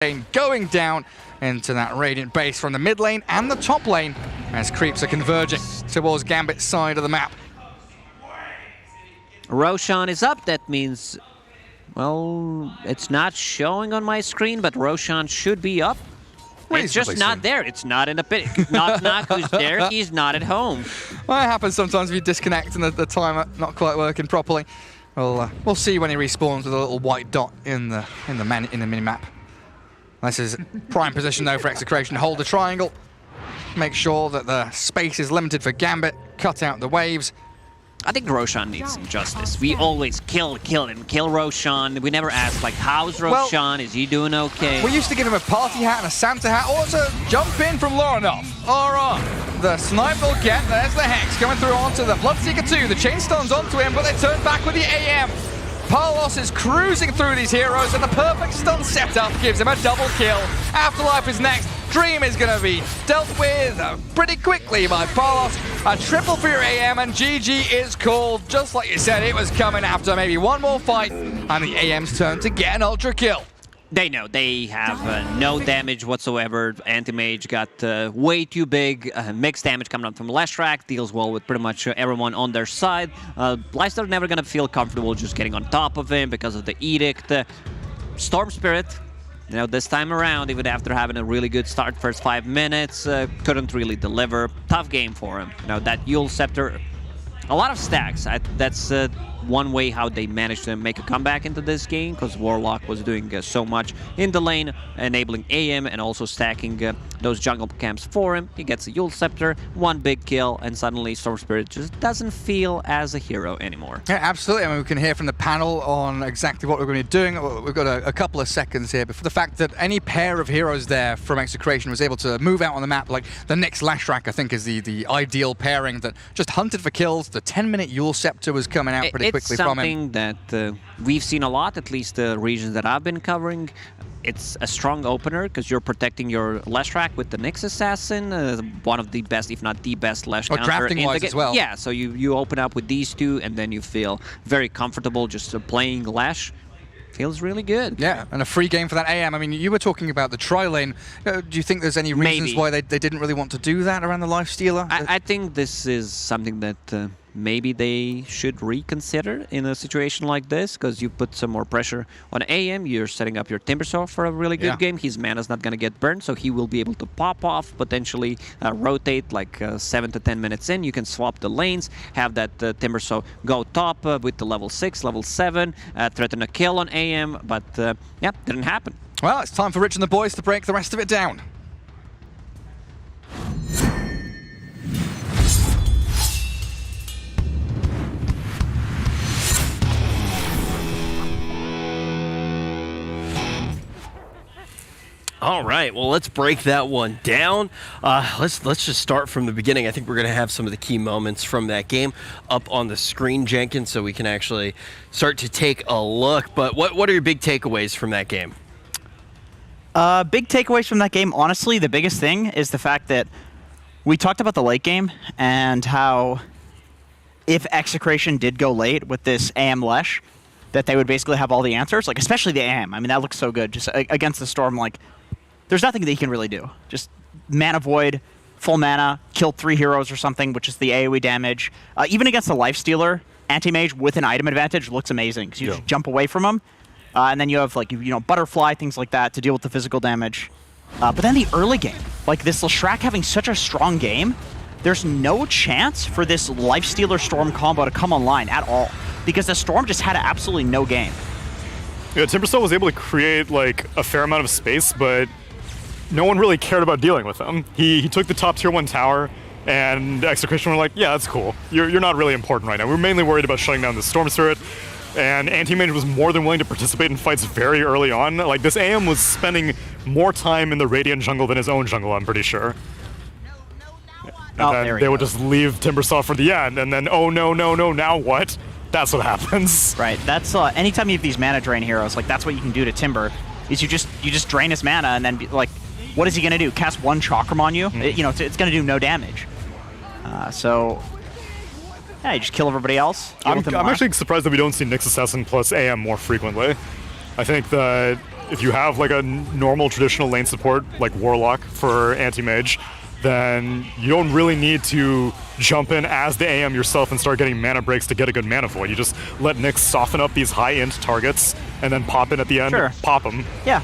lane going down into that Radiant base from the mid lane and the top lane as creeps are converging towards Gambit's side of the map. Roshan is up. That means, well, it's not showing on my screen, but Roshan should be up. It's just not there. It's not in the pit. Knock, who's there? He's not at home. Well, it happens sometimes if you disconnect and the timer not quite working properly. We'll see when he respawns with a little white dot in the mini map. This is prime position though for Execration. Hold the triangle. Make sure that the space is limited for Gambit. Cut out the waves. I think Roshan needs some justice. We always kill Roshan. We never ask, like, how's Roshan? Well, is he doing okay? We used to give him a party hat and a Santa hat, or to jump in from Lorinov. Alright, the snipe will get, there's the Hex coming through onto the Bloodseeker 2. The chain stuns onto him, but they turn back with the AM. Parlos is cruising through these heroes, and the perfect stun setup gives him a double kill. Afterlife is next. Dream is going to be dealt with pretty quickly by Parlos. A triple for your AM, and GG is called. Just like you said, it was coming after maybe one more fight, and the AM's turn to get an ultra kill. They know they have no damage whatsoever. Anti-Mage got way too big. Mixed damage coming up from Leshrac. Deals well with pretty much everyone on their side. Leicester never going to feel comfortable just getting on top of him because of the Edict. Storm Spirit, you know, this time around, even after having a really good start first 5 minutes, couldn't really deliver. Tough game for him. You know, that Yule Scepter, a lot of stacks. That's one way how they managed to make a comeback into this game, because Warlock was doing so much in the lane, enabling AM and also stacking those jungle camps for him. He gets a Yule Scepter, one big kill, and suddenly Storm Spirit just doesn't feel as a hero anymore. Yeah, absolutely. I mean, we can hear from the panel on exactly what we're going to be doing. We've got a couple of seconds here, but for the fact that any pair of heroes there from Execration was able to move out on the map, like the next Leshrac, I think, is the ideal pairing that just hunted for kills. The 10-minute Yule Scepter was coming out pretty quickly from him. It's something that we've seen a lot, at least the regions that I've been covering. It's a strong opener because you're protecting your Leshrac with the Nyx Assassin, one of the best, if not the best Lesh counter drafting-wise in the as well. Yeah, so you open up with these two, and then you feel very comfortable just playing Lesh. Feels really good. Yeah, and a free game for that AM. I mean, you were talking about the tri-lane. Do you think there's any reasons why they didn't really want to do that around the Lifestealer? I think this is something that maybe they should reconsider in a situation like this, because you put some more pressure on AM. You're setting up your Timbersaw for a really good game. His mana's not going to get burned, so he will be able to pop off, potentially rotate like 7 to 10 minutes in. You can swap the lanes, have that Timbersaw go top with the level 6, level 7, threaten a kill on AM, but yeah, didn't happen. Well, it's time for Rich and the boys to break the rest of it down. All right, well, let's break that one down. Let's just start from the beginning. I think we're going to have some of the key moments from that game up on the screen, Jenkins, so we can actually start to take a look. But what are your big takeaways from that game? Big takeaways from that game, honestly, the biggest thing is the fact that we talked about the late game and how if Execration did go late with this AM Lesh, that they would basically have all the answers, like especially the AM. I mean, that looks so good just against the Storm. Like, there's nothing that he can really do. Just mana void, full mana, kill 3 heroes or something, which is the AoE damage. Even against the Lifestealer, Anti-Mage with an item advantage looks amazing, because you just jump away from him, and then you have, like, you know, Butterfly, things like that to deal with the physical damage. But then the early game, like this Leshrac having such a strong game, there's no chance for this Lifestealer Storm combo to come online at all, because the Storm just had absolutely no game. Yeah, Timbersaw was able to create like a fair amount of space, but no one really cared about dealing with him. He took the top tier 1 tower, and Execration were like, yeah, that's cool. You're not really important right now. We're mainly worried about shutting down the Storm Spirit, and Anti-Mage was more than willing to participate in fights very early on. Like, this AM was spending more time in the Radiant jungle than his own jungle, I'm pretty sure. And then they would just leave Timbersaw for the end, and then, oh no, now what? That's what happens. Right, that's anytime you have these mana drain heroes, like that's what you can do to Timber, is you just drain his mana, and then like, what is he gonna do? Cast 1 Chakram on you? You know, it's gonna do no damage. So yeah, you just kill everybody else. I'm actually surprised that we don't see Nyx Assassin plus AM more frequently. I think that if you have like a normal traditional lane support like Warlock for anti-mage, then you don't really need to jump in as the AM yourself and start getting mana breaks to get a good mana void. You just let Nyx soften up these high-end targets and then pop in at the end, pop them. Yeah.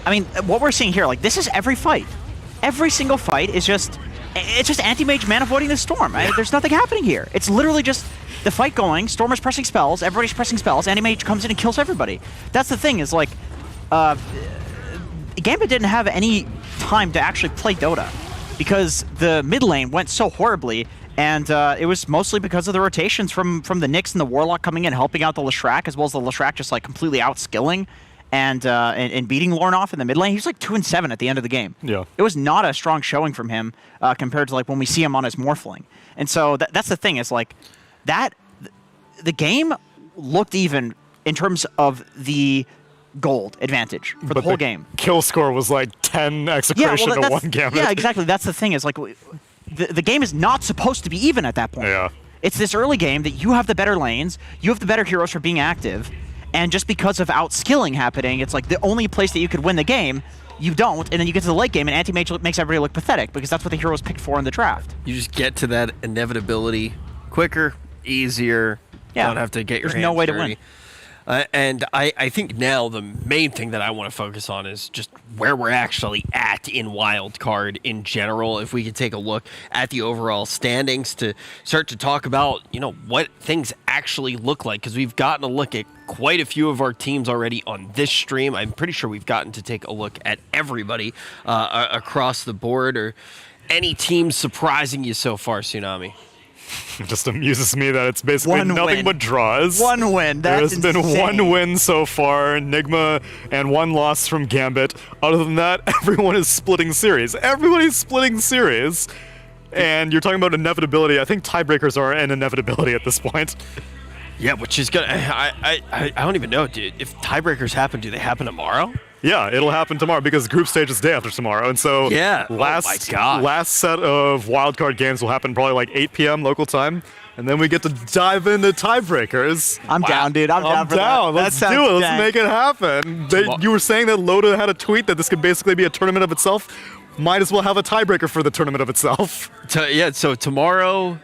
I mean, what we're seeing here, like, this is every fight. Every single fight is just, it's just anti-mage mana voiding the Storm. There's nothing happening here. It's literally just the fight going, Storm is pressing spells, everybody's pressing spells, anti-mage comes in and kills everybody. That's the thing, is like, Gambit didn't have any time to actually play Dota, because the mid lane went so horribly, and it was mostly because of the rotations from the Nyx and the Warlock coming in, helping out the Leshrac, as well as the Leshrac just like completely outskilling and beating Lorne off in the mid lane. He was like 2-7 at the end of the game. Yeah. It was not a strong showing from him compared to like when we see him on his Morphling. And so that's the thing, is like that the game looked even in terms of the gold advantage for the whole game. Kill score was like 10 Execration to 1 Gambit. Yeah, exactly. That's the thing, is like the game is not supposed to be even at that point. Yeah. It's this early game that you have the better lanes, you have the better heroes for being active, and just because of outskilling happening, it's like the only place that you could win the game, you don't, and then you get to the late game and anti-mage makes everybody look pathetic, because that's what the heroes picked for in the draft. You just get to that inevitability quicker, easier. Yeah. Don't have to get your There's no way to dirty. win. And I think now the main thing that I want to focus on is just where we're actually at in wildcard in general. If we could take a look at the overall standings to start to talk about, you know, what things actually look like, because we've gotten a look at quite a few of our teams already on this stream. I'm pretty sure we've gotten to take a look at everybody across the board. Or any teams surprising you so far, Tsunami? It just amuses me that it's basically nothing but draws. One win. That's There's been insane. 1 win so far, Nigma, and 1 loss from Gambit. Other than that, everyone is splitting series. Everybody's splitting series. And you're talking about inevitability. I think tiebreakers are an inevitability at this point. Yeah, which is good. I don't even know, dude. If tiebreakers happen, do they happen tomorrow? Yeah, it'll happen tomorrow because group stage is day after tomorrow. And so Yeah. last set of wildcard games will happen probably like 8 p.m. local time. And then we get to dive into tiebreakers. I'm down, dude. I'm down for that. Let's That do sounds it. Let's dank. make it happen. You were saying that Loda had a tweet that this could basically be a tournament of itself. Might as well have a tiebreaker for the tournament of itself. Yeah, so tomorrow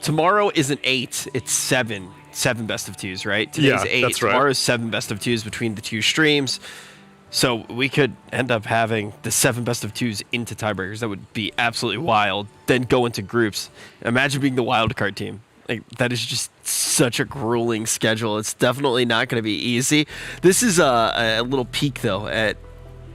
isn't 8, it's 7. 7 best of 2s, right? Today's 8. That's right. Tomorrow's 7 best of 2s between the 2 streams. So we could end up having the 7 best of 2s into tiebreakers. That would be absolutely wild. Then go into groups. Imagine being the wildcard team. Like, that is just such a grueling schedule. It's definitely not going to be easy. This is a little peek, though, at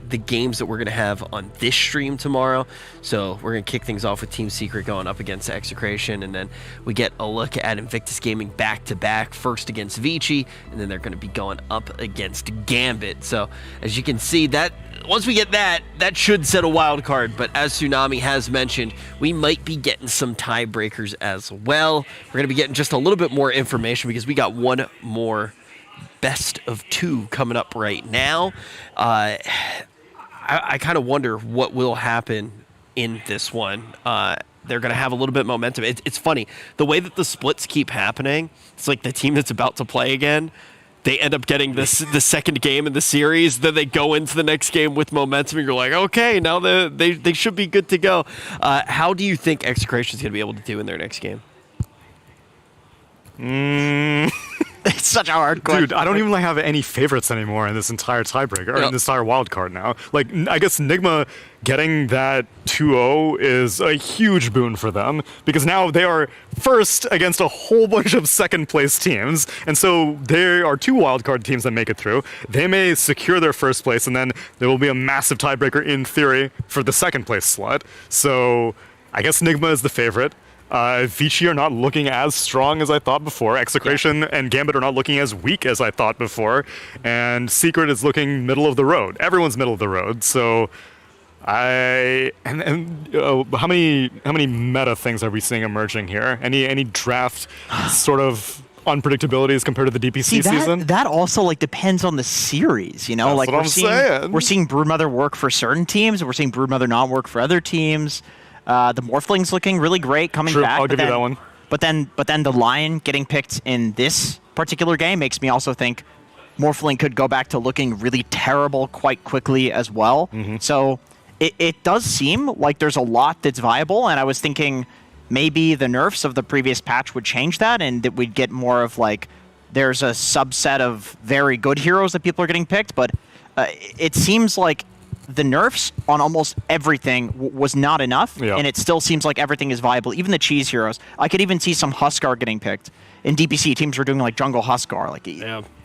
the games that we're going to have on this stream tomorrow. So we're going to kick things off with Team Secret going up against Execration, and then we get a look at Invictus Gaming back-to-back, first against Vici, and then they're going to be going up against Gambit. So as you can see, that once we get that should set a wild card. But as Tsunami has mentioned, we might be getting some tiebreakers as well. We're going to be getting just a little bit more information because we got one more best of 2 coming up right now. I kind of wonder what will happen in this one. They're going to have a little bit of momentum. It's funny. The way that the splits keep happening, it's like the team that's about to play again, they end up getting the second game in the series, then they go into the next game with momentum, and you're like, okay, now they should be good to go. How do you think Execration is going to be able to do in their next game? It's such a hard question. Dude, I don't even have any favorites anymore in this entire tiebreaker, or in this entire wild card now. Like, I guess Nigma getting that 2-0 is a huge boon for them, because now they are first against a whole bunch of second place teams, and so there are 2 wild card teams that make it through. They may secure their first place, and then there will be a massive tiebreaker in theory for the second place slot. So I guess Nigma is the favorite. Vici are not looking as strong as I thought before. Execration and Gambit are not looking as weak as I thought before. And Secret is looking middle of the road. Everyone's middle of the road. So how many meta things are we seeing emerging here? Any draft sort of unpredictabilities compared to the DPC season? That also like depends on the series, you know. That's like what I'm saying. We're seeing Broodmother work for certain teams, and we're seeing Broodmother not work for other teams. The Morphling's looking really great coming True, back. I'll give you that one. But then the Lion getting picked in this particular game makes me also think, Morphling could go back to looking really terrible quite quickly as well. So it does seem like there's a lot that's viable, and I was thinking maybe the nerfs of the previous patch would change that, and that we'd get more of like, there's a subset of very good heroes that people are getting picked, but it seems like the nerfs on almost everything was not enough, and it still seems like everything is viable. Even the cheese heroes. I could even see some Huskar getting picked. In DPC, teams were doing like jungle Huskar. Like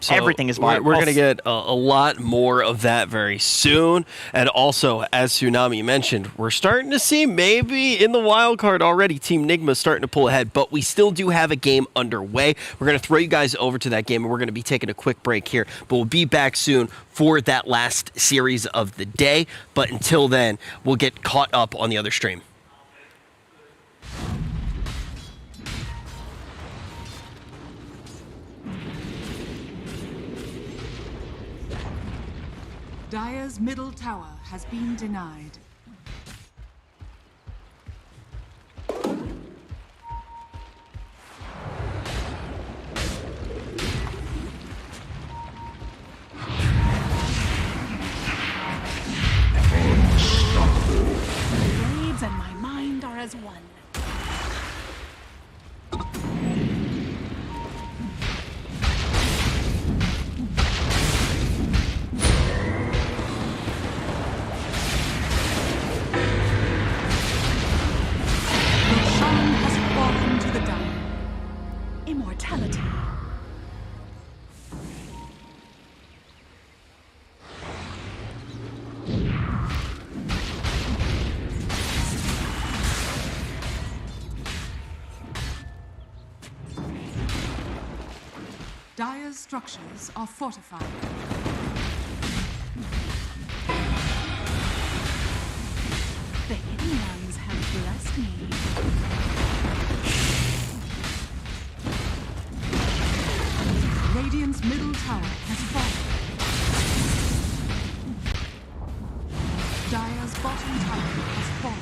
So everything is viable. We're going to get a lot more of that very soon. And also, as Tsunami mentioned, we're starting to see maybe in the wild card already, Team Nigma starting to pull ahead, but we still do have a game underway. We're going to throw you guys over to that game, and we're going to be taking a quick break here, but we'll be back soon for that last series of the day. But until then, we'll get caught up on the other stream. Dire's middle tower has been denied. Blades and my mind are as one. Immortality. Dire's structures are fortified. The hidden ones have blessed me. Radiant's middle tower has fallen. Dire's bottom tower has fallen.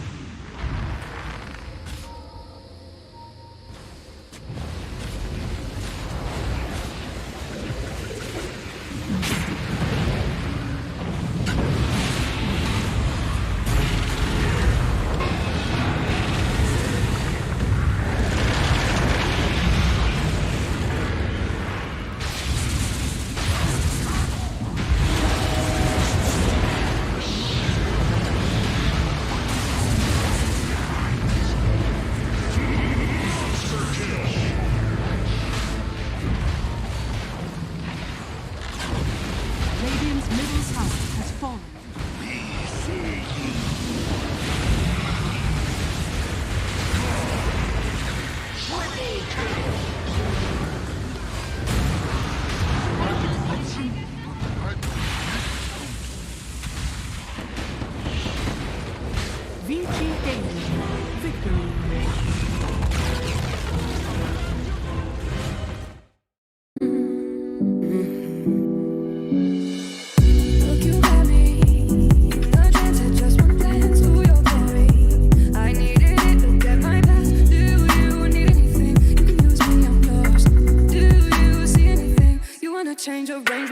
Vici Gaming, victory. Change of range.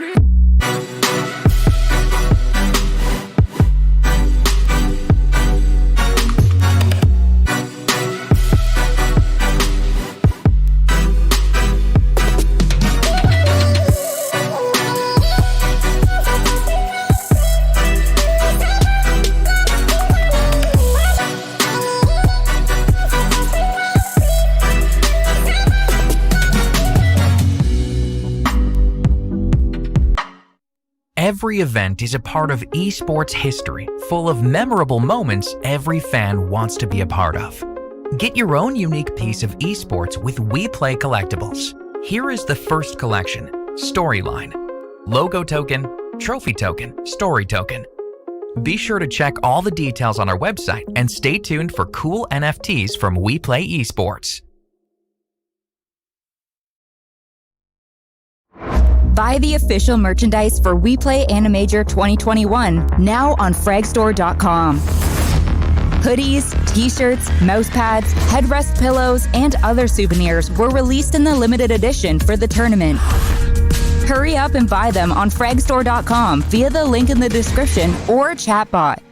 Every event is a part of esports history, full of memorable moments every fan wants to be a part of. Get your own unique piece of esports with WePlay collectibles. Here is the first collection: Storyline, Logo Token, Trophy Token, Story Token. Be sure to check all the details on our website and stay tuned for cool NFTs from WePlay Esports. Buy the official merchandise for WePlay AniMajor 2021 now on fragstore.com. Hoodies, t-shirts, mousepads, headrest pillows, and other souvenirs were released in the limited edition for the tournament. Hurry up and buy them on fragstore.com via the link in the description or chatbot.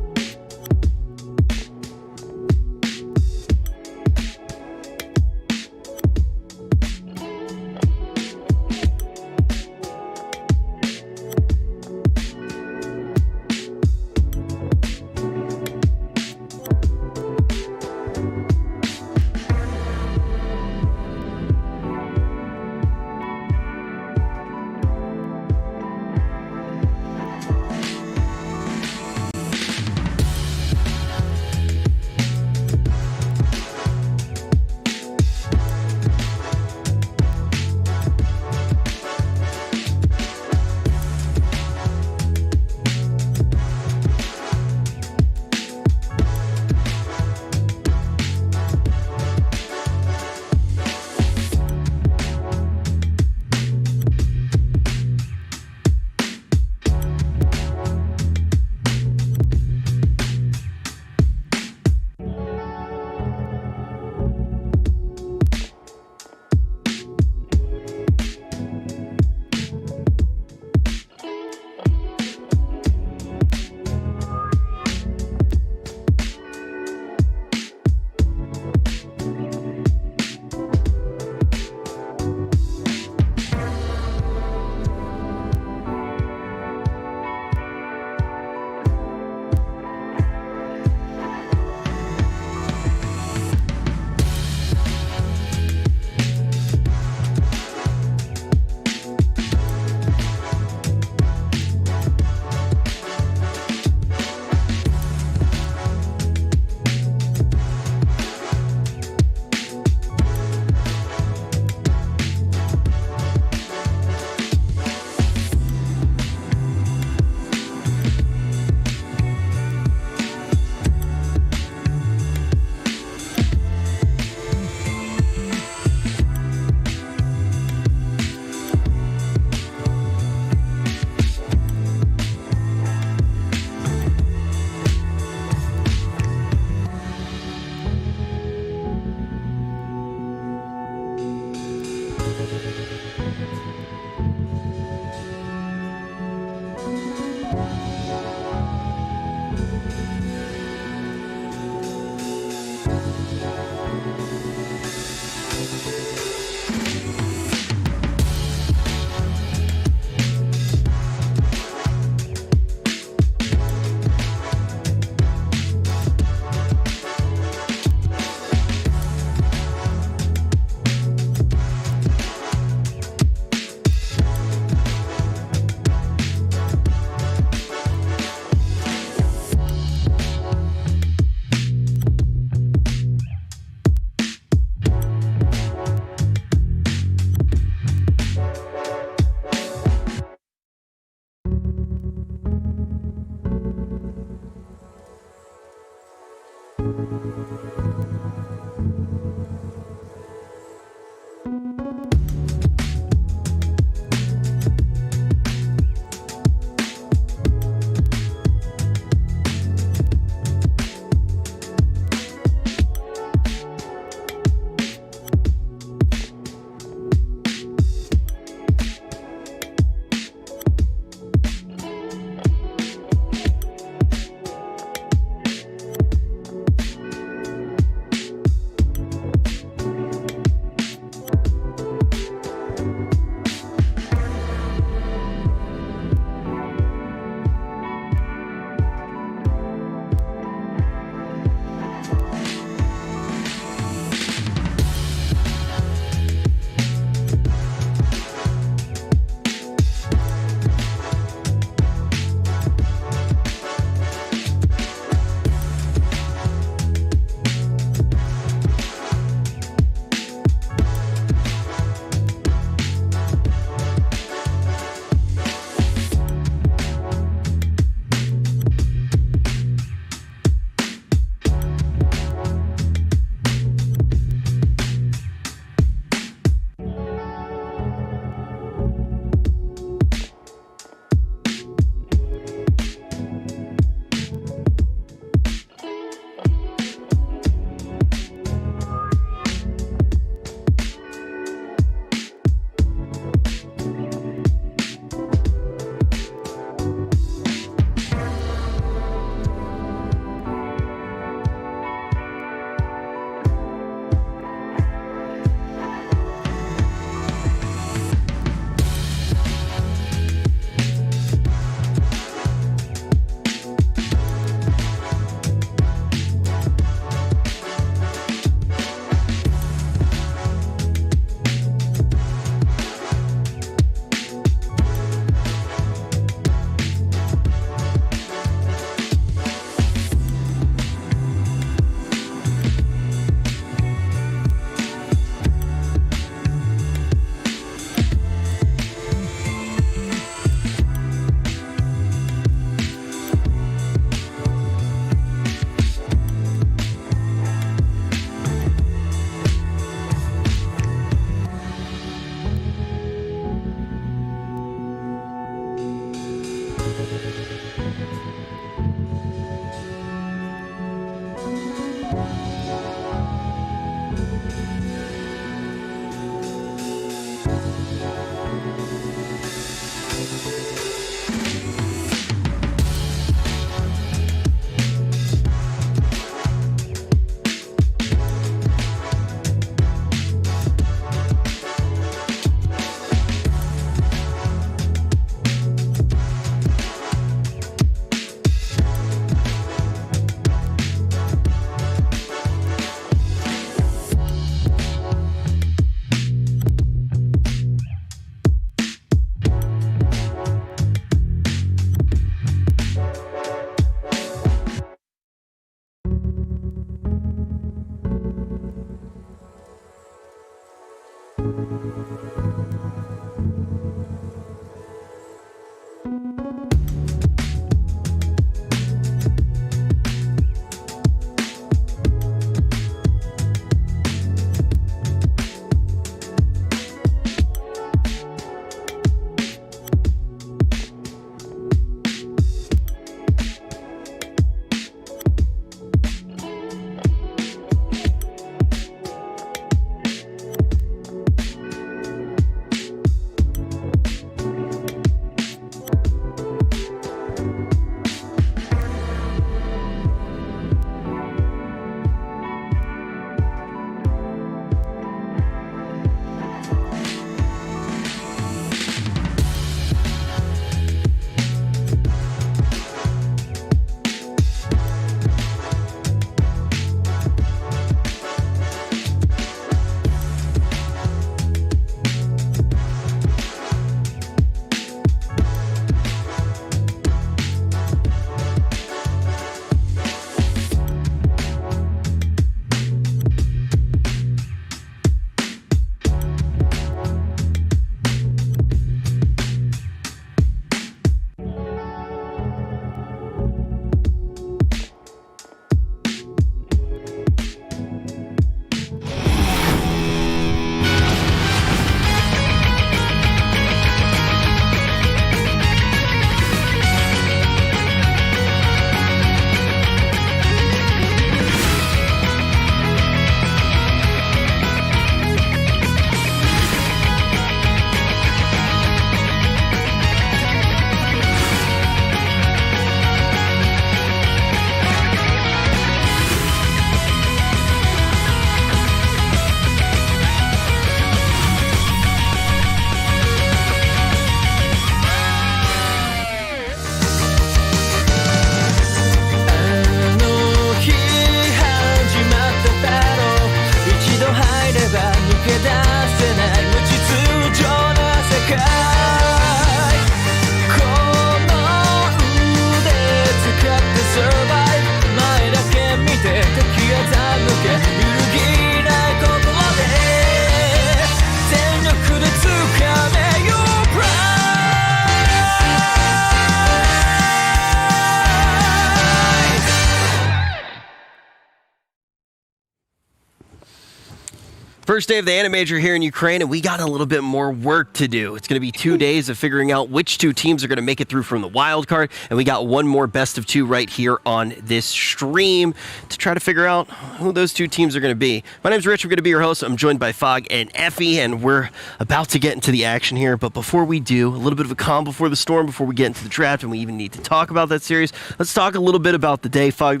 First day of the AniMajor here in Ukraine, and we got a little bit more work to do. It's going to be 2 days of figuring out which 2 teams are going to make it through from the wild card, and we got one more best of 2 right here on this stream to try to figure out who those 2 teams are going to be. My name's Rich. I'm going to be your host. I'm joined by Fog and Effie, and we're about to get into the action here. But before we do, a little bit of a calm before the storm, before we get into the draft, and we even need to talk about that series. Let's talk a little bit about the day, Fog.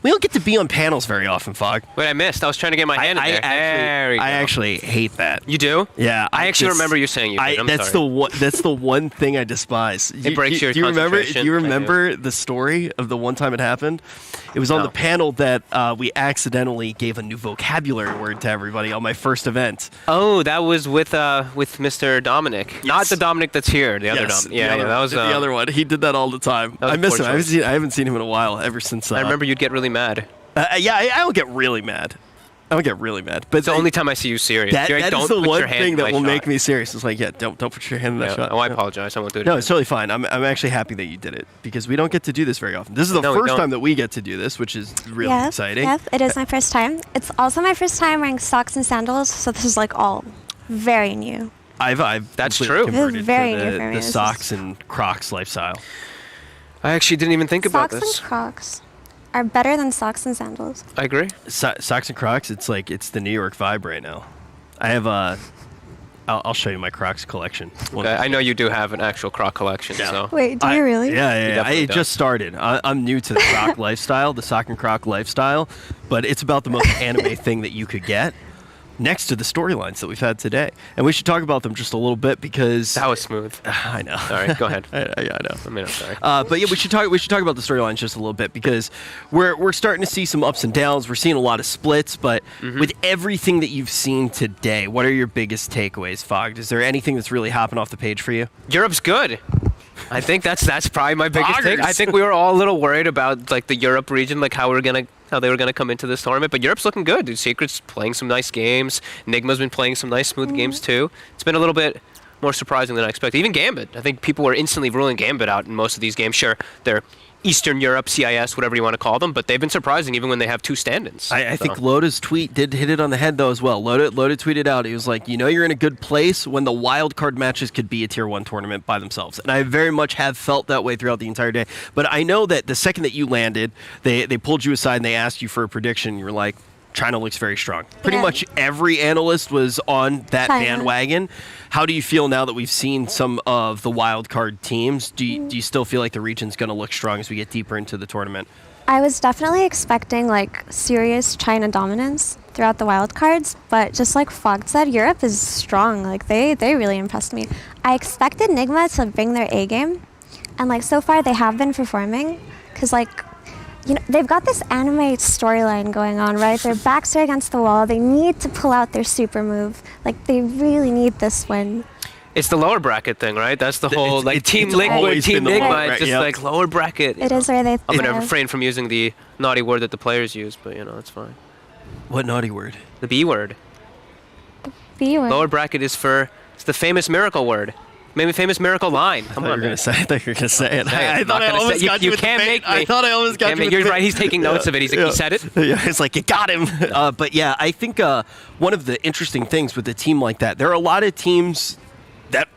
We don't get to be on panels very often, Fog. Wait, I missed. I was trying to get my hand in there. I actually hate that. You do? Yeah. I actually remember you saying you did. I'm that's sorry. That's the one thing I despise. It breaks your do you remember? concentration. Do you remember the story of the one time it happened? It was on the panel that we accidentally gave a new vocabulary word to everybody on my first event. Oh, that was with Mr. Dominic. Yes. Not the Dominic that's here. The other Yes, Dominic. Yeah, that was the other one. He did that all the time. was I miss poor him. choice. I haven't seen him in a while. Ever since I remember you'd get really mad. Yeah, I don't get really mad. I don't get really mad. But It's the only time I see you serious. that You're like, is don't the put one your hand thing in that my will shot. make me serious. It's like, yeah, don't put your hand in that Yeah. shot. Oh, I apologize. I won't do it No, again. it's totally fine. I'm actually happy that you did it because we don't get to do this very often. This is the No, we first don't. time that we get to do this, which is really Yep, exciting. Yep, it is my first time. It's also my first time wearing socks and sandals, so this is like all very new. I've That's completely true. converted This is very to new for me. the This is- socks and Crocs lifestyle. I actually didn't even think about Socks this. and Crocs are better than socks and sandals. I agree. Socks and Crocs, it's the New York vibe right now. I have I'll show you my Crocs collection. Okay, I know you do have an actual Croc collection, so. Wait, do you really? Yeah. definitely I does. just started. I'm new to the Croc lifestyle, the sock and Croc lifestyle, but it's about the most anime thing that you could get next to the storylines that we've had today. And we should talk about them just a little bit because That was smooth. I know. Sorry, go ahead. I know. I mean, I'm sorry. But yeah, we should talk about the storylines just a little bit because we're starting to see some ups and downs. We're seeing a lot of splits, but with everything that you've seen today, what are your biggest takeaways, Fog? Is there anything that's really hopping off the page for you? Europe's good. I think that's probably my biggest take. Foggers. I think we were all a little worried about like the Europe region, like how they were gonna come into this tournament. But Europe's looking good. Dude, Secret's playing some nice games. Nigma's been playing some nice smooth games too. It's been a little bit more surprising than I expected. Even Gambit. I think people were instantly ruling Gambit out in most of these games. Sure, they're Eastern Europe, CIS, whatever you want to call them, but they've been surprising even when they have 2 stand-ins. I think Loda's tweet did hit it on the head though as well. Loda tweeted out, he was like, you're in a good place when the wild card matches could be a tier 1 tournament by themselves. And I very much have felt that way throughout the entire day. But I know that the second that you landed, they pulled you aside and they asked you for a prediction. You were like, China looks very strong. Pretty Yeah. much every analyst was on that China. bandwagon. How do you feel now that we've seen some of the wild card teams? Do you still feel like the region's going to look strong as we get deeper into the tournament? I was definitely expecting like serious China dominance throughout the wild cards, but just like Fog said, Europe is strong. Like they really impressed me. I expected Nigma to bring their A game, and like so far they have been performing, because like they've got this anime storyline going on, right? Their backs are against the wall. They need to pull out their super move. Like they really need this win. It's the lower bracket thing, right? That's the whole It's- like it's- Team it's Liquid, always Team been the lower Nigma. bracket, It's just yep. like lower bracket. It is where they. I'm gonna thrive. refrain from using the naughty word that the players use, but it's fine. What naughty word? The B word. B word. Lower bracket is it's the famous miracle word. Maybe famous miracle line. Come on, man. I thought you were gonna say it. Say it. I I'm thought not I gonna almost say- got you with the can't bait. make me. I thought I almost got Damn you it, with you're the right. bait. He's taking notes of it. He said it. Yeah, it's like, you got him. But yeah, I think one of the interesting things with a team like that, there are a lot of teams that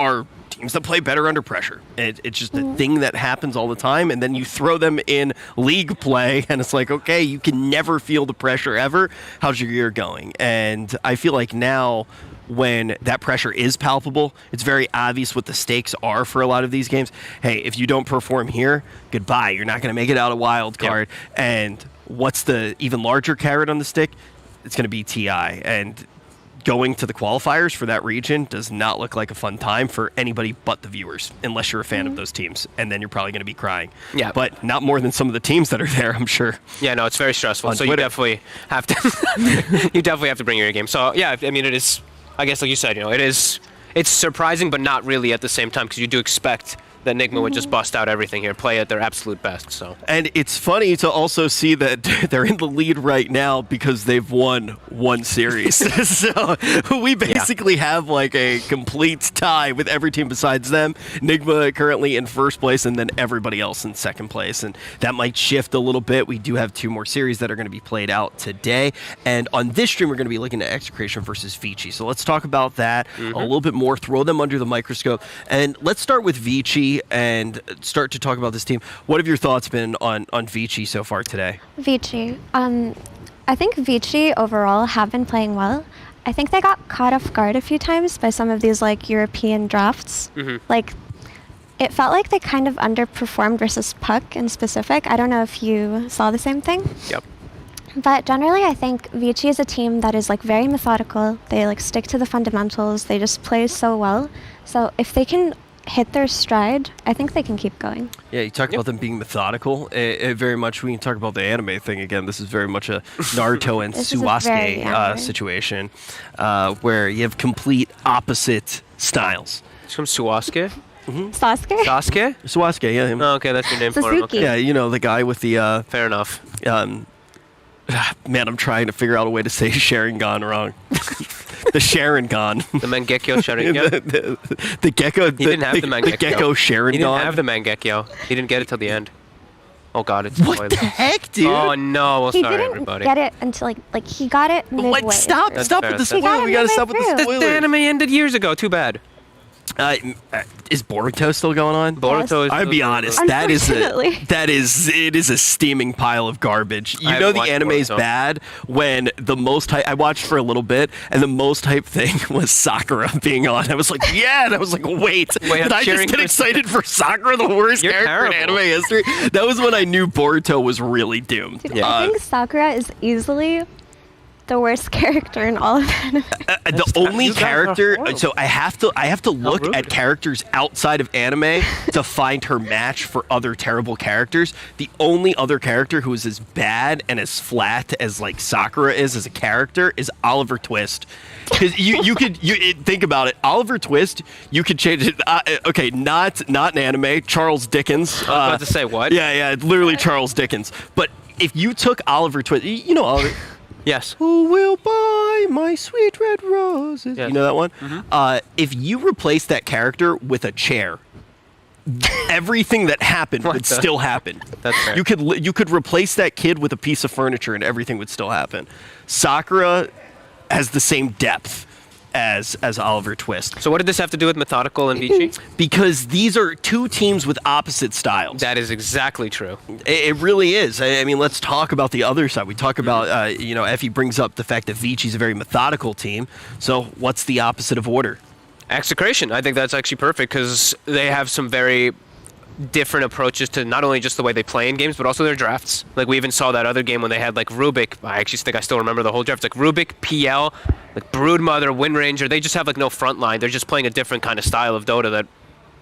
play better under pressure. It's just a thing that happens all the time, and then you throw them in league play, and it's like, okay, you can never feel the pressure ever. How's your year going? And I feel like now, when that pressure is palpable, it's very obvious what the stakes are for a lot of these games. Hey, if you don't perform here, goodbye. You're not going to make it out of wild card. Yep. And what's the even larger carrot on the stick? It's going to be TI. And going to the qualifiers for that region does not look like a fun time for anybody but the viewers, unless you're a fan of those teams. And then you're probably going to be crying. Yeah. But not more than some of the teams that are there, I'm sure. Yeah, no, it's very stressful. On So Twitter. you definitely have to. You definitely have to bring your A game. So yeah, I mean, it is. I guess, like you said, it's surprising, but not really at the same time, because you do expect that Nigma would just bust out everything here, play at their absolute best. So. And it's funny to also see that they're in the lead right now because they've won one series. So we basically have like a complete tie with every team besides them. Nigma currently in first place, and then everybody else in second place. And that might shift a little bit. We do have 2 more series that are going to be played out today. And on this stream, we're going to be looking at Execration versus Vici. So let's talk about that a little bit more, throw them under the microscope. And let's start with Vici and start to talk about this team. What have your thoughts been on Vici so far today? Vici. I think Vici overall have been playing well. I think they got caught off guard a few times by some of these like European drafts. Like, it felt like they kind of underperformed versus Puck in specific. I don't know if you saw the same thing. Yep. But generally, I think Vici is a team that is like very methodical. They like stick to the fundamentals. They just play so well. So if they can hit their stride, I think they can keep going. Yeah, you talk about them being methodical. Very much, we can talk about the anime thing again. This is very much a Naruto and Sasuke situation, where you have complete opposite styles. It's from Sasuke? Sasuke? Sasuke? Sasuke, yeah. Oh, okay, that's your name for him. Okay. Yeah, you know, the guy with the... Fair enough. Man, I'm trying to figure out a way to say Sharingan wrong. The Sharingan. The Mangekyo Sharingan? the gecko. He didn't have the Mangekyo. The gecko Sharingan. He didn't have the Mangekyo. He didn't get it till the end. Oh god, it's what the heck, dude? Oh no, well, he sorry didn't everybody. Get it until like he got it midway. What? Stop with the spoiler. We gotta stop with the spoiler. The anime ended years ago. Too bad. Is Boruto still going on? Boruto is. I'll be honest. It is a steaming pile of garbage. You know the anime is bad when the most hype. I watched for a little bit, and the most hype thing was Sakura being on. I was like, yeah, and I was like, wait did I just get excited for Sakura, the worst character in anime history? That was when I knew Boruto was really doomed. Dude, I think Sakura is easily the worst character in all of anime. The only character, so I have to look at characters outside of anime to find her match for other terrible characters. The only other character who is as bad and as flat as like Sakura is as a character is Oliver Twist. Because you could think about it, Oliver Twist, you could change it. Okay, not in anime. Charles Dickens. I was about to say what? Yeah, literally Charles Dickens. But if you took Oliver Twist, you know Oliver. Yes. Who will buy my sweet red roses? Yes. You know that one? If you replace that character with a chair, everything that happened would still happen. That's fair. You could replace that kid with a piece of furniture and everything would still happen. Sakura has the same depth as Oliver Twist. So what did this have to do with Methodical and Vici? Because these are 2 teams with opposite styles. That is exactly true. It really is. I mean, let's talk about the other side. We talk about, Effie brings up the fact that Vici's a very methodical team. So what's the opposite of order? Execration. I think that's actually perfect because they have some very different approaches to not only just the way they play in games, but also their drafts. Like we even saw that other game when they had like Rubik. I actually think I still remember the whole draft. It's like Rubik, PL, like Broodmother, Wind Ranger. They just have like no front line. They're just playing a different kind of style of Dota that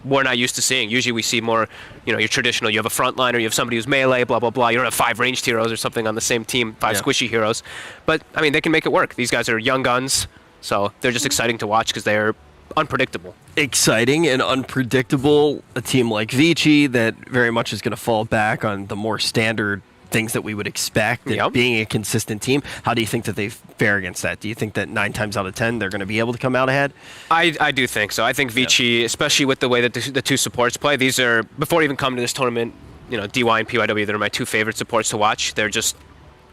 we're not used to seeing. Usually we see more, your traditional, you have a front liner, you have somebody who's melee, blah, blah, blah. You don't have 5 ranged heroes or something on the same team, 5 squishy heroes. But, I mean, they can make it work. These guys are young guns, so they're just exciting to watch because they're unpredictable. Exciting and unpredictable. A team like Vici that very much is going to fall back on the more standard things that we would expect, and being a consistent team. How do you think that they fare against that? Do you think that 9 times out of 10 they're going to be able to come out ahead? I do think so. I think Vici, especially with the way that the 2 supports play, these are, before even coming to this tournament, DY and PYW, they're my 2 favorite supports to watch.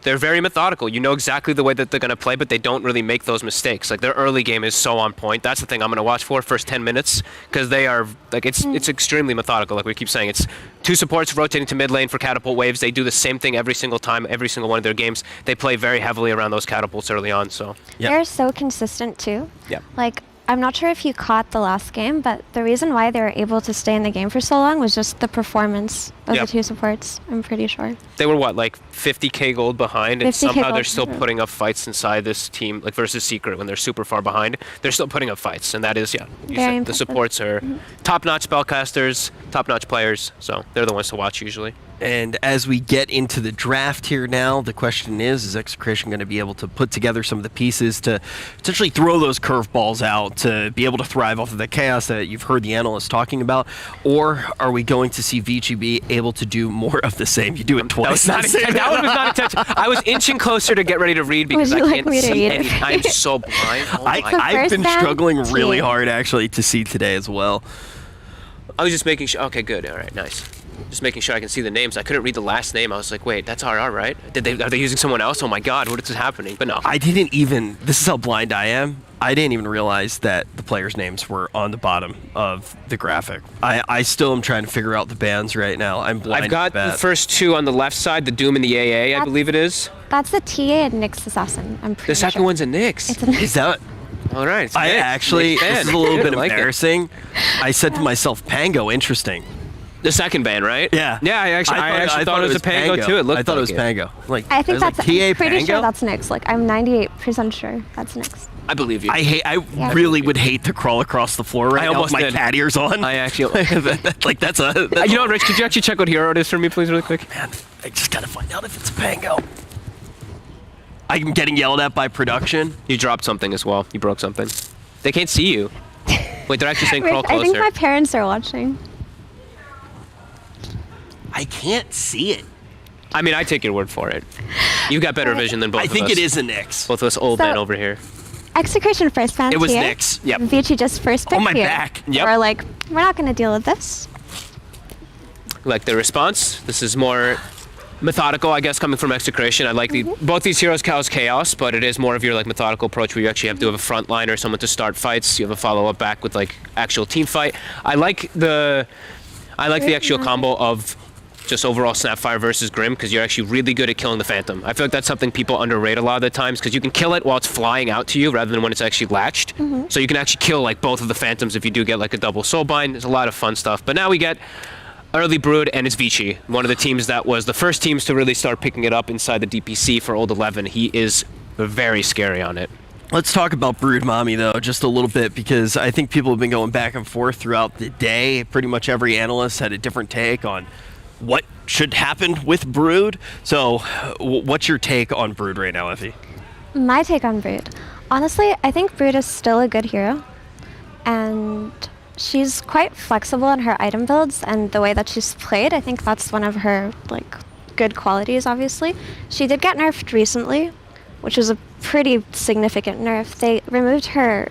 They're very methodical. You know exactly the way that they're going to play, but they don't really make those mistakes. Like, their early game is so on point. That's the thing I'm going to watch for first 10 minutes, because they are, like, it's extremely methodical. Like we keep saying, it's 2 supports rotating to mid lane for catapult waves. They do the same thing every single time, every single one of their games. They play very heavily around those catapults early on, so. They're so consistent, too. Yeah. Like, I'm not sure if you caught the last game, but the reason why they were able to stay in the game for so long was just the performance of the 2 supports, I'm pretty sure. They were, what, like 50k gold behind, and somehow they're still putting up fights inside this team, like versus Secret, when they're super far behind. They're still putting up fights, and that is, the supports are top-notch spellcasters, top-notch players, so they're the ones to watch usually. And as we get into the draft here now, the question is Execration going to be able to put together some of the pieces to potentially throw those curveballs out to be able to thrive off of the chaos that you've heard the analysts talking about? Or are we going to see Vici be able to do more of the same? You do it twice. That one was not intentional. I was inching closer to get ready to read because I can't see any. I'm so blind. Oh I've been struggling really hard actually to see today as well. I was just making sure. Okay, good. All right, nice. Just making sure I can see the names. I couldn't read the last name. I was like, wait, that's RR, right? Are they using someone else? Oh my God, what is happening? But no. I didn't even, this is how blind I am. I didn't even realize that the players' names were on the bottom of the graphic. I still am trying to figure out the bands right now. I'm blind. I've got the first two on the left side, the Doom and the AA, I believe it is. That's the TA and Nyx Assassin, I'm pretty The second sure. one's a Nyx. It's a Nyx. Is that? All right. I actually, this is a little bit like embarrassing. I said to myself, Pango, interesting. The second band, right? Yeah. Yeah, I actually thought it was a Pango too. It looked I thought it was like Pango. Like, I think that's, like, I'm TA pretty Pango? sure that's Nyx. Like, I'm 98% sure that's Nyx. I believe you. I really would hate to crawl across the floor right now with my cat ears on. I actually... like, that's a... you know what, Rich, could you actually check what hero it is for me, please, really quick? Man, I just gotta find out if it's a Pango. I'm getting yelled at by production. You dropped something as well. You broke something. They can't see you. Wait, they're actually saying crawl closer. I think my parents are watching. I can't see it. I mean, I take your word for it. You've got better vision than both of us. I think it is a Nyx. Both of us old men over here. Execration first band It was here. Nyx. Yep. Vici just first pick Oh, my here. back. Yep. We're like, we're not going to deal with this. Like the response. This is more methodical, I guess, coming from Execration. I like both these heroes cause chaos, but it is more of your like methodical approach where you actually have to have a front line or someone to start fights. You have a follow-up back with like actual team fight. I like the actual combo of just overall Snapfire versus Grim because you're actually really good at killing the Phantom. I feel like that's something people underrate a lot of the times because you can kill it while it's flying out to you rather than when it's actually latched. So you can actually kill like both of the Phantoms if you do get like a double soulbind. There's a lot of fun stuff. But now we get early Brood, and it's Vici, one of the teams that was the first teams to really start picking it up inside the DPC for Old 11. He is very scary on it. Let's talk about Brood Mommy, though, just a little bit, because I think people have been going back and forth throughout the day. Pretty much every analyst had a different take on what should happen with Brood. So what's your take on Brood right now, Effie? My take on Brood. Honestly, I think Brood is still a good hero. And she's quite flexible in her item builds and the way that she's played. I think that's one of her like good qualities, obviously. She did get nerfed recently, which was a pretty significant nerf. They removed her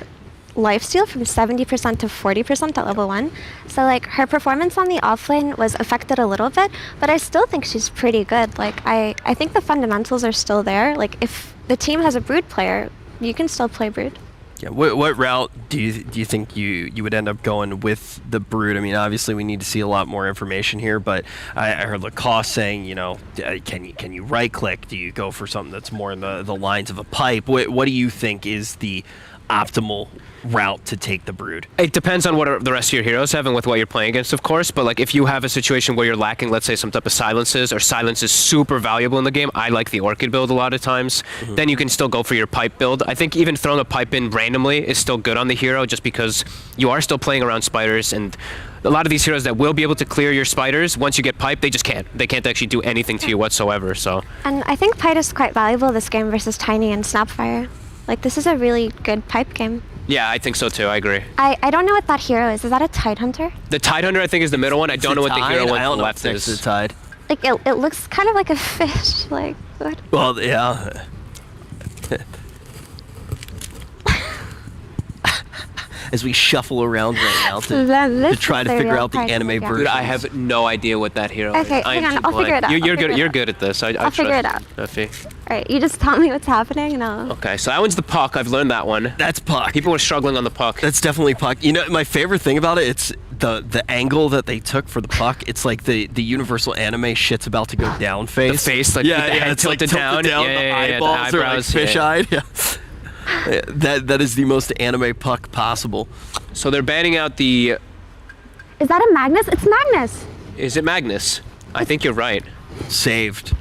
lifesteal from 70% to 40% at level 1. So like her performance on the offlane was affected a little bit, but I still think she's pretty good. Like I think the fundamentals are still there. Like if the team has a Brood player, you can still play Brood. Yeah, what route do you think you would end up going with the Brood? I mean, obviously we need to see a lot more information here, but I heard Lacoste saying, you know, can you right click? Do you go for something that's more in the lines of a pipe? What do you think is the optimal route to take the Brood? It depends on what the rest of your heroes have and with what you're playing against, of course, but like if you have a situation where you're lacking, let's say, some type of silences, or silence is super valuable in the game, I like the Orchid build a lot of times, then you can still go for your pipe build. I think even throwing a pipe in randomly is still good on the hero just because you are still playing around spiders, and a lot of these heroes that will be able to clear your spiders, once you get pipe, they just can't. They can't actually do anything to you whatsoever, so. And I think pipe is quite valuable this game versus Tiny and Snapfire. Like this is a really good pipe game. Yeah, I think so too. I agree. I don't know what that hero is. Is that a Tidehunter? The Tidehunter, I think, is the middle one. I don't know what the hero one on the left is. The Tide. Like it looks kind of like a fish. Like what? Well, yeah. As we shuffle around right now to try to figure out the anime version. Dude, I have no idea what that hero is. Okay, hang on. I'll figure it out. You're good at this. I'll figure it out. Effie. All right, you just tell me what's happening and I'll... Okay, so that one's the puck. I've learned that one. That's puck. People were struggling on the puck. That's definitely puck. You know, my favorite thing about it, it's the angle that they took for the puck. It's like the universal anime shit's about to go down face. The face, like the head it's like tilted down. the eyeballs are like fish-eyed. Yeah. That is the most anime puck possible. So they're banning out the... Is that a Magnus? It's Magnus! Is it Magnus? I think you're right. Saved.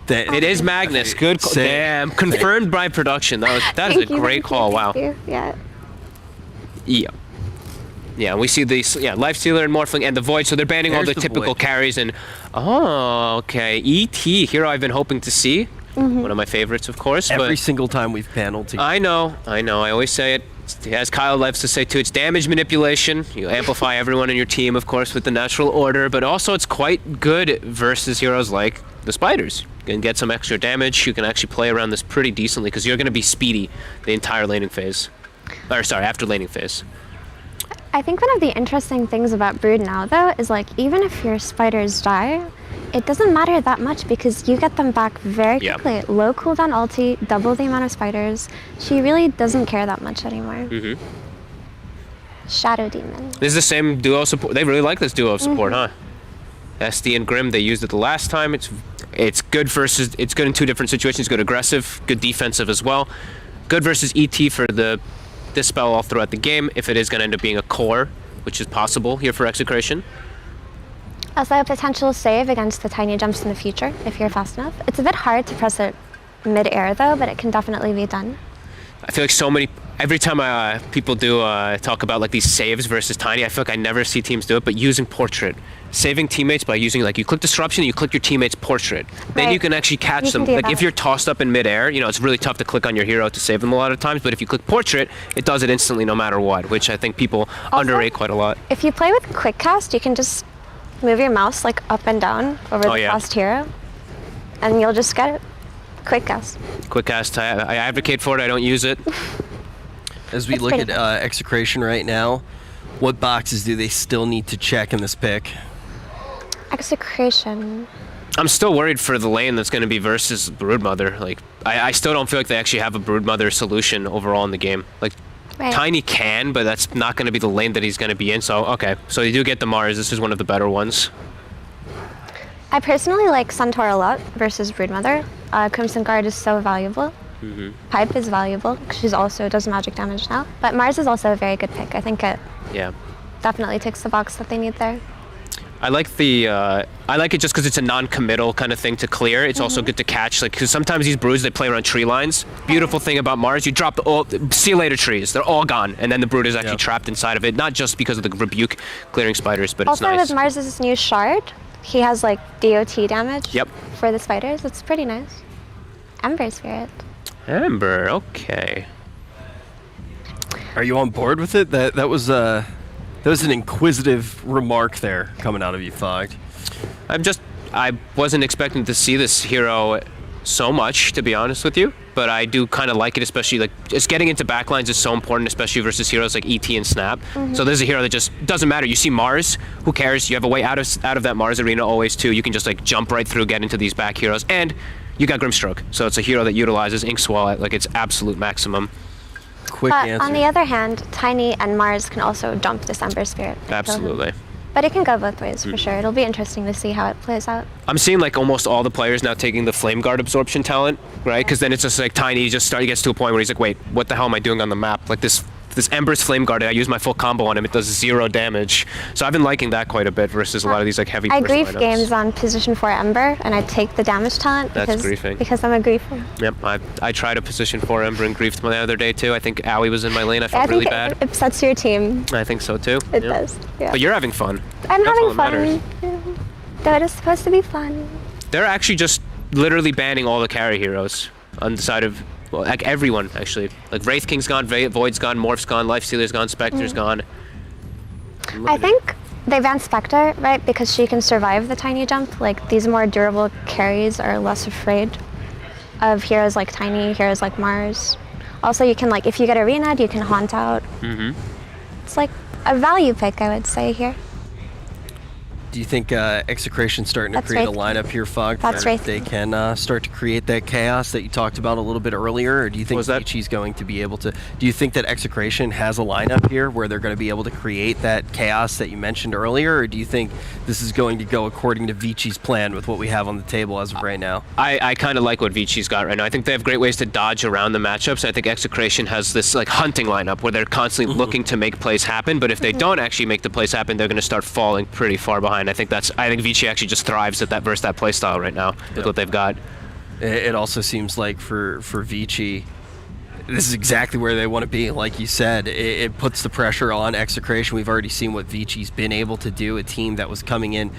It is Magnus. Good call. Damn. Confirmed by production. That is a great call. Wow. Yeah. Yeah. Yeah, we see these, Lifestealer and Morphling and the Void, so they're banning all the typical carries and, okay, ET, hero I've been hoping to see. One of my favorites, of course. Every single time we've paneled together. I know, I always say it. As Kyle loves to say too, it's damage manipulation. You amplify everyone in your team, of course, with the natural order, but also it's quite good versus heroes like the Spiders. You can get some extra damage. You can actually play around this pretty decently because you're going to be speedy the entire laning phase. Or sorry, after laning phase. I think one of the interesting things about Brood now, though, is like even if your Spiders die, it doesn't matter that much because you get them back very quickly. Low cooldown ulti, double the amount of Spiders. She really doesn't care that much anymore. Shadow Demon. This is the same duo support. They really like this duo of support, huh? SD and Grim, they used it the last time. It's good versus, it's good in two different situations. Good aggressive, good defensive as well. Good versus ET for the Dispel all throughout the game if it is going to end up being a core, which is possible here for Execration. Also a potential save against the tiny jumps in the future if you're fast enough. It's a bit hard to press it mid-air though, but it can definitely be done. I feel like every time people do talk about like these saves versus tiny, I feel like I never see teams do it, but using Portrait. Saving teammates by using, like, you click Disruption and you click your teammate's Portrait. Then you can actually catch them. Like if you're tossed up in midair, you know, it's really tough to click on your hero to save them a lot of times, but if you click Portrait, it does it instantly no matter what, which I think people underrate quite a lot. If you play with Quick Cast, you can just move your mouse like up and down over the fast hero, and you'll just get it. Quick Cast. Quick Cast, I advocate for it, I don't use it. As we look at Execration right now, what boxes do they still need to check in this pick? Execration. I'm still worried for the lane that's going to be versus Broodmother. Like, I still don't feel like they actually have a Broodmother solution overall in the game. Like, Tiny can, but that's not going to be the lane that he's going to be in. So, okay. So you do get the Mars. This is one of the better ones. I personally like Centaur a lot versus Broodmother. Crimson Guard is so valuable. Pipe is valuable because she also does magic damage now. But Mars is also a very good pick. I think it definitely ticks the box that they need there. I like it just because it's a non-committal kind of thing to clear. It's also good to catch, like, because sometimes these Broods, they play around tree lines. Beautiful thing about Mars, you drop the see you later trees. They're all gone, and then the Brood is actually trapped inside of it. Not just because of the Rebuke clearing Spiders, but also it's nice. with Mars' new shard, he has like DOT damage for the Spiders. It's pretty nice. Ember Spirit. Ember, okay. Are you on board with it? That was an inquisitive remark there coming out of you, Fogged. I wasn't expecting to see this hero so much, to be honest with you, but I do kind of like it, especially like just getting into backlines is so important, especially versus heroes like ET and Snap. So there's a hero that just doesn't matter. You see Mars, who cares? You have a way out of that Mars arena always too. You can just like jump right through, get into these back heroes, and you got Grimstroke. So it's a hero that utilizes Inkswell at like its absolute maximum. Quick but answer. On the other hand, Tiny and Mars can also dump this Ember Spirit. Absolutely. But it can go both ways for sure. It'll be interesting to see how it plays out. I'm seeing like almost all the players now taking the Flame Guard absorption talent, right? Because then it's just like Tiny he gets to a point where he's like, wait, what the hell am I doing on the map? Like this Ember's Flame Guard, I use my full combo on him, it does 0 damage. So I've been liking that quite a bit versus a lot of these like heavy I burst grief lineups. games on position 4 Ember, and I take the damage talent That's griefing. because I'm a griefer. Yep, I tried a position 4 Ember and griefed the other day too. I think Owie was in my lane, I felt really bad. It upsets your team. I think so too. It does, yeah. But you're having fun. I'm That's all having that fun. Dota's supposed to be fun. They're actually just literally banning all the carry heroes on the side of, well, like everyone actually. Like Wraith King's gone, Void's gone, Morph's gone, Lifestealer's gone, Spectre's gone. I think they banned Spectre, right? Because she can survive the tiny jump. Like these more durable carries are less afraid of heroes like Tiny, heroes like Mars. Also, you can like, if you get arena'd, you can haunt out. It's like a value pick, I would say here. Do you think Execration's starting to create a lineup here, Fog? That's right. They can start to create that chaos that you talked about a little bit earlier, or do you think Vici's going to be able to? Do you think that Execration has a lineup here where they're going to be able to create that chaos that you mentioned earlier, or do you think this is going to go according to Vici's plan with what we have on the table as of right now? I kind of like what Vici's got right now. I think they have great ways to dodge around the matchups. I think Execration has this like hunting lineup where they're constantly looking to make plays happen, but if they don't actually make the plays happen, they're going to start falling pretty far behind. I think Vici actually just thrives at that versus that play style right now with what they've got. It also seems like for Vici, this is exactly where they want to be. Like you said, it puts the pressure on Execration. We've already seen what Vici's been able to do, a team that was coming in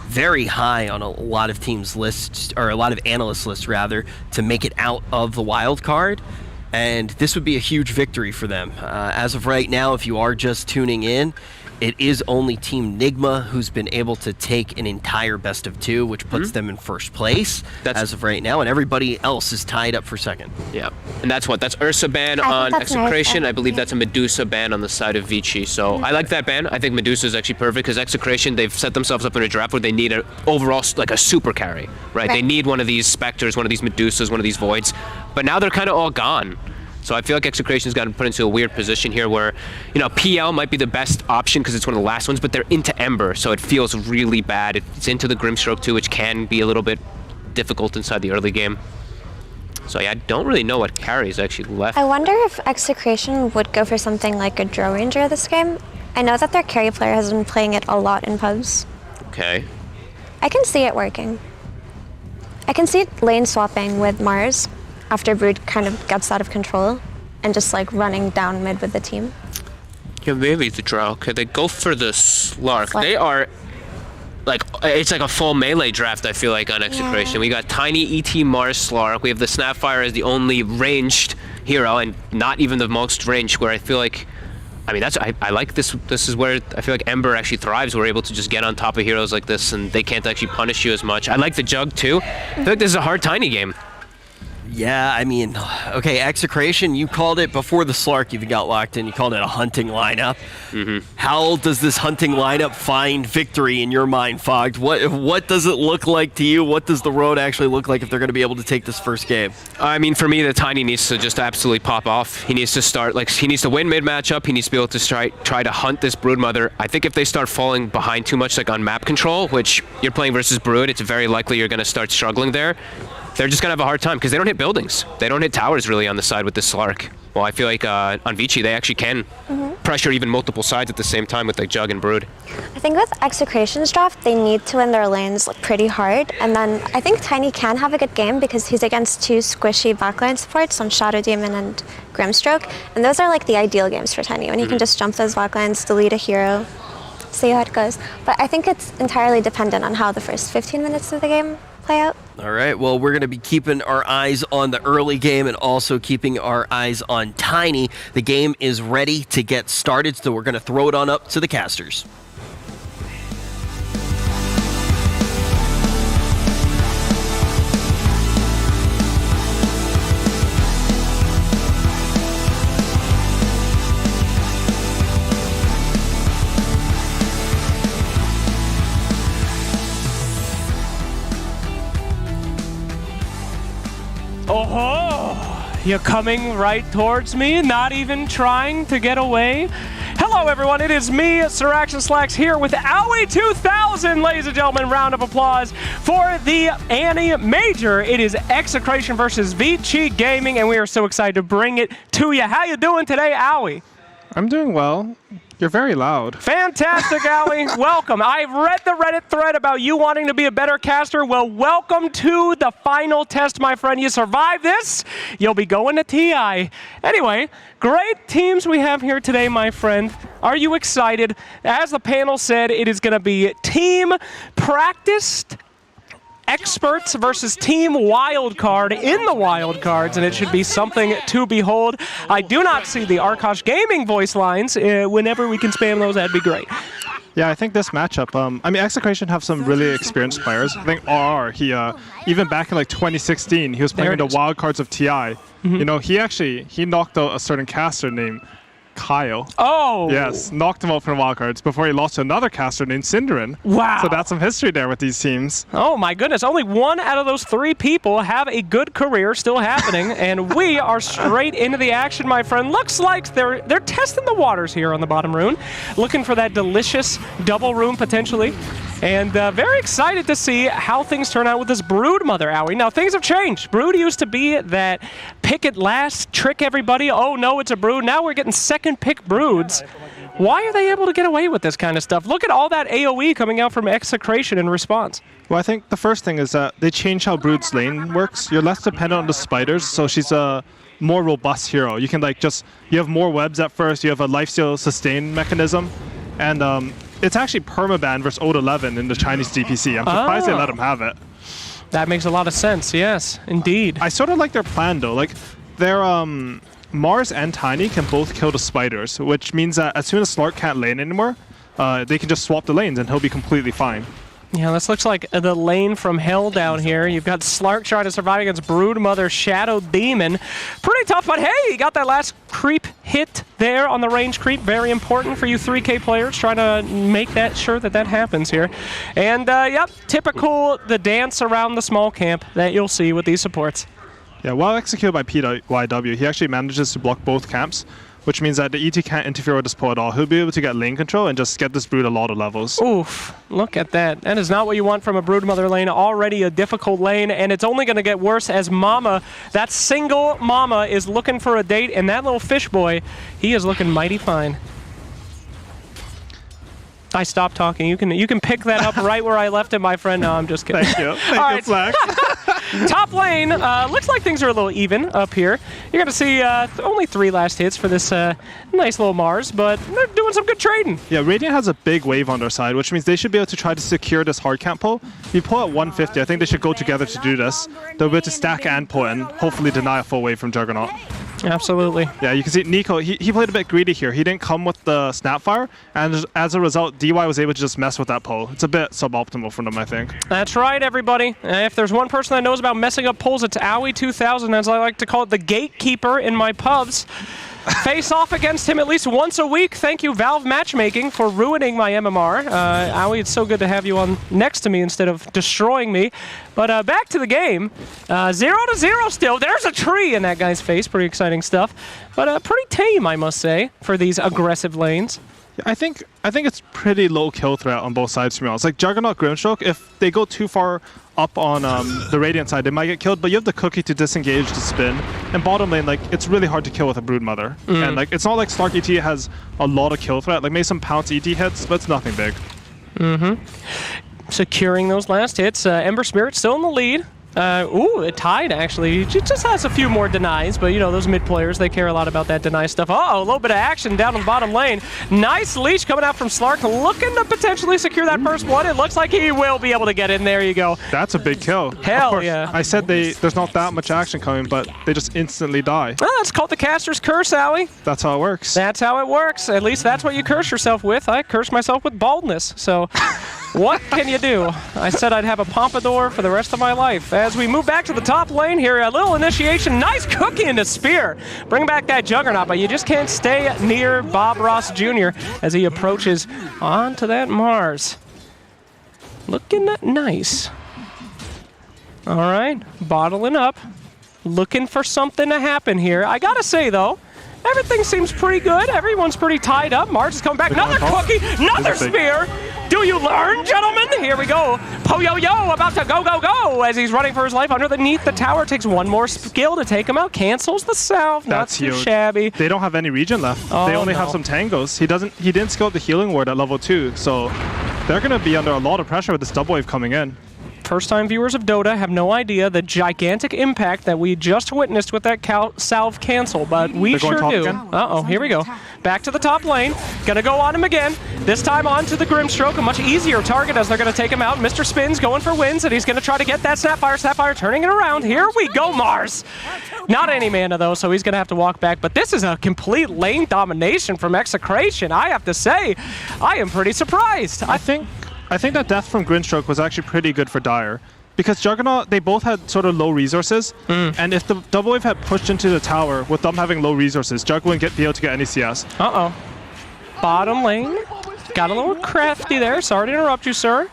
very high on a lot of teams' lists, or a lot of analysts' lists rather, to make it out of the wild card. And this would be a huge victory for them. As of right now, if you are just tuning in, it is only Team Nigma who's been able to take an entire best of 2, which puts them in first place as of right now, and everybody else is tied up for second. Yeah, and that's Ursa ban on Execration. I believe that's a Medusa ban on the side of Vici. So I like that ban. I think Medusa is actually perfect because Execration, they've set themselves up in a draft where they need an overall like a super carry, right? They need one of these Spectres, one of these Medusas, one of these Voids, but now they're kind of all gone. So I feel like Execration's gotten put into a weird position here where, you know, PL might be the best option because it's one of the last ones, but they're into Ember, so it feels really bad. It's into the Grimstroke too, which can be a little bit difficult inside the early game. So yeah, I don't really know what carry is actually left. I wonder if Execration would go for something like a Drow Ranger this game. I know that their carry player has been playing it a lot in pubs. Okay. I can see it working. I can see it lane swapping with Mars after Brood kind of gets out of control and just like running down mid with the team. Yeah, maybe the Drow. Okay, they go for the Slark. They are like, it's like a full melee draft, I feel like, on Execration. Yeah. We got Tiny, ET, Mars, Slark. We have the Snapfire as the only ranged hero, and not even the most ranged, where I feel like, I mean, I like this. This is where I feel like Ember actually thrives. We're able to just get on top of heroes like this, and they can't actually punish you as much. I like the Jug, too. I feel like this is a hard Tiny game. Yeah, I mean, okay, Execration, you called it before the Slark even got locked in, you called it a hunting lineup. How does this hunting lineup find victory in your mind, Fogged? What does it look like to you? What does the road actually look like if they're going to be able to take this first game? I mean, for me, the Tiny needs to just absolutely pop off. He needs to start, like, he needs to win mid matchup. He needs to be able to try to hunt this Broodmother. I think if they start falling behind too much, like on map control, which you're playing versus Brood, it's very likely you're going to start struggling there. They're just going to have a hard time because they don't hit buildings. They don't hit towers really on the side with this Slark. Well, I feel like on Vici, they actually can pressure even multiple sides at the same time with like Jug and Brood. I think with Execration's draft, they need to win their lanes like, pretty hard. And then I think Tiny can have a good game because he's against 2 squishy backline supports on Shadow Demon and Grimstroke. And those are like the ideal games for Tiny when he can just jump those backlines, delete a hero, see how it goes. But I think it's entirely dependent on how the first 15 minutes of the game play out. All right, well, we're going to be keeping our eyes on the early game and also keeping our eyes on Tiny. The game is ready to get started, so we're going to throw it on up to the casters. Oh, you're coming right towards me, not even trying to get away. Hello, everyone. It is me, Sir Action Slacks, here with Owie 2000, ladies and gentlemen. Round of applause for the AniMajor. It is Execration versus Vici Gaming, and we are so excited to bring it to you. How you doing today, Owie? I'm doing well. You're very loud. Fantastic, Owie. Welcome. I've read the Reddit thread about you wanting to be a better caster. Well, welcome to the final test, my friend. You survived this, you'll be going to TI. Anyway, great teams we have here today, my friend. Are you excited? As the panel said, it is going to be team practiced experts versus team wildcard in the wildcards, and it should be something to behold. I do not see the Arkosh Gaming voice lines. Whenever we can spam those, that'd be great. Yeah, I think this matchup, I mean, Execration have some really experienced players. I think RR, he, even back in like 2016, he was playing in the wildcards of TI. You know, he knocked out a certain caster named Kyle. Oh! Yes, knocked him out from the wildcards before he lost to another caster named Cinderin. Wow. So that's some history there with these teams. Oh my goodness, only 1 out of those 3 people have a good career still happening, and we are straight into the action, my friend. Looks like they're testing the waters here on the bottom rune, looking for that delicious double rune potentially. And very excited to see how things turn out with this Broodmother, Owie. Now, things have changed. Brood used to be that pick it last, trick everybody. Oh, no, it's a Brood. Now we're getting second pick Broods. Why are they able to get away with this kind of stuff? Look at all that AoE coming out from Execration in response. Well, I think the first thing is that they changed how Brood's lane works. You're less dependent on the spiders, so she's a more robust hero. You can you have more webs at first, you have a lifesteal sustain mechanism, and it's actually permaban versus ult 11 in the Chinese DPC. I'm surprised they let them have it. That makes a lot of sense, yes, indeed. I sort of like their plan though. Like, their Mars and Tiny can both kill the spiders, which means that as soon as Slark can't lane anymore, they can just swap the lanes and he'll be completely fine. Yeah, this looks like the lane from hell down here. You've got Slark trying to survive against Broodmother Shadow Demon. Pretty tough, but hey, he got that last creep hit there on the range creep. Very important for you 3K players, trying to make sure that happens here. And yep, typical the dance around the small camp that you'll see with these supports. Yeah, while executed by PYW, he actually manages to block both camps, which means that the ET can't interfere with this pull at all. He'll be able to get lane control and just get this Brood a lot of levels. Oof, look at that. That is not what you want from a Broodmother lane. Already a difficult lane, and it's only going to get worse as Mama, that single Mama, is looking for a date, and that little fish boy, he is looking mighty fine. I stopped talking. You can pick that up right where I left it, my friend. No, I'm just kidding. Thank you. Thank you, Flex. Top lane, looks like things are a little even up here. You're going to see only 3 last hits for this nice little Mars, but they're doing some good trading. Yeah, Radiant has a big wave on their side, which means they should be able to try to secure this hard camp pull. If you pull at 150, I think they should go together to do this. They'll be able to stack and pull and hopefully deny a full wave from Juggernaut. Absolutely. Yeah, you can see Nico, he played a bit greedy here. He didn't come with the Snapfire, and as a result, DY was able to just mess with that pull. It's a bit suboptimal for them, I think. That's right, everybody. If there's one person that knows about messing up pulls, it's Owie2000, as I like to call it, the gatekeeper in my pubs. Face off against him at least once a week. Thank you, Valve Matchmaking, for ruining my MMR. Owie, it's so good to have you on next to me instead of destroying me. But back to the game. 0-0 still. There's a tree in that guy's face. Pretty exciting stuff. But pretty tame, I must say, for these aggressive lanes. I think it's pretty low kill threat on both sides, to be honest. Like Juggernaut, Grimstroke, if they go too far up on the Radiant side, they might get killed, but you have the cookie to disengage to spin. And bottom lane, like, it's really hard to kill with a Broodmother. And like, it's not like Slark ET has a lot of kill threat. Like, maybe some pounce ET hits, but it's nothing big. Securing those last hits. Ember Spirit still in the lead. Ooh, it tied, actually. It just has a few more denies, but, you know, those mid players, they care a lot about that deny stuff. Uh-oh, a little bit of action down on the bottom lane. Nice leash coming out from Slark, looking to potentially secure that first one. It looks like he will be able to get in. There you go. That's a big kill. Hell of course, yeah. I said there's not that much action coming, but they just instantly die. Well, that's called the caster's curse, Owie. That's how it works. That's how it works. At least that's what you curse yourself with. I curse myself with baldness, so... What can you do? I said I'd have a pompadour for the rest of my life. As we move back to the top lane here, a little initiation. Nice cookie into Spear. Bring back that Juggernaut, but you just can't stay near Bob Ross Jr. as he approaches onto that Mars. Looking nice. All right, bottling up. Looking for something to happen here. I gotta say, though, everything seems pretty good. Everyone's pretty tied up. Mars is coming back. Another cookie, another Spear. Do you learn, gentlemen? Here we go. Po-yo-yo about to go as he's running for his life underneath the tower. Takes one more skill to take him out. Cancels the south. That's not too huge. shabby. They don't have any regen left. Oh, they only have some tangos. He didn't skill up the healing ward at level 2, so they're going to be under a lot of pressure with this double wave coming in. First-time viewers of Dota have no idea the gigantic impact that we just witnessed with that salve cancel, but we sure do. Uh-oh, here we go. Back to the top lane. Gonna go on him again. This time on to the Grimstroke, a much easier target as they're gonna take him out. Mr. Spins going for wins, and he's gonna try to get that Sapphire. Sapphire turning it around. Here we go, Mars. Not any mana, though, so he's gonna have to walk back, but this is a complete lane domination from Execration. I have to say, I am pretty surprised. I think that death from Grimstroke was actually pretty good for Dire. Because Juggernaut, they both had sort of low resources, and if the double wave had pushed into the tower with them having low resources, Jug wouldn't be able to get any CS. Uh-oh. Bottom lane. Got a little crafty there. Sorry to interrupt you, sir.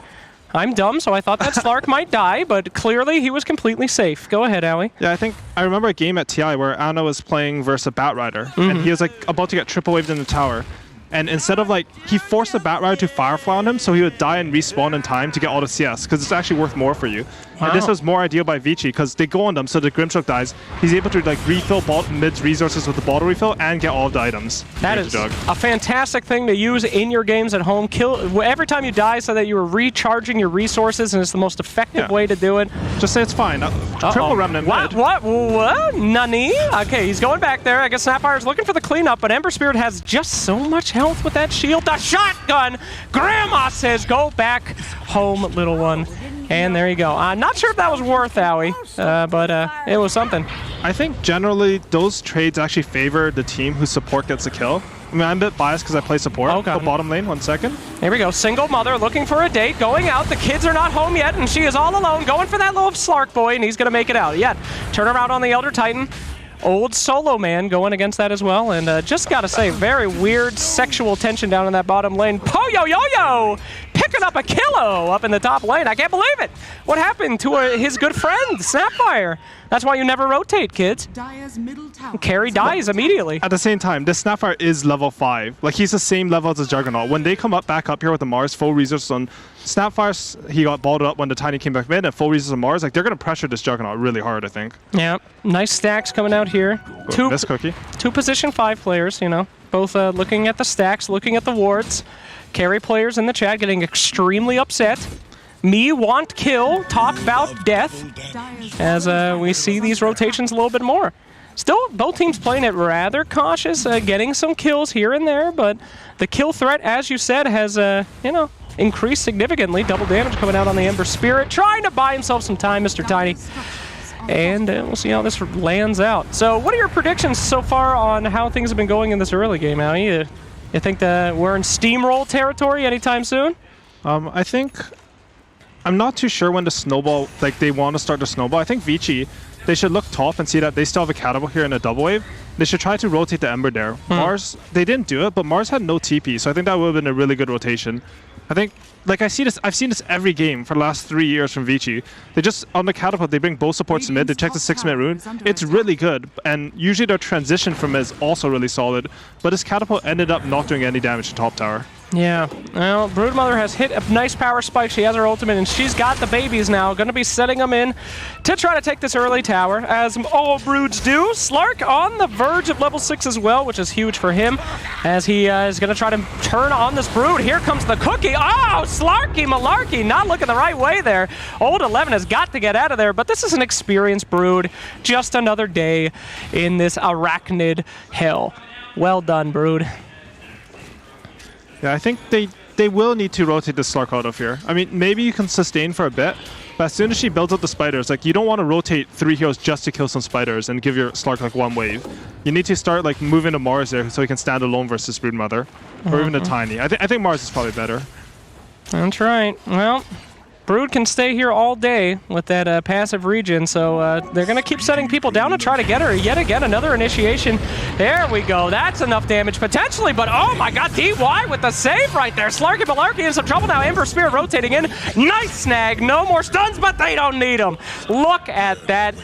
I'm dumb, so I thought that Slark might die, but clearly he was completely safe. Go ahead, Owie. Yeah, I remember a game at TI where Anna was playing versus a Batrider, and he was like about to get triple waved in the tower. And instead of he forced the Batrider to Firefly on him, so he would die and respawn in time to get all the CS, because it's actually worth more for you. And this was more ideal by Vici because they go on them, so the Grimstroke dies. He's able to like refill mid's resources with the bottle refill and get all of the items. That is a fantastic thing to use in your games at home. Kill every time you die so that you are recharging your resources, and it's the most effective way to do it. Just say it's fine. Triple Remnant mid. What? Nani? Okay, he's going back there. I guess Snappfire's looking for the cleanup, but Ember Spirit has just so much health with that shield. The shotgun! Grandma says, go back home, little one. And there you go. I'm not sure if that was worth Owie, but it was something. I think generally those trades actually favor the team whose support gets the kill. I mean, I'm a bit biased because I play support. Okay. So bottom lane, 1 second. Here we go. Single mother looking for a date, going out. The kids are not home yet, and she is all alone, going for that little Slark boy, and he's going to make it out. Yet, turn around on the Elder Titan. Old solo man going against that as well, and just gotta say, very weird sexual tension down in that bottom lane. Yo-yo, picking up a kilo up in the top lane. I can't believe it. What happened to his good friend, Snapfire? That's why you never rotate, kids. Carry dies immediately. At the same time, this Snapfire is level 5. Like, he's the same level as the Juggernaut. When they come back up here with the Mars, full resources on Snapfire, he got balled up when the Tiny came back mid, and full resources on Mars. Like, they're going to pressure this Juggernaut really hard, I think. Yeah, nice stacks coming out here. Miss Cookie. 2 position 5 players, you know, both looking at the stacks, looking at the wards. Carry players in the chat getting extremely upset. Me want kill, talk about death, as we see these rotations a little bit more. Still, both teams playing it rather cautious, getting some kills here and there, but the kill threat, as you said, has, you know, increased significantly. Double damage coming out on the Ember Spirit, trying to buy himself some time, Mr. Tiny. And we'll see how this lands out. So what are your predictions so far on how things have been going in this early game, Howie? You think that we're in steamroll territory anytime soon? I think... I'm not too sure when the snowball, like they want to start the snowball. I think Vici, they should look top and see that they still have a catapult here in a double wave. They should try to rotate the Ember there. Mars, they didn't do it, but Mars had no TP, so I think that would have been a really good rotation. I think, like I've seen this every game for the last 3 years from Vici. They just, on the catapult, they bring both supports to mid, they check the 6-minute rune. It's really good, and usually their transition from mid is also really solid, but this catapult ended up not doing any damage to top tower. Yeah, well, Broodmother has hit a nice power spike. She has her ultimate, and she's got the babies now. Going to be setting them in to try to take this early tower, as all Broods do. Slark on the verge of level 6 as well, which is huge for him, as he is going to try to turn on this Brood. Here comes the cookie. Oh, Slarky Malarkey, not looking the right way there. Old 11 has got to get out of there, but this is an experienced Brood. Just another day in this arachnid hell. Well done, Brood. Yeah, I think they will need to rotate the Slark out of here. I mean, maybe you can sustain for a bit, but as soon as she builds up the spiders, like, you don't want to rotate 3 heroes just to kill some spiders and give your Slark like 1 wave. You need to start like moving to Mars there so he can stand alone versus Broodmother, or even the Tiny. I think Mars is probably better. That's right. Well, Brood can stay here all day with that passive regen, so they're going to keep setting people down to try to get her. Yet again, another initiation. There we go. That's enough damage potentially, but oh my god, DY with the save right there. Slarky Malarkey in some trouble now. Ember Spear rotating in. Nice snag. No more stuns, but they don't need them. Look at that.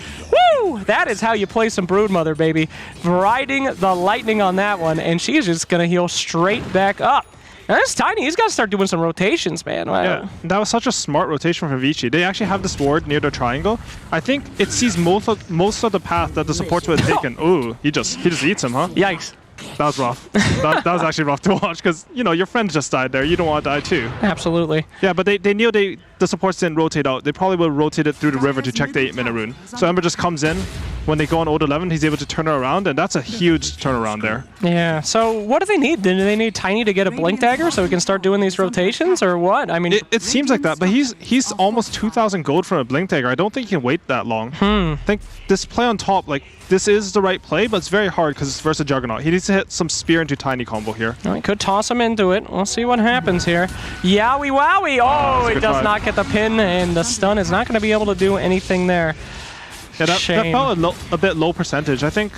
Woo! That is how you play some Broodmother, baby. Riding the lightning on that one, and she's just going to heal straight back up. Now, this Tiny, he's got to start doing some rotations, man. Wow. Yeah, that was such a smart rotation from Vici. They actually have this ward near the triangle. I think it sees most of the path that the supports would have taken. Ooh, he just eats him, huh? Yikes. That was rough. that was actually rough to watch because, you know, your friend just died there. You don't want to die too. Absolutely. Yeah, but they knew the supports didn't rotate out. They probably would rotate it through the river to check the 8-minute rune. So Ember just comes in. When they go on Old 11, he's able to turn her around, and that's a huge turnaround there. Yeah, so what do they need? Do they need Tiny to get a Blink Dagger so we can start doing these rotations, or what? I mean, it seems like that, but he's almost 2,000 gold for a Blink Dagger. I don't think he can wait that long. I think this play on top, like, this is the right play, but it's very hard because it's versus Juggernaut. He needs to hit some Spear into Tiny combo here. I could toss him into it. We'll see what happens here. Yowie wowie! Oh, it does not get the pin, and the stun is not going to be able to do anything there. Yeah, that felt a bit low percentage. I think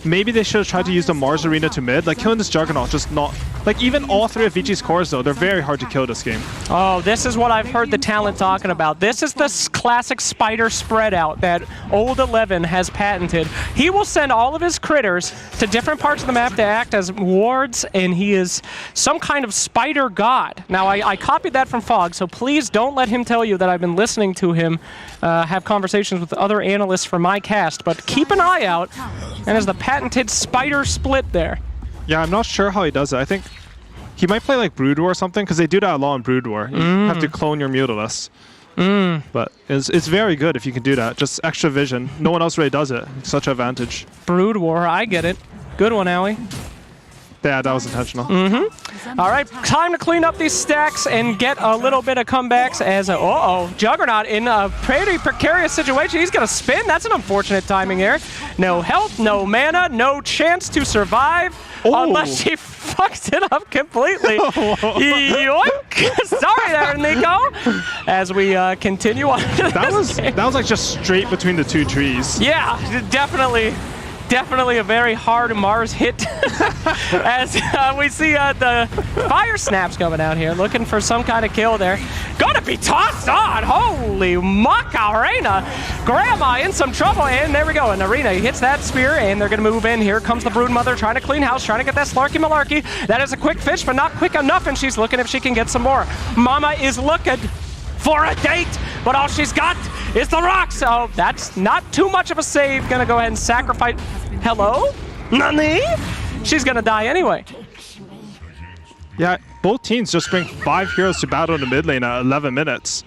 maybe they should have tried to use the Mars Arena to mid. Like, killing this Juggernaut, just not... Like, even all 3 of Vici's cores, though, they're very hard to kill this game. Oh, this is what I've heard the talent talking about. This is the classic spider spread out that Old 11 has patented. He will send all of his critters to different parts of the map to act as wards, and he is some kind of spider god. Now, I copied that from Fog, so please don't let him tell you that I've been listening to him have conversations with other analysts for my cast, but keep an eye out, and there's the patented spider split there. Yeah, I'm not sure how he does it. I think he might play like Brood War or something, because they do that a lot in Brood War. You have to clone your Mutalisk. But it's very good if you can do that. Just extra vision. No one else really does it. It's such an advantage. Brood War, I get it. Good one, Owie. Yeah, that was intentional. All right, time to clean up these stacks and get a little bit of comebacks as Juggernaut in a pretty precarious situation. He's going to spin. That's an unfortunate timing there. No health, no mana, no chance to survive unless she fucks it up completely. Yoink! Sorry there, Nico. As we continue on. That was like just straight between the 2 trees. Yeah, definitely. Definitely a very hard Mars hit as we see the fire snaps coming out here, looking for some kind of kill there. Gonna be tossed on! Holy Macarena! Grandma in some trouble, and there we go. And Arena hits that spear, and they're gonna move in. Here comes the Broodmother trying to clean house, trying to get that Slarky Malarkey. That is a quick fish, but not quick enough, and she's looking if she can get some more. Mama is looking for a date, but all she's got is the rock, so that's not too much of a save. Gonna go ahead and sacrifice. Hello? Nani? She's gonna die anyway. Yeah, both teams just bring 5 heroes to battle in the mid lane at 11 minutes.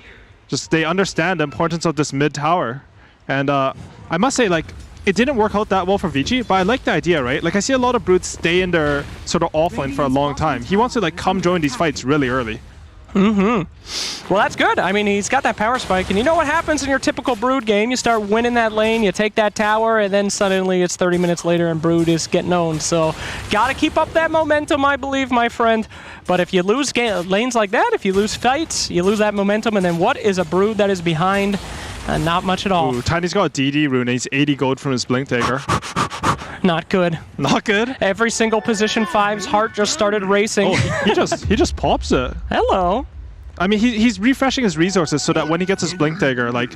Just they understand the importance of this mid tower. And I must say, like, it didn't work out that well for Vici, but I like the idea, right? Like, I see a lot of brutes stay in their sort of offlane for a long time. He wants to, like, come join these fights really early. Well, that's good. I mean, he's got that power spike, and you know what happens in your typical Brood game? You start winning that lane, you take that tower, and then suddenly it's 30 minutes later and Brood is getting owned. So, gotta keep up that momentum, I believe, my friend. But if you lose lanes like that, if you lose fights, you lose that momentum, and then what is a Brood that is behind? Not much at all. Ooh, Tiny's got a DD rune, and he's 80 gold from his Blink Taker. Not good. Not good? Every single position 5's heart just started racing. Oh, he just pops it. Hello. I mean, he's refreshing his resources so that when he gets his Blink Dagger, like,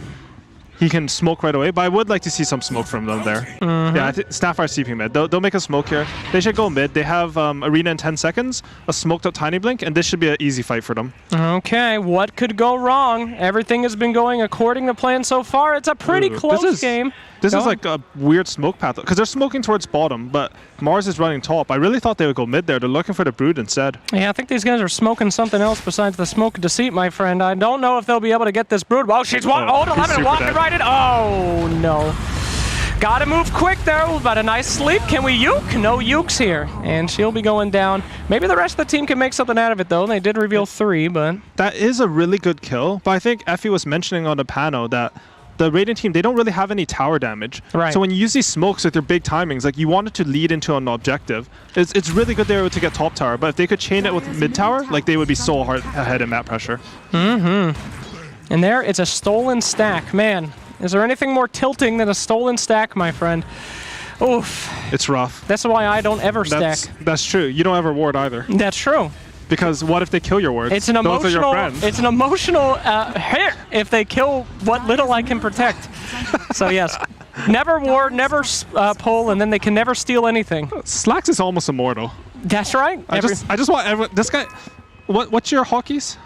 he can smoke right away. But I would like to see some smoke from them there. Yeah, I think Staff are CP mid. They'll make a smoke here. They should go mid. They have Arena in 10 seconds, a smoked up Tiny Blink, and this should be an easy fight for them. Okay, what could go wrong? Everything has been going according to plan so far. It's a pretty close game. This is like a weird smoke path, because they're smoking towards bottom, but Mars is running top. I really thought they would go mid there. They're looking for the Brood instead. Yeah, I think these guys are smoking something else besides the smoke of deceit, my friend. I don't know if they'll be able to get this Brood. Oh, she's Old 11 walking right in. Oh, no. Gotta move quick though, but a nice sleep. Can we uke? No ukes here. And she'll be going down. Maybe the rest of the team can make something out of it though. They did reveal 3, but... That is a really good kill, but I think Effie was mentioning on the panel that the Radiant team, they don't really have any tower damage. Right. So when you use these smokes with your big timings, like, you want it to lead into an objective. It's really good they're able to get top tower, but if they could chain it with mid tower, like, they would be so hard ahead in map pressure. And there, it's a stolen stack. Man, is there anything more tilting than a stolen stack, my friend? Oof. It's rough. That's why I don't ever stack. That's true. You don't ever ward either. That's true. Because what if they kill your wards? It's an emotional. It's an emotional hit if they kill what little I can protect. So yes, never ward, never pull, and then they can never steal anything. Slax is almost immortal. That's right. I just want everyone. This guy. What's your hockeys?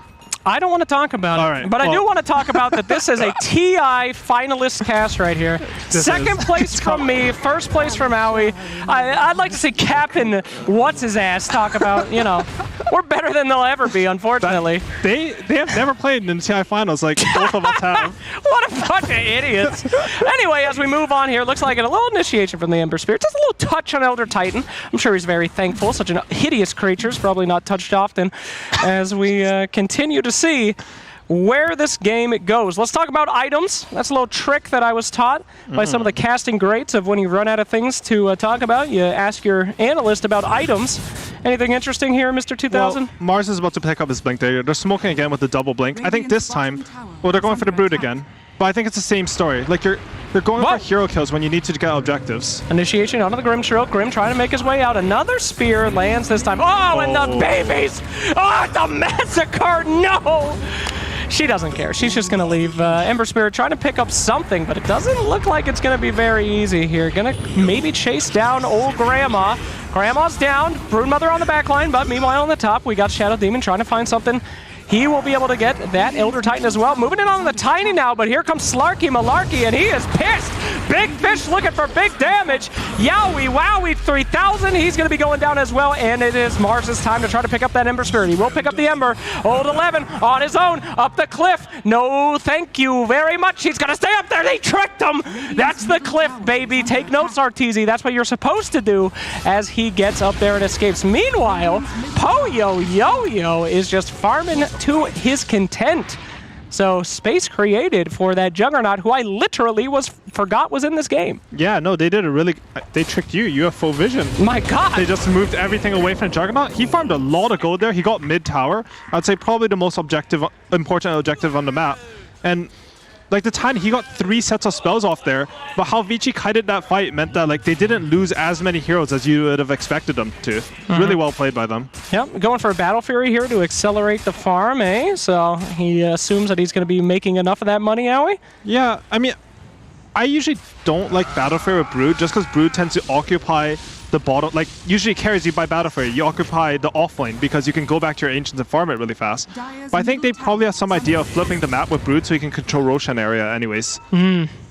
I don't want to talk about it, right, but I do want to talk about that this is a TI finalist cast right here. Second place from me, first place from Owie. I'd like to see Captain What's-His-Ass talk about, you know, we're better than they'll ever be, unfortunately. They have never played in the TI finals like both of us have. What a bunch of idiots. Anyway, as we move on here, looks like a little initiation from the Ember Spirit. Just a little touch on Elder Titan. I'm sure he's very thankful. Such a hideous creature, probably not touched often, as we continue to see where this game goes. Let's talk about items. That's a little trick that I was taught by some of the casting greats of when you run out of things to talk about. You ask your analyst about items. Anything interesting here, Mr. 2000? Well, Mars is about to pick up his blink there. They're smoking again with the double blink. I think this time, well, they're going for the Brood again. But I think it's the same story. Like, They're going for hero kills when you need to get objectives. Initiation onto the Grimstroke. Grim trying to make his way out. Another spear lands this time. Oh, and the babies! Oh, the massacre! No! She doesn't care. She's just going to leave. Ember Spirit trying to pick up something, but it doesn't look like it's going to be very easy here. Going to maybe chase down old Grandma. Grandma's down. Broodmother on the back line, but meanwhile on the top, we got Shadow Demon trying to find something. He will be able to get that Elder Titan as well. Moving in on the Tiny now, but here comes Slarky Malarkey, and he is pissed. Big Fish looking for big damage. Yowie, wowie, 3,000. He's going to be going down as well, and it is Mars' time to try to pick up that Ember Spirit. He will pick up the Ember. Old 11 on his own, up the cliff. No, thank you very much. He's going to stay up there. They tricked him. That's the cliff, baby. Take notes, Arteezy. That's what you're supposed to do as he gets up there and escapes. Meanwhile, Poyo Yo-Yo is just farming to his content. So space created for that Juggernaut, who I literally forgot was in this game. Yeah, no, they did a really... They tricked you. You have full vision. My God. They just moved everything away from Juggernaut. He farmed a lot of gold there. He got mid-tower. I'd say probably the most important objective on the map. And like the Tiny, he got 3 sets of spells off there, but how Vici kited that fight meant that like they didn't lose as many heroes as you would have expected them to. Really well played by them. Yep, going for a Battle Fury here to accelerate the farm, eh? So he assumes that he's going to be making enough of that money, Owie? Yeah, I mean, I usually don't like Battle Fury with Brood just because Brood tends to occupy the bottom, like usually carries you by Battle Fury. You occupy the offlane because you can go back to your Ancients and farm it really fast. But I think they probably have some idea of flipping the map with Brood so you can control Roshan area anyways.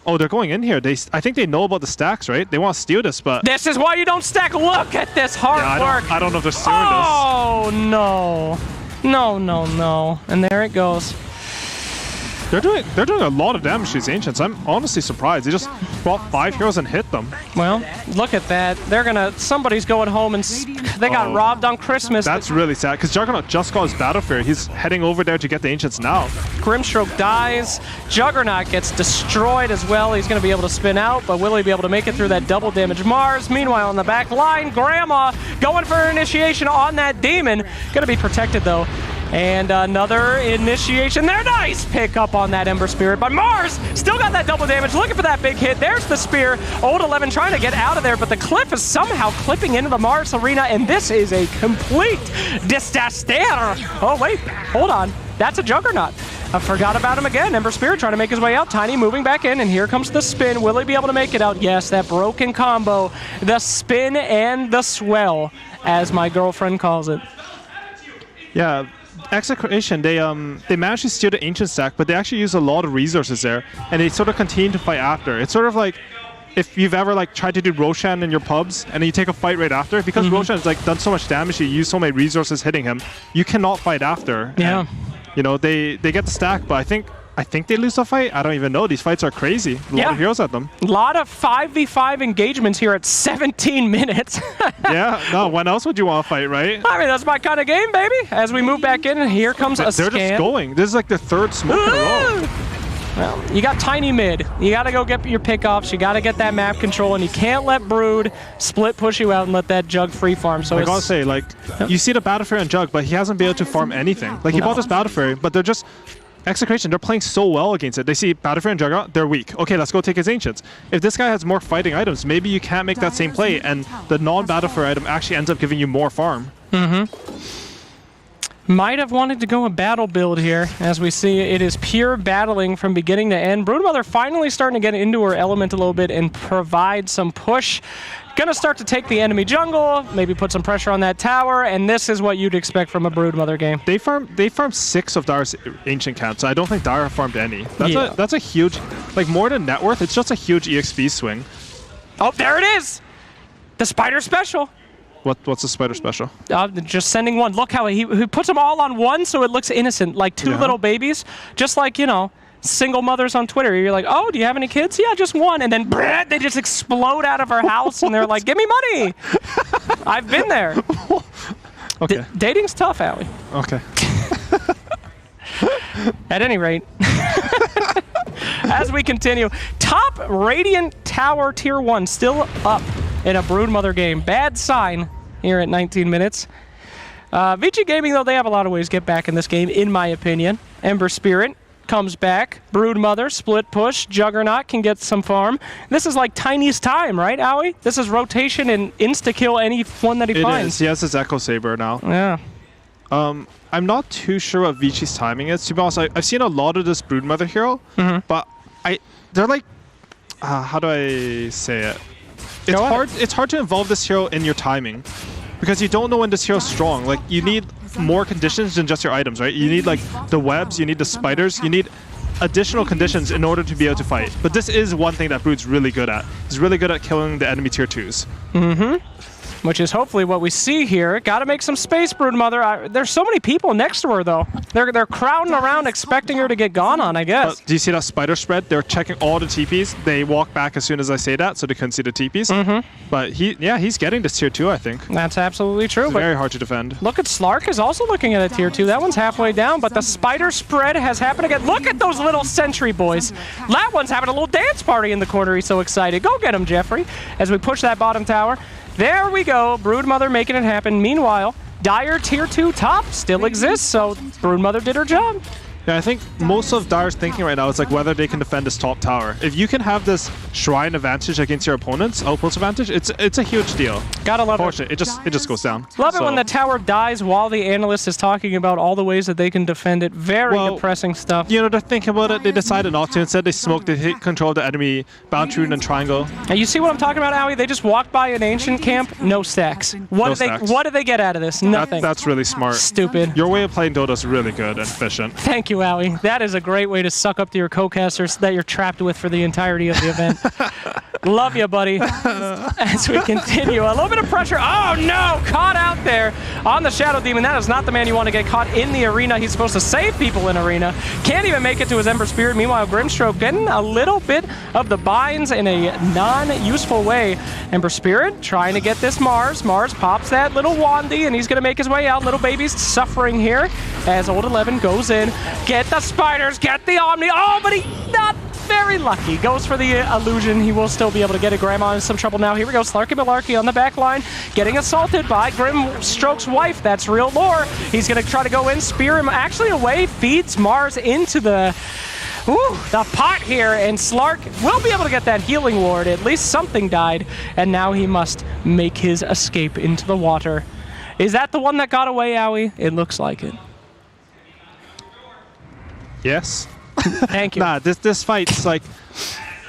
Oh, they're going in here. I think they know about the stacks, right? They want to steal this, but... This is why you don't stack. Look at this hard work. I don't know if they're stealing this. Oh, no. No, no, no. And there it goes. They're doing a lot of damage to these Ancients. I'm honestly surprised. They just brought 5 heroes and hit them. Well, look at that. They're gonna... Somebody's going home and they got robbed on Christmas. That's really sad, because Juggernaut just got his Battle Fury. He's heading over there to get the Ancients now. Grimstroke dies. Juggernaut gets destroyed as well. He's gonna be able to spin out, but will he be able to make it through that double damage Mars? Meanwhile, on the back line, Grandma going for initiation on that Demon. Gonna be protected, though. And another initiation there. Nice pick up on that Ember Spirit. But Mars still got that double damage. Looking for that big hit. There's the spear. Old 11 trying to get out of there, but the cliff is somehow clipping into the Mars arena, and this is a complete disaster. Oh, wait. Hold on. That's a Juggernaut. I forgot about him again. Ember Spirit trying to make his way out. Tiny moving back in, and here comes the spin. Will he be able to make it out? Yes, that broken combo. The spin and the swell, as my girlfriend calls it. Yeah. Execration, they managed to steal the Ancient stack, but they actually use a lot of resources there, and they sort of continue to fight after. It's sort of like if you've ever like tried to do Roshan in your pubs, and then you take a fight right after, because Roshan's like done so much damage, you use so many resources hitting him, you cannot fight after. Yeah. And, you know, they get the stack, but I think they lose the fight. I don't even know. These fights are crazy. A lot of heroes at them. A lot of 5v5 engagements here at 17 minutes. Yeah, no, when else would you want to fight, right? I mean, that's my kind of game, baby. As we move back in, and here comes a scan. They're just going. This is like the 3rd smoke in a row. Well, you got Tiny mid. You got to go get your pickoffs. You got to get that map control, and you can't let Brood split push you out and let that Jug free farm. So I gotta say, like, you see the Battle Fury on Jug, but he hasn't been able to farm anything. Like, he bought this Battle Fury, but they're just... Execration, they're playing so well against it. They see Battle Fury and Juggernaut, they're weak. Okay, let's go take his Ancients. If this guy has more fighting items, maybe you can't make that same play, and the non-Battle Fury item actually ends up giving you more farm. Might have wanted to go a battle build here. As we see, it is pure battling from beginning to end. Broodmother finally starting to get into her element a little bit and provide some push. Gonna start to take the enemy jungle, maybe put some pressure on that tower, and this is what you'd expect from a Broodmother game. They farmed 6 of Dire's Ancient Cats. I don't think Dire farmed any. That's a huge, like, more than net worth, it's just a huge EXP swing. Oh, there it is! The Spider Special. What's the Spider Special? Just sending one. Look how he puts them all on one so it looks innocent, like 2 little babies. Just like, you know, single mothers on Twitter. You're like, oh, do you have any kids? Yeah, just one. And then they just explode out of her house and they're like, give me money. I've been there. Okay. Dating's tough, Allie. Okay. At any rate, as we continue, top Radiant Tower Tier 1 still up in a Broodmother game. Bad sign here at 19 minutes. Vici Gaming, though, they have a lot of ways to get back in this game, in my opinion. Ember Spirit comes back. Broodmother, split push. Juggernaut can get some farm. This is like Tiny's time, right, Owie? This is rotation and insta-kill any one that he finds. It is. He has his Echo Saber now. Yeah. I'm not too sure what Vici's timing is. To be honest, I've seen a lot of this Broodmother hero, but they're like, how do I say it? It's hard to involve this hero in your timing because you don't know when this hero's strong. Like, you need more conditions than just your items, right? You need like the webs, you need the spiders, you need additional conditions in order to be able to fight. But this is one thing that Brood's really good at. He's really good at killing the enemy tier 2s. Which is hopefully what we see here. Got to make some space, Broodmother. There's so many people next to her, though. They're crowding around expecting her to get gone on, I guess. Do you see that spider spread? They're checking all the TPs. They walk back as soon as I say that, so they couldn't see the TPs. But he's getting this tier 2, I think. That's absolutely true. It's very hard to defend. Look at Slark is also looking at a tier 2. That one's halfway down, but the spider spread has happened again. Look at those little sentry boys. That one's having a little dance party in the corner. He's so excited. Go get him, Jeffrey, as we push that bottom tower. There we go, Broodmother making it happen. Meanwhile, Dire tier 2 top still exists, so Broodmother did her job. Yeah, I think most of Dire's thinking right now is like whether they can defend this top tower. If you can have this shrine advantage against your opponent's outpost advantage, it's a huge deal. Gotta love it. It just goes down. Love it when the tower dies while the analyst is talking about all the ways that they can defend it. Very depressing stuff. You know, they're thinking about it. They decided not to. Instead, they smoked. They take control of the enemy boundary and triangle. And you see what I'm talking about, Owie? They just walked by an ancient camp, no stacks. What did they get out of this? Nothing. That's really smart. Stupid. Your way of playing Dota is really good and efficient. Thank you, Owie. That is a great way to suck up to your co-casters that you're trapped with for the entirety of the event. Love you, buddy. As we continue, a little bit of pressure. Oh no, caught out there on the Shadow Demon. That is not the man you want to get caught in the arena. He's supposed to save people in arena. Can't even make it to his Ember Spirit. Meanwhile, Grimstroke getting a little bit of the binds in a non-useful way. Ember Spirit trying to get this Mars. Mars pops that little Wandy, and he's going to make his way out. Little baby's suffering here as Old 11 goes in. Get the spiders, get the Omni. Oh, but he's not very lucky. Goes for the illusion. He will still be able to get it. Grandma in some trouble now. Here we go. Slarky Malarkey on the back line, getting assaulted by Grimstroke's wife. That's real lore. He's going to try to go in, spear him actually away, feeds Mars into the pot here, and Slark will be able to get that healing ward. At least something died, and now he must make his escape into the water. Is that the one that got away, Owie? It looks like it. Yes. Thank you. Nah, this fight's like,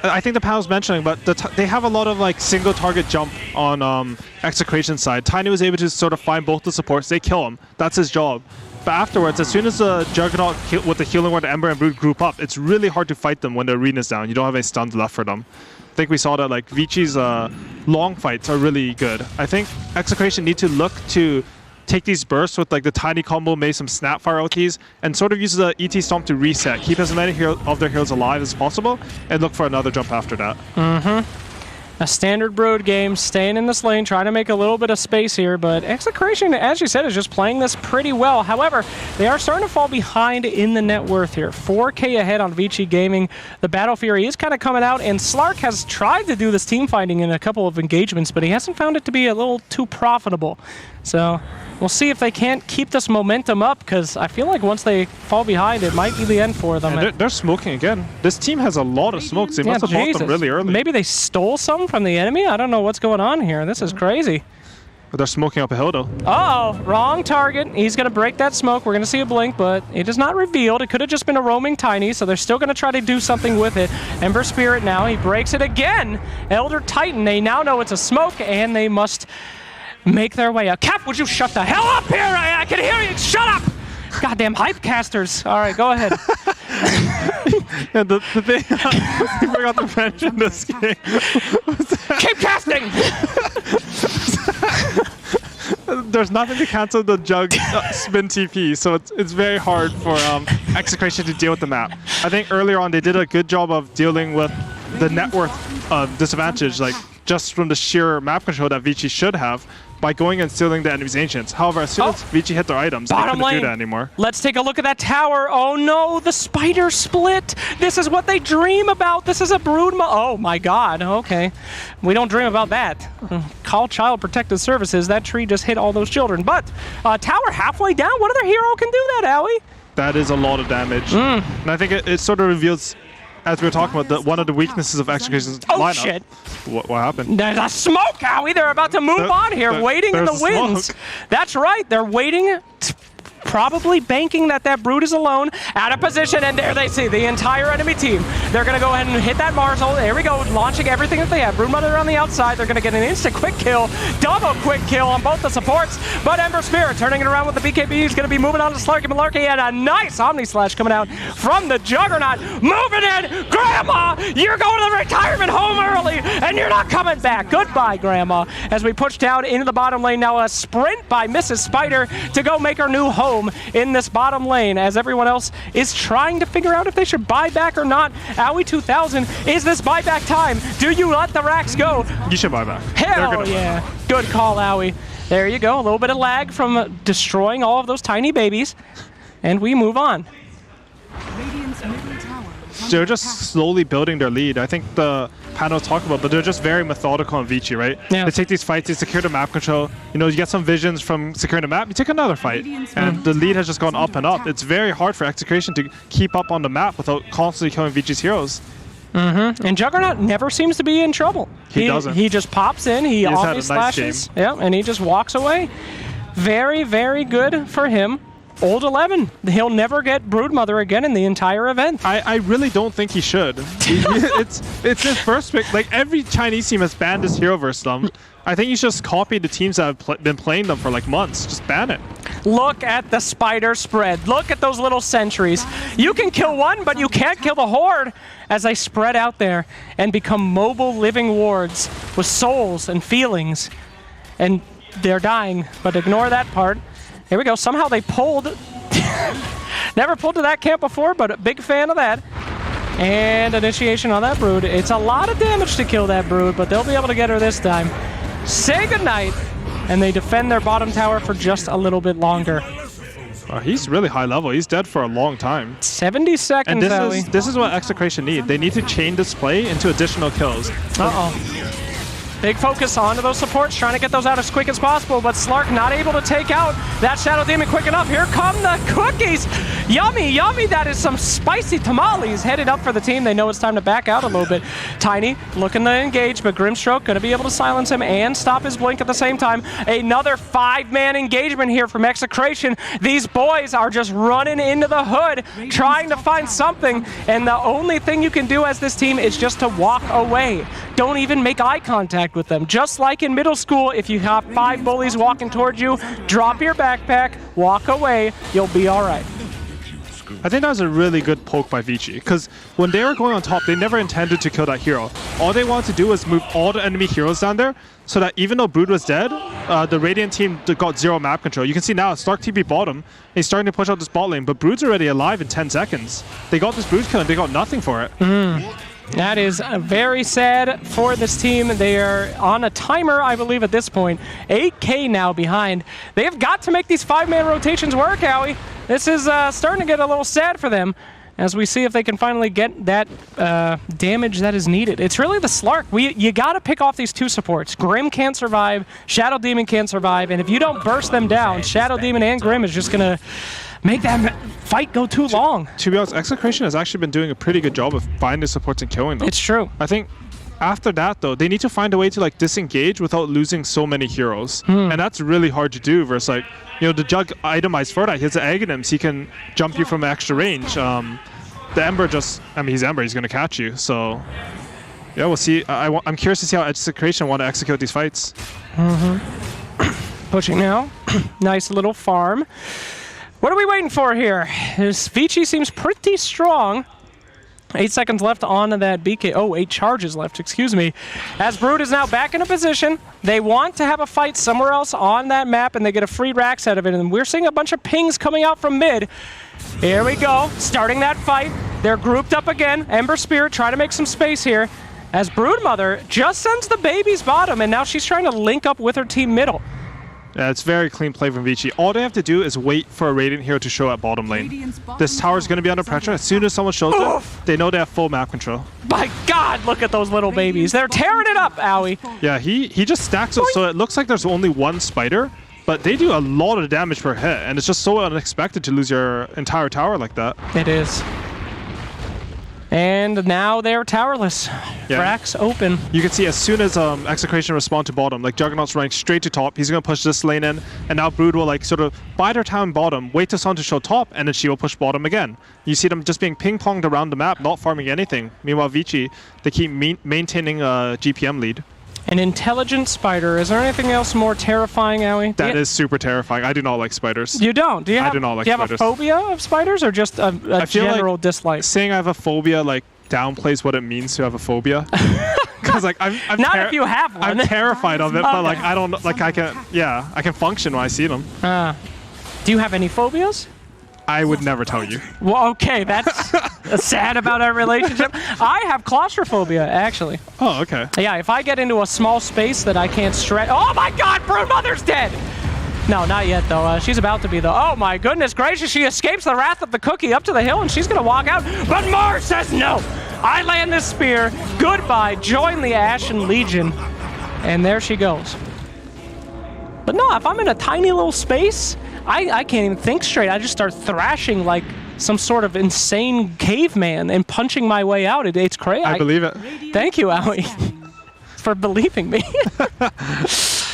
I think the panel's mentioning, but they have a lot of like single target jump on Execration side. Tiny was able to sort of find both the supports. They kill him. That's his job. But afterwards, as soon as the Juggernaut with the healing ward, Ember and Brood group up, it's really hard to fight them when the arena's down. You don't have any stuns left for them. I think we saw that like Vici's long fights are really good. I think Execration need to look to take these bursts with like the Tiny combo, maybe some Snapfire OTs, and sort of use the ET Stomp to reset, keep as many of their heroes alive as possible, and look for another jump after that. A standard Brood game, staying in this lane, trying to make a little bit of space here, but Execration, as you said, is just playing this pretty well. However, they are starting to fall behind in the net worth here. 4K ahead on Vici Gaming. The Battle Fury is kind of coming out, and Slark has tried to do this team fighting in a couple of engagements, but he hasn't found it to be a little too profitable. So we'll see if they can't keep this momentum up, because I feel like once they fall behind, it might be the end for them. Yeah, they're smoking again. This team has a lot of smokes. They must have bought them really early. Maybe they stole some from the enemy? I don't know what's going on here. This is crazy. But they're smoking up a hill, though. Uh-oh, wrong target. He's going to break that smoke. We're going to see a blink, but it is not revealed. It could have just been a roaming Tiny, so they're still going to try to do something with it. Ember Spirit now. He breaks it again. Elder Titan. They now know it's a smoke, and they must make their way out. Cap, would you shut the hell up here? I can hear you. Shut up! Goddamn hype casters. All right, go ahead. Yeah, the thing we forgot to mention this game. Keep casting! There's nothing to cancel the Jug spin TP, so it's very hard for Execration to deal with the map. I think earlier on they did a good job of dealing with the net worth disadvantage, like just from the sheer map control that Vici should have, by going and stealing the enemy's Ancients. However, as soon as Vici hit their items, they couldn't do that anymore. Let's take a look at that tower. Oh no, the spider split. This is what they dream about. This is a Brood. Oh my god, okay. We don't dream about that. Call Child Protective Services. That tree just hit all those children. But tower halfway down, what other hero can do that, Owie? That is a lot of damage. And I think it sort of reveals, as we were talking about, that one of the weaknesses of Execration's lineup. Shit. What happened? There's a smoke, Howie. They're about to move on here, waiting in the winds. That's right. They're waiting, probably banking that Brood is alone, out of position, and there they see the entire enemy team. They're going to go ahead and hit that Mars ult. There we go, launching everything that they have. Broodmother on the outside. They're going to get an instant quick kill, double quick kill on both the supports, but Ember Spirit turning it around with the BKB. He's going to be moving on to Slarky Malarkey, and a nice Omni Slash coming out from the Juggernaut. Moving in! Grandma, you're going to the retirement home early, and you're not coming back. Goodbye, Grandma. As we push down into the bottom lane, now a sprint by Mrs. Spider to go make her new home in this bottom lane, as everyone else is trying to figure out if they should buy back or not. Owie 2000, is this buyback time? Do you let the racks go? You should buy back. Hell yeah. Good call, Owie. There you go. A little bit of lag from destroying all of those tiny babies. And we move on. They're just slowly building their lead. I think the panel talked about, but they're just very methodical on Vici, right? Yeah. They take these fights, they secure the map control. You know, you get some visions from securing the map, you take another fight, and the lead has just gone up and up. It's very hard for Execration to keep up on the map without constantly killing Vici's heroes. And Juggernaut never seems to be in trouble. He doesn't. He just pops in, he Omni Slashes, yeah, and he just walks away. Very, very good for him. Old 11. He'll never get Broodmother again in the entire event. I really don't think he should. It's his first pick. Like, every Chinese team has banned this hero versus them. I think you should just copy the teams that have been playing them for like months. Just ban it. Look at the spider spread. Look at those little sentries. You can kill one, but you can't kill the horde as they spread out there and become mobile living wards with souls and feelings. And they're dying, but ignore that part. Here we go. Somehow they pulled. Never pulled to that camp before, but a big fan of that. And initiation on that Brood. It's a lot of damage to kill that Brood, but they'll be able to get her this time. Say goodnight, and they defend their bottom tower for just a little bit longer. He's really high level. He's dead for a long time. 70 seconds, and this is what Execration need. They need to chain this play into additional kills. Uh-oh. Big focus onto those supports, trying to get those out as quick as possible, but Slark not able to take out that Shadow Demon quick enough. Here come the cookies. Yummy, yummy. That is some spicy tamales headed up for the team. They know it's time to back out a little bit. Tiny looking to engage, but Grimstroke going to be able to silence him and stop his blink at the same time. Another 5-man engagement here from Execration. These boys are just running into the hood, trying to find something, and the only thing you can do as this team is just to walk away. Don't even make eye contact with them. Just like in middle school, if you have 5 bullies walking towards you, drop your backpack, walk away, you'll be all right. I think that was a really good poke by Vici, because when they were going on top, they never intended to kill that hero. All they wanted to do was move all the enemy heroes down there, so that even though Brood was dead, the Radiant team got 0 map control. You can see now, Stark TP bottom, and he's starting to push out this bot lane, but Brood's already alive in 10 seconds. They got this Brood kill, and they got nothing for it. That is very sad for this team. They are on a timer, I believe, at this point. 8K now behind. They have got to make these 5-man rotations work, Howie. This is starting to get a little sad for them as we see if they can finally get that damage that is needed. It's really the Slark. You got to pick off these 2 supports. Grim can't survive, Shadow Demon can't survive, and if you don't burst them down, Shadow Demon and Grim is just going to make that fight go too long. To be honest, Execration has actually been doing a pretty good job of finding supports and killing them. It's true. I think after that, though, they need to find a way to like disengage without losing so many heroes. And that's really hard to do versus like, you know, the Jug itemized for that. He has the Aghanims. He can jump you from extra range. The Ember just, I mean, he's Ember. He's going to catch you. So, yeah, we'll see. I'm curious to see how Execration want to execute these fights. Pushing now. Nice little farm. What are we waiting for here? Vici seems pretty strong. 8 seconds left on that BK. Oh, 8 charges left, excuse me. As Brood is now back in a position, they want to have a fight somewhere else on that map, and they get a free racks out of it. And we're seeing a bunch of pings coming out from mid. Here we go, starting that fight. They're grouped up again. Ember Spirit trying to make some space here. As Broodmother just sends the babies bottom, and now she's trying to link up with her team middle. Yeah, it's very clean play from Vici. All they have to do is wait for a Radiant hero to show at bottom lane. This tower is going to be under pressure. As soon as someone shows it, they know they have full map control. My God, look at those little babies. They're tearing it up, Owie. Yeah, he just stacks it so it looks like there's only 1 spider, but they do a lot of damage per hit, and it's just so unexpected to lose your entire tower like that. It is. And now they're towerless. Yeah. Frax open. You can see as soon as Execration respond to bottom, like Juggernaut's running straight to top, he's going to push this lane in, and now Brood will like sort of bide her time bottom, wait till Sun to show top, and then she will push bottom again. You see them just being ping-ponged around the map, not farming anything. Meanwhile, Vici, they keep maintaining a GPM lead. An intelligent spider. Is there anything else more terrifying, Owie? That is super terrifying. I do not like spiders. You don't? Do you have, I do not like spiders. Do you have a phobia of spiders, or just a general dislike? Saying I have a phobia like downplays what it means to have a phobia. Because like I'm not if you have one. I'm terrified of it, but like I don't like I can function when I see them. Do you have any phobias? I would never tell you. Well, okay, that's sad about our relationship. I have claustrophobia, actually. Oh, okay. Yeah, if I get into a small space that I can't stretch. Oh my God, Broodmother's dead. No, not yet though. She's about to be though. Oh my goodness gracious! She escapes the wrath of the cookie up to the hill, and she's gonna walk out. But Mars says no. I land this spear. Goodbye. Join the Ashen Legion, and there she goes. But no, if I'm in a tiny little space, I can't even think straight. I just start thrashing like some sort of insane caveman and punching my way out. It's crazy. I believe it. Thank you, Owie, for believing me.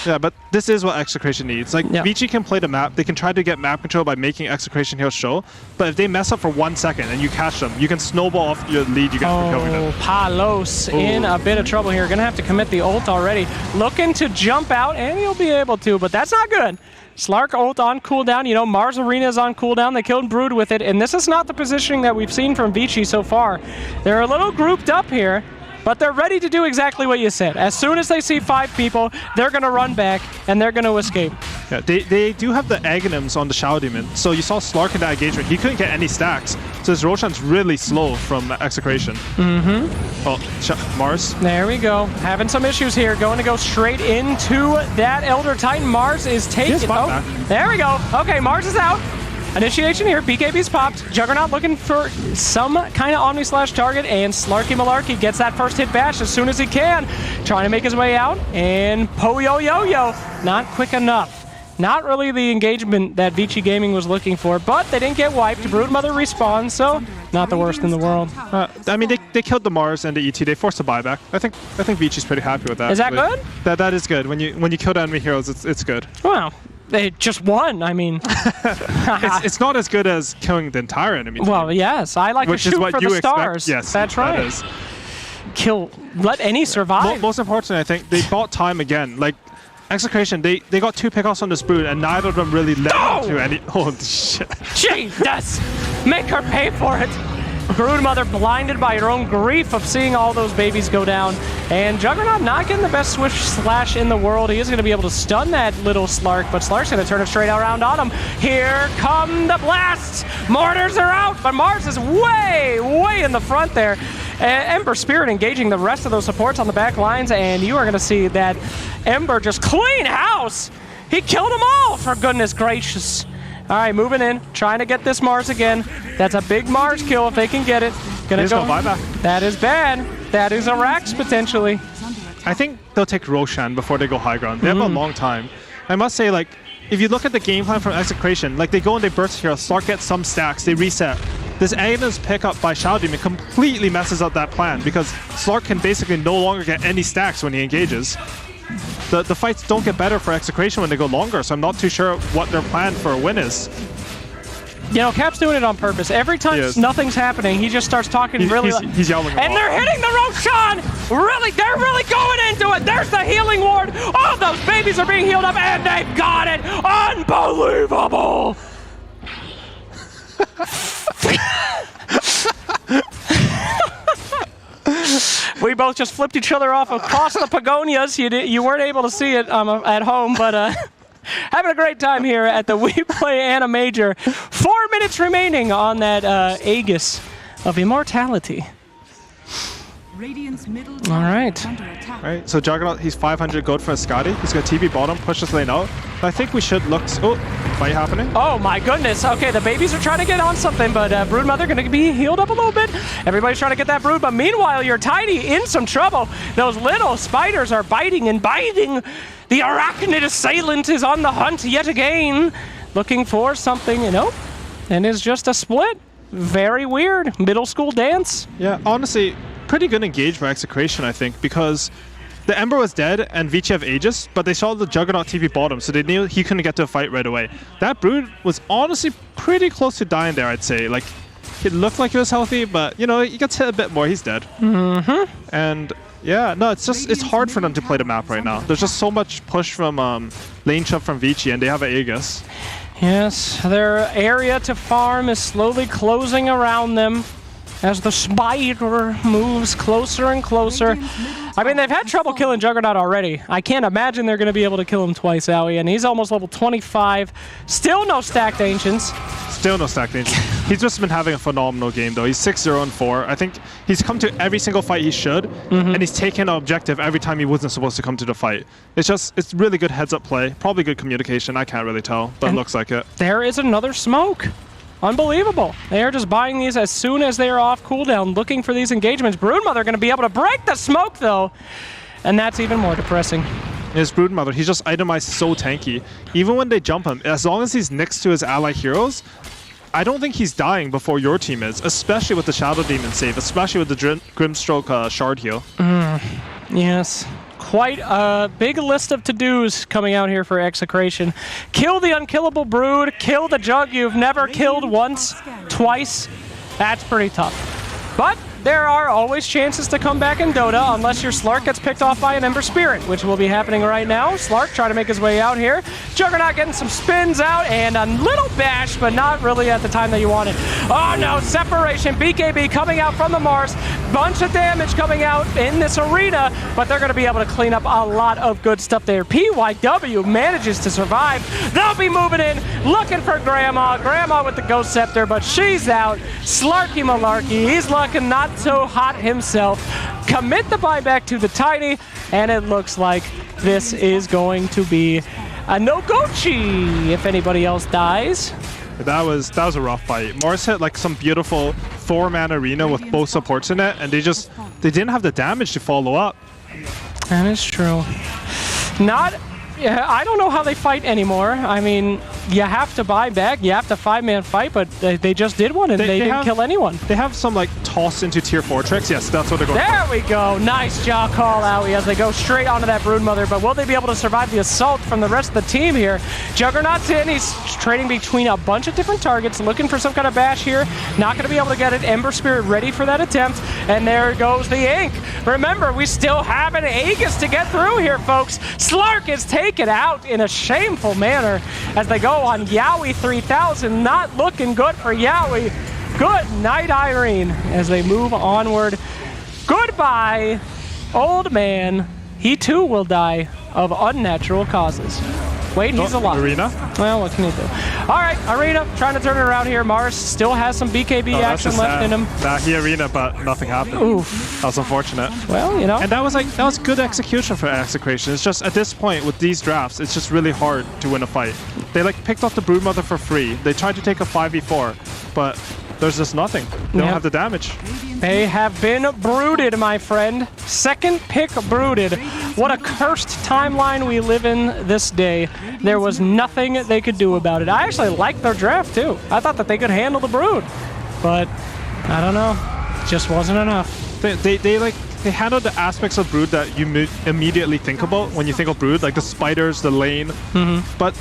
Yeah, but this is what Execration needs. Like, Vici can play the map. They can try to get map control by making Execration heroes show. But if they mess up for 1 second and you catch them, you can snowball off your lead you get for killing them. Palos in a bit of trouble here. Gonna have to commit the ult already. Looking to jump out, and he'll be able to, but that's not good. Slark ult on cooldown. You know, Mars Arena is on cooldown. They killed Brood with it, and this is not the positioning that we've seen from Vici so far. They're a little grouped up here, but they're ready to do exactly what you said. As soon as they see 5 people, they're going to run back, and they're going to escape. Yeah, they do have the Aghanims on the Shadow Demon, so you saw Slark in that engagement. He couldn't get any stacks, so his Roshan's really slow from Execration. Oh, Mars. There we go. Having some issues here. Going to go straight into that Elder Titan. Mars is taking... there we go. Okay, Mars is out. Initiation here, BKB's popped. Juggernaut looking for some kind of Omni-slash target, and Slarky Malarkey gets that first hit bash as soon as he can. Trying to make his way out, and Po-Yo-Yo-Yo. Not quick enough. Not really the engagement that Vici Gaming was looking for, but they didn't get wiped. Broodmother respawns, so not the worst in the world. I mean, they killed the Mars and the ET. They forced a buyback. I think Vici's pretty happy with that. Is that good? That is good. When you kill the enemy heroes, it's good. Wow. They just won. I mean, it's not as good as killing the entire enemy team. Well, yes, I like to shoot for the stars. Yes, that's right. That is. Let any survive. Most importantly, I think they bought time again. Like Execration, they got 2 pickoffs on this Brood, and neither of them really led to any. Oh shit! Jesus, make her pay for it. Broodmother blinded by her own grief of seeing all those babies go down. And Juggernaut not getting the best Swift Slash in the world. He is going to be able to stun that little Slark, but Slark's going to turn it straight around on him. Here come the blasts. Mortars are out, but Mars is way, way in the front there. Ember Spirit engaging the rest of those supports on the back lines, and you are going to see that Ember just clean house. He killed them all, for goodness gracious. All right, moving in, trying to get this Mars again. That's a big Mars kill if they can get it. Gonna go buyback. That is bad. That is a Rax potentially. I think they'll take Roshan before they go high ground. They have a long time. I must say, like, if you look at the game plan from Execration, like they go and they burst here, Slark gets some stacks, they reset. This Aghanim's pickup by Shadow Demon completely messes up that plan because Slark can basically no longer get any stacks when he engages. The fights don't get better for Execration when they go longer, so I'm not too sure what their plan for a win is. You know, Cap's doing it on purpose. Every time nothing's happening, he just starts talking he's yelling. And they're hitting the Roshan! Really, they're really going into it! There's the healing ward! All those babies are being healed up, and they've got it! Unbelievable! We both just flipped each other off across the Pagonias. You weren't able to see it at home, but having a great time here at the WePlay AniMajor. 4 minutes remaining on that Aegis of Immortality. All right. Right, so Juggernaut, he's 500 gold for a Scotty. He's got TP bottom, push this lane out. But I think we should look... Oh, fight happening. Oh my goodness. Okay, the babies are trying to get on something, but Broodmother going to be healed up a little bit. Everybody's trying to get that brood, but meanwhile, you're Tiny in some trouble. Those little spiders are biting and biting. The arachnid assailant is on the hunt yet again, looking for something, you know, and it's just a split. Very weird. Middle school dance. Yeah, honestly, pretty good engage by Execration, I think, because the Ember was dead and Vici have Aegis, but they saw the Juggernaut TP bottom, so they knew he couldn't get to a fight right away. That Brood was honestly pretty close to dying there, I'd say. Like, it looked like he was healthy, but, you know, he gets hit a bit more, he's dead. And, yeah, no, it's hard for them to play the map right now. There's just so much push from lane shove from Vici, and they have an Aegis. Yes, their area to farm is slowly closing around them as the spider moves closer and closer. I mean, they've had trouble killing Juggernaut already. I can't imagine they're going to be able to kill him twice, Owie, and he's almost level 25. Still no stacked Ancients. Still no stacked Ancients. He's just been having a phenomenal game, though. He's 6-0-4. I think he's come to every single fight he should, and he's taken an objective every time he wasn't supposed to come to the fight. It's really good heads-up play. Probably good communication. I can't really tell, but it looks like it. There is another smoke. Unbelievable. They are just buying these as soon as they are off cooldown, looking for these engagements. Broodmother going to be able to break the smoke, though, and that's even more depressing. His Broodmother, he's just itemized so tanky. Even when they jump him, as long as he's next to his ally heroes, I don't think he's dying before your team is, especially with the Shadow Demon save, especially with the Grimstroke shard heal. Yes. Quite a big list of to-dos coming out here for Execration. Kill the unkillable Brood, kill the Jug you've never killed once, twice. That's pretty tough. But there are always chances to come back in Dota unless your Slark gets picked off by an Ember Spirit, which will be happening right now. Slark trying to make his way out here. Juggernaut getting some spins out and a little bash, but not really at the time that you wanted. Oh no, separation. BKB coming out from the Mars. Bunch of damage coming out in this arena, but they're going to be able to clean up a lot of good stuff there. PYW manages to survive. They'll be moving in, looking for Grandma. Grandma with the Ghost Scepter, but she's out. Slarky Malarkey, he's looking not so hot himself. Commit the buyback to the Tiny, and it looks like this is going to be a no-gochi if anybody else dies. That was a rough fight. Morris hit like some beautiful 4-man arena with both supports in it, and they didn't have the damage to follow up. That is true. I don't know how they fight anymore. I mean, you have to buy back, you have to 5-man fight, but they just did one and they didn't kill anyone. They have some like toss into tier 4 tricks. Yes, that's what they're going for. There we go. Nice jaw call, Owie, as they go straight onto that Broodmother, but will they be able to survive the assault from the rest of the team here? Juggernaut's in, he's trading between a bunch of different targets, looking for some kind of bash here. Not going to be able to get it. Ember Spirit ready for that attempt, and there goes the ink. Remember, we still have an Aegis to get through here, folks. Slark is taken out in a shameful manner as they go on Yowie 3000. Not looking good for Yowie. Good night, Irene, as they move onward. Goodbye, old man. He too will die of unnatural causes. Wait, he's alive. Arena? Well, what can he do? All right, Arena trying to turn it around here. Mars still has some BKB action left in him. He Arena, but nothing happened. Oof. That was unfortunate. Well, you know. And that was good execution for Execration. It's just at this point with these drafts, it's just really hard to win a fight. They like picked off the Broodmother for free. They tried to take a 5v4, but there's just nothing. They don't have the damage. They have been brooded, my friend. Second pick brooded. What a cursed timeline we live in this day. There was nothing they could do about it. I actually liked their draft too. I thought that they could handle the brood, but I don't know. It just wasn't enough. They handled the aspects of brood that you immediately think about when you think of brood, like the spiders, the lane, but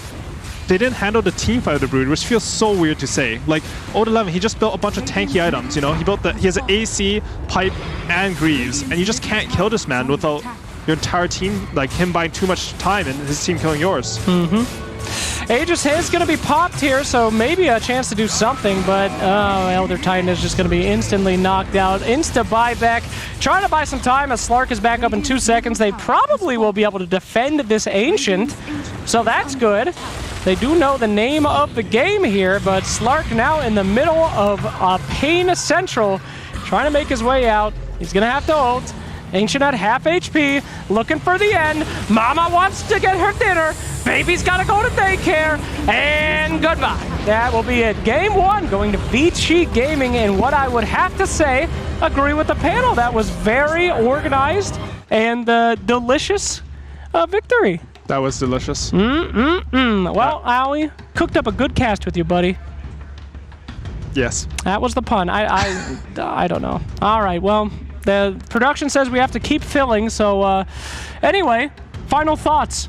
they didn't handle the team fight of the brood, which feels so weird to say. Like Old11, he just built a bunch of tanky items, you know? He has an AC, Pipe, and Greaves, and you just can't kill this man without your entire team, like him buying too much time and his team killing yours. Aegis is going to be popped here, so maybe a chance to do something, but Elder Titan is just going to be instantly knocked out. Insta buyback. Trying to buy some time as Slark is back up in 2 seconds. They probably will be able to defend this Ancient, so that's good. They do know the name of the game here, but Slark now in the middle of Pain Central, trying to make his way out. He's going to have to ult. Ancient at half HP, looking for the end. Mama wants to get her dinner. Baby's got to go to daycare. And goodbye. That will be it. Game 1 going to Vici Gaming. And what I would have to say, agree with the panel. That was very organized and delicious victory. That was delicious. Well, Ali, cooked up a good cast with you, buddy. Yes. That was the pun. I don't know. All right, well, the production says we have to keep filling, so anyway, final thoughts.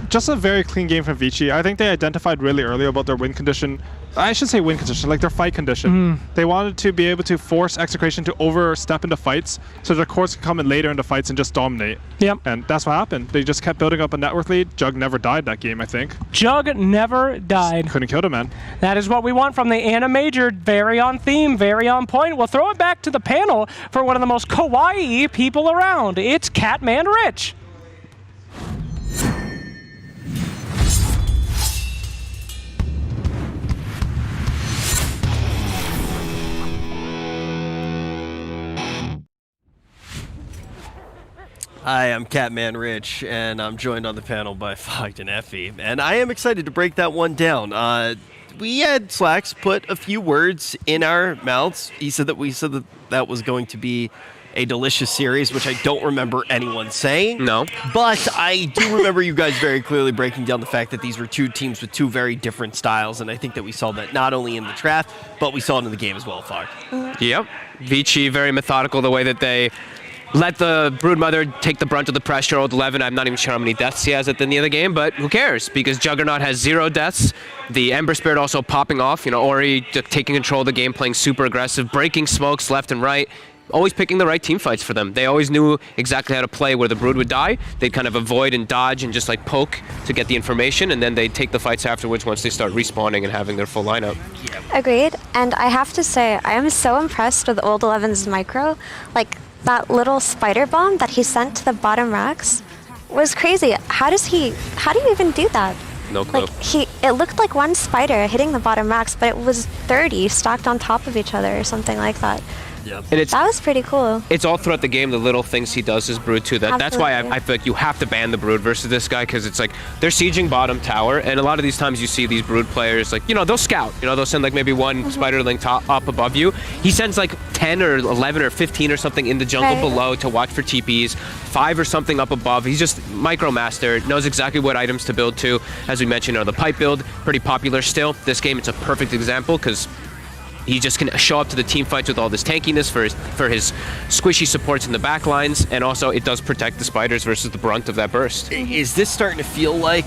Just a very clean game from Vici. I think they identified really early about their win condition. I should say win condition, like their fight condition. They wanted to be able to force Execration to overstep into fights so their cores could come in later into fights and just dominate. Yep. And that's what happened. They just kept building up a network lead. Jug never died that game, I think. Jug never died. Couldn't kill him, man. That is what we want from the AniMajor. Very on theme, very on point. We'll throw it back to the panel for one of the most kawaii people around. It's Catman Rich. Hi, I'm Catman Rich, and I'm joined on the panel by Fogged and Effie, and I am excited to break that one down. We had Slacks put a few words in our mouths. He said that that was going to be a delicious series, which I don't remember anyone saying. No. But I do remember you guys very clearly breaking down the fact that these were two teams with two very different styles, and I think that we saw that not only in the draft, but we saw it in the game as well, Fogged. Yep. Vici, very methodical the way that they let the Broodmother take the brunt of the pressure. Old 11, I'm not even sure how many deaths he has at the end of the game, but who cares? Because Juggernaut has 0 deaths. The Ember Spirit also popping off. You know, Ori taking control of the game, playing super aggressive, breaking smokes left and right. Always picking the right team fights for them. They always knew exactly how to play where the Brood would die. They'd kind of avoid and dodge and just like poke to get the information, and then they'd take the fights afterwards once they start respawning and having their full lineup. Agreed. And I have to say, I am so impressed with Old 11's micro. Like, that little spider bomb that he sent to the bottom racks was crazy. How do you even do that? No clue. Like, it looked like one spider hitting the bottom racks, but it was 30 stacked on top of each other or something like that. Yep. And that was pretty cool. It's all throughout the game, the little things he does as Brood too. That's why I feel like you have to ban the Brood versus this guy, because it's like they're sieging bottom tower, and a lot of these times you see these Brood players, like, you know, they'll scout. You know, they'll send like maybe one Spiderling up above you. He sends like 10 or 11 or 15 or something in the jungle below to watch for TPs, 5 or something up above. He's just micromaster, knows exactly what items to build to. As we mentioned, the pipe build, pretty popular still. This game, it's a perfect example, because he just can show up to the team fights with all this tankiness for his squishy supports in the back lines, and also it does protect the spiders versus the brunt of that burst. Is this starting to feel like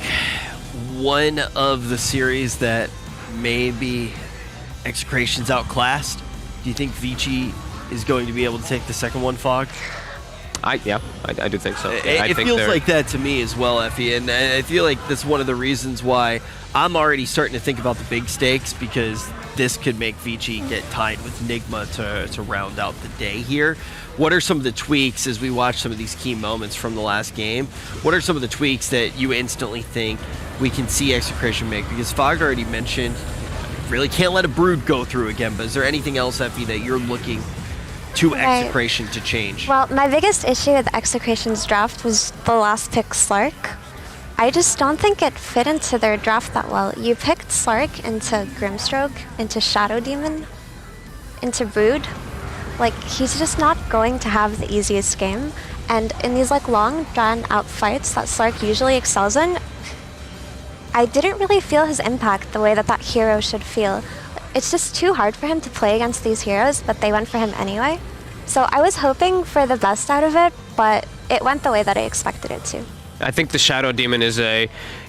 one of the series that maybe Execration's outclassed? Do you think Vici is going to be able to take the second one, Fog? I do think so. It feels like that to me as well, Effie, and I feel like that's one of the reasons why I'm already starting to think about the big stakes, because this could make Vici get tied with Nigma to round out the day here. What are some of the tweaks as we watch some of these key moments from the last game? What are some of the tweaks that you instantly think we can see Execration make? Because Fog already mentioned, really can't let a Brood go through again, but is there anything else, Effie, that you're looking to Execration to change? Well, my biggest issue with Execration's draft was the last pick, Slark. I just don't think it fit into their draft that well. You picked Slark into Grimstroke, into Shadow Demon, into Brood. Like, he's just not going to have the easiest game. And in these like long drawn out fights that Slark usually excels in, I didn't really feel his impact the way that that hero should feel. It's just too hard for him to play against these heroes, but they went for him anyway. So I was hoping for the best out of it, but it went the way that I expected it to. I think the Shadow Demon is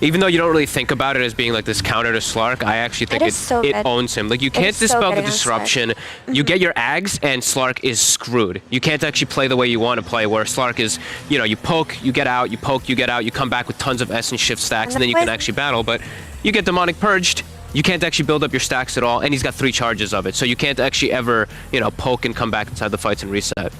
even though you don't really think about it as being like this counter to Slark, I actually think it owns him. Like, you can't dispel the disruption. You get your Ags, and Slark is screwed. You can't actually play the way you want to play, where Slark is, you know, you poke, you get out, you poke, you get out, you come back with tons of Essence Shift stacks, and then you can actually battle. But you get Demonic Purged, you can't actually build up your stacks at all, and he's got 3 charges of it, so you can't actually ever, you know, poke and come back inside the fights and reset.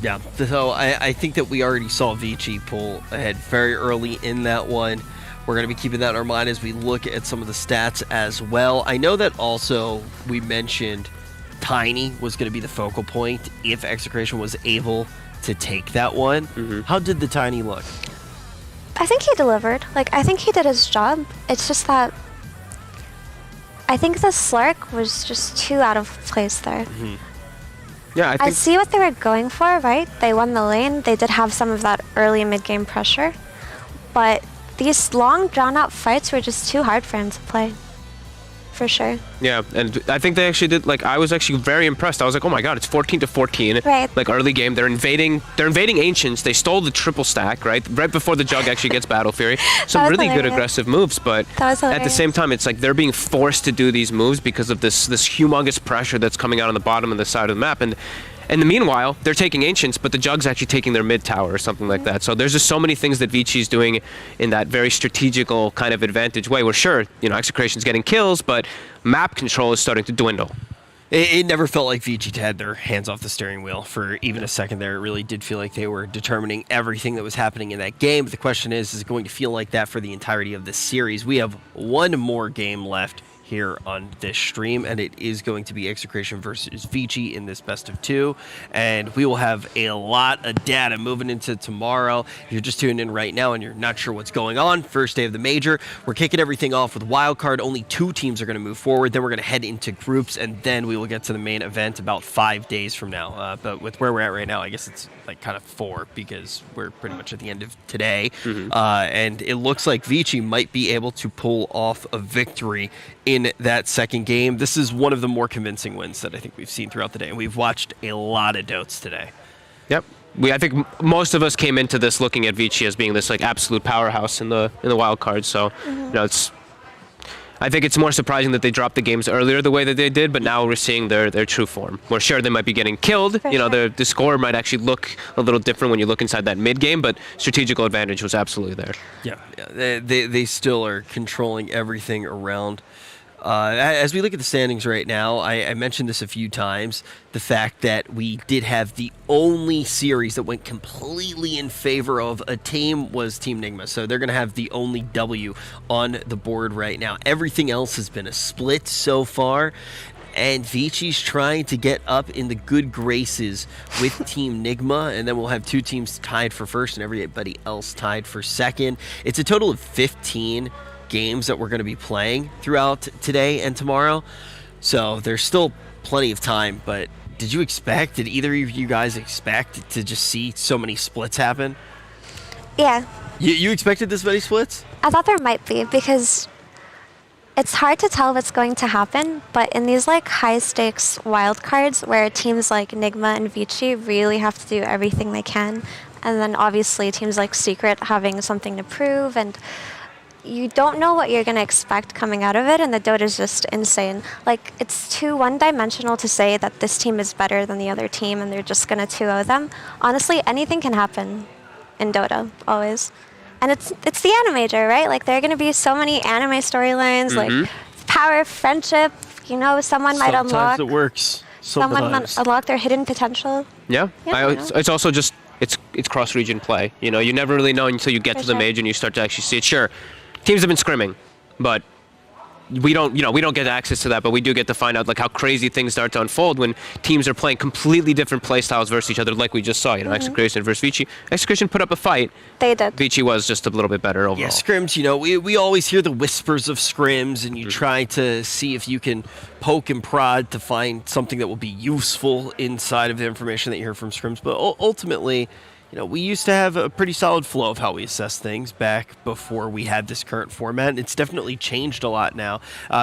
Yeah, so I think that we already saw Vici pull ahead very early in that one. We're going to be keeping that in our mind as we look at some of the stats as well. I know that also we mentioned Tiny was going to be the focal point if Execration was able to take that one. How did the Tiny look? I think he delivered. Like, I think he did his job. It's just that I think the Slurk was just too out of place there. Yeah, I see what they were going for, right? They won the lane. They did have some of that early mid-game pressure. But these long, drawn-out fights were just too hard for him to play. For sure. Yeah, and I think they actually did, like, I was actually very impressed. I was like, oh my god, it's 14-14. Right. Like, early game, they're invading Ancients. They stole the triple stack, right before the Jug actually gets Battle Fury. Some really good aggressive moves, but at the same time, it's like they're being forced to do these moves because of this humongous pressure that's coming out on the bottom of the side of the map. And in the meanwhile, they're taking Ancients, but the Jug's actually taking their mid tower or something like that. So there's just so many things that Vici's doing in that very strategical kind of advantage way. Where sure, you know, Execration's getting kills, but map control is starting to dwindle. It never felt like Vici had their hands off the steering wheel for even a second there. It really did feel like they were determining everything that was happening in that game. But the question is it going to feel like that for the entirety of this series? We have one more game left here on this stream, and it is going to be Execration versus Vici in this best of 2, and we will have a lot of data moving into tomorrow. If you're just tuning in right now and you're not sure what's going on, first day of the major, we're kicking everything off with wildcard. Only 2 teams are going to move forward, then we're going to head into groups, and then we will get to the main event about 5 days from now. But with where we're at right now, I guess it's like kind of 4 because we're pretty much at the end of today. And it looks like Vici might be able to pull off a victory in that second game. This is one of the more convincing wins that I think we've seen throughout the day, and we've watched a lot of Dotes today. Yep. I think most of us came into this looking at Vici as being this like absolute powerhouse in the wild card. So you know, I think it's more surprising that they dropped the games earlier the way that they did, but now we're seeing their true form. We're sure they might be getting killed. You know, the score might actually look a little different when you look inside that mid game, but strategical advantage was absolutely there. Yeah. They still are controlling everything around. As we look at the standings right now, I mentioned this a few times, the fact that we did have the only series that went completely in favor of a team was Team Nigma. So they're going to have the only W on the board right now. Everything else has been a split so far. And Vici's trying to get up in the good graces with Team Nigma, and then we'll have 2 teams tied for first and everybody else tied for second. It's a total of 15 games that we're going to be playing throughout today and tomorrow, so there's still plenty of time. But did either of you guys expect to just see so many splits happen? Yeah. You expected this many splits? I thought there might be, because it's hard to tell what's going to happen, but in these like high stakes wildcards where teams like Nigma and Vici really have to do everything they can, and then obviously teams like Secret having something to prove, and you don't know what you're going to expect coming out of it, and the Dota is just insane. Like, it's too one-dimensional to say that this team is better than the other team and they're just going to 2-0 them. Honestly, anything can happen in Dota, always. And it's the AniMajor, right? Like, there are going to be so many anime storylines, like power of friendship, you know, someone might unlock. Sometimes it works. Someone might unlock their hidden potential. Yeah, it's also just, it's cross-region play. You know, you never really know until you get to the major and you start to actually see it. Sure, teams have been scrimming, but we don't get access to that, but we do get to find out like how crazy things start to unfold when teams are playing completely different play styles versus each other, like we just saw. You know, Execration versus Vici. Execration put up a fight. They did. Vici was just a little bit better overall. Yeah, scrims, you know, we always hear the whispers of scrims, and you try to see if you can poke and prod to find something that will be useful inside of the information that you hear from scrims. But ultimately, you know, we used to have a pretty solid flow of how we assess things back before we had this current format. It's definitely changed a lot now.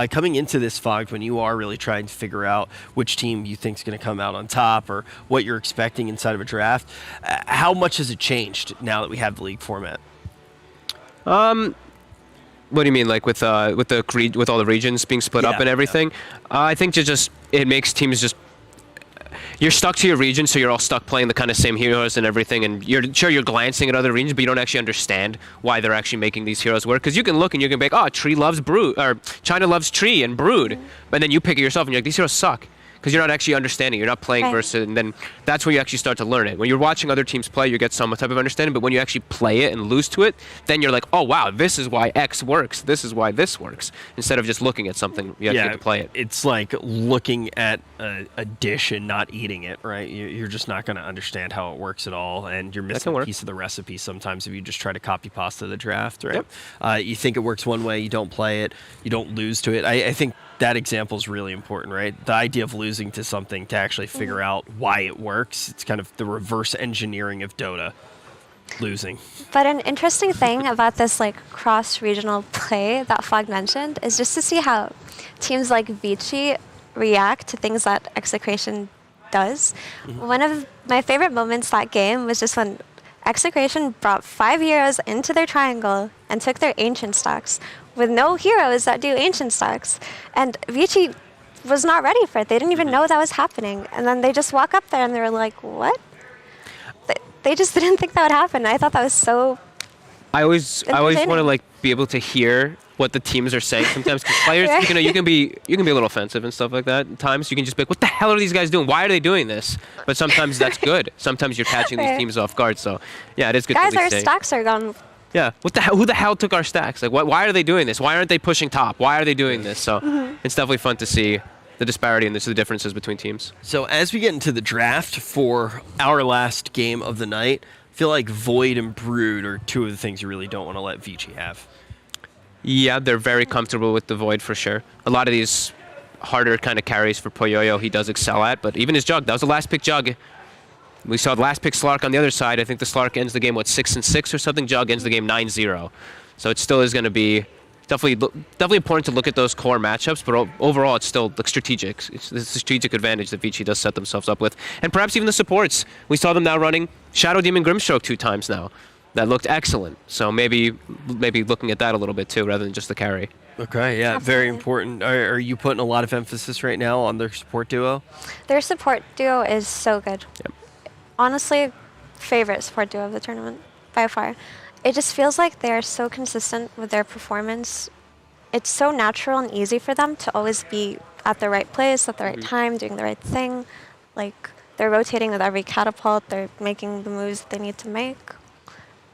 Coming into this FOG, when you are really trying to figure out which team you think is going to come out on top or what you're expecting inside of a draft, how much has it changed now that we have the league format? What do you mean, like with all the regions being split up and everything? I think it makes teams just. You're stuck to your region, so you're all stuck playing the kind of same heroes and everything, and you're glancing at other regions, but you don't actually understand why they're actually making these heroes work. Because you can look and you can be like, oh, Tree loves Brood, or China loves Tree and Brood, but then you pick it yourself and you're like, these heroes suck. because you're not actually understanding. You're not playing versus it, and then that's where you actually start to learn it. When you're watching other teams play, you get some type of understanding, but when you actually play it and lose to it, then you're like, oh wow, this is why X works. This is why this works. Instead of just looking at something, you actually get to play it. It's like looking at a dish and not eating it, right? You're just not going to understand how it works at all, and you're missing a piece of the recipe sometimes if you just try to copy pasta the draft, right? You think it works one way, you don't play it, you don't lose to it. I think that example is really important, right? The idea of losing to something to actually figure out why it works. It's kind of the reverse engineering of Dota. Losing. But an interesting thing about this like cross-regional play that Fog mentioned is just to see how teams like Vici react to things that Execration does. One of my favorite moments that game was just when Execration brought 5 heroes into their triangle and took their ancient stacks with no heroes that do ancient stacks. And Vici was not ready for it. They didn't even know that was happening. And then they just walk up there and they were like, what? They just didn't think that would happen. I thought that was so I always want to like be able to hear what the teams are saying sometimes, because players, you can be a little offensive and stuff like that at times. You can just be like, what the hell are these guys doing? Why are they doing this? But sometimes that's good. Sometimes you're catching these teams off guard. So yeah, it is good guys, to our say. stacks are gone. Yeah, what the hell? Who the hell took our stacks? Like, why are they doing this? Why aren't they pushing top? Why are they doing this? So it's definitely fun to see the disparity and the differences between teams. So as we get into the draft for our last game of the night, I feel like Void and Brood are two of the things you really don't want to let Vici have. Yeah, they're very comfortable with the Void for sure. A lot of these harder kind of carries for Poyoyo he does excel at, but even his Jug, that was the last pick Jug. We saw the last pick Slark on the other side. I think the Slark ends the game, 6-6 or something? Jug ends the game 9-0. So it still is going to be definitely important to look at those core matchups, but overall it's still strategic. It's the strategic advantage that Vici does set themselves up with. And perhaps even the supports. We saw them now running Shadow Demon Grimstroke 2 times now. That looked excellent. So maybe looking at that a little bit too, rather than just the carry. Okay, yeah, very important. Are you putting a lot of emphasis right now on their support duo? Their support duo is so good. Yep. Honestly, favorite support duo of the tournament by far. It just feels like they are so consistent with their performance. It's so natural and easy for them to always be at the right place, at the right time, doing the right thing. Like, they're rotating with every catapult. They're making the moves that they need to make.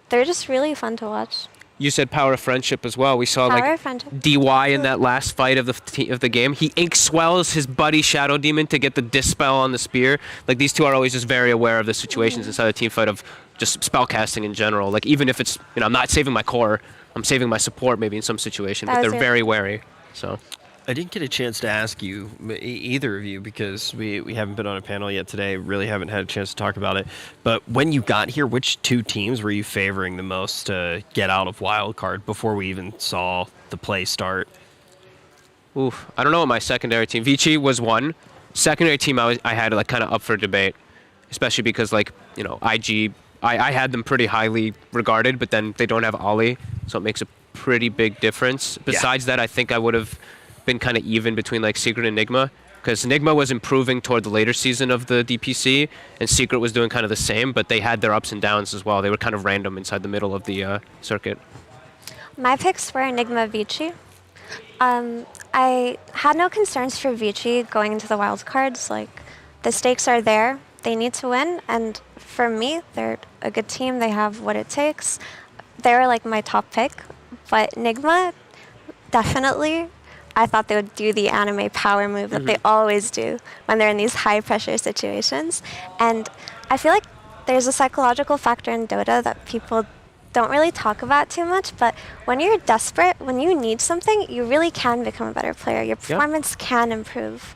They're just really fun to watch. You said Power of Friendship as well. We saw DY in that last fight of the game. He ink swells his buddy Shadow Demon to get the dispel on the spear. Like, these two are always just very aware of the situations inside a team fight of just spell casting in general. Like, even if it's, I'm not saving my core, I'm saving my support maybe in some situation, but they're very wary. So I didn't get a chance to ask you, either of you, because we haven't been on a panel yet today, really haven't had a chance to talk about it. But when you got here, which two teams were you favoring the most to get out of wildcard before we even saw the play start? Oof, I don't know what my secondary team. Vici was one. Secondary team I had like kind of up for debate, especially because IG, I had them pretty highly regarded, but then they don't have Ollie, so it makes a pretty big difference. Besides that, I think I would have been kind of even between like Secret and Nigma, because Nigma was improving toward the later season of the DPC, and Secret was doing kind of the same, but they had their ups and downs as well. They were kind of random inside the middle of the circuit. My picks were Nigma, Vici. I had no concerns for Vici going into the wild cards. Like, the stakes are there. They need to win, and for me, they're a good team. They have what it takes. They were like my top pick, but Nigma, definitely, I thought they would do the anime power move that they always do when they're in these high pressure situations. And I feel like there's a psychological factor in Dota that people don't really talk about too much, but when you're desperate, when you need something, you really can become a better player. Your performance can improve.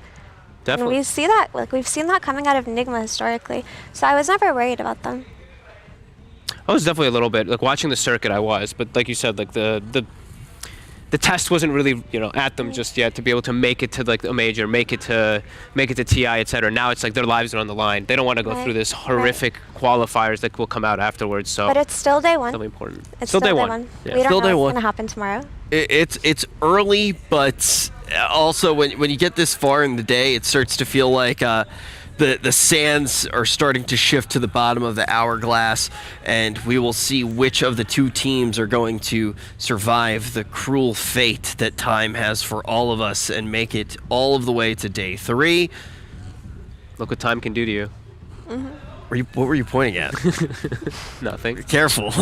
Definitely. And we see that, we've seen that coming out of Nigma historically. So I was never worried about them. I was definitely a little bit, like watching the circuit I was, but like you said, like the test wasn't really, at them just yet to be able to make it to like a major, make it to TI, etc. Now it's like their lives are on the line. They don't want to go through this horrific qualifiers that will come out afterwards. So, but it's still day one. It's really important. It's still day one. Yeah. We don't know what's going to happen tomorrow. It's early, but also when you get this far in the day, it starts to feel like the sands are starting to shift to the bottom of the hourglass, and we will see which of the two teams are going to survive the cruel fate that time has for all of us and make it all of the way to day 3. Look what time can do to you. What were you pointing at? Nothing. Careful.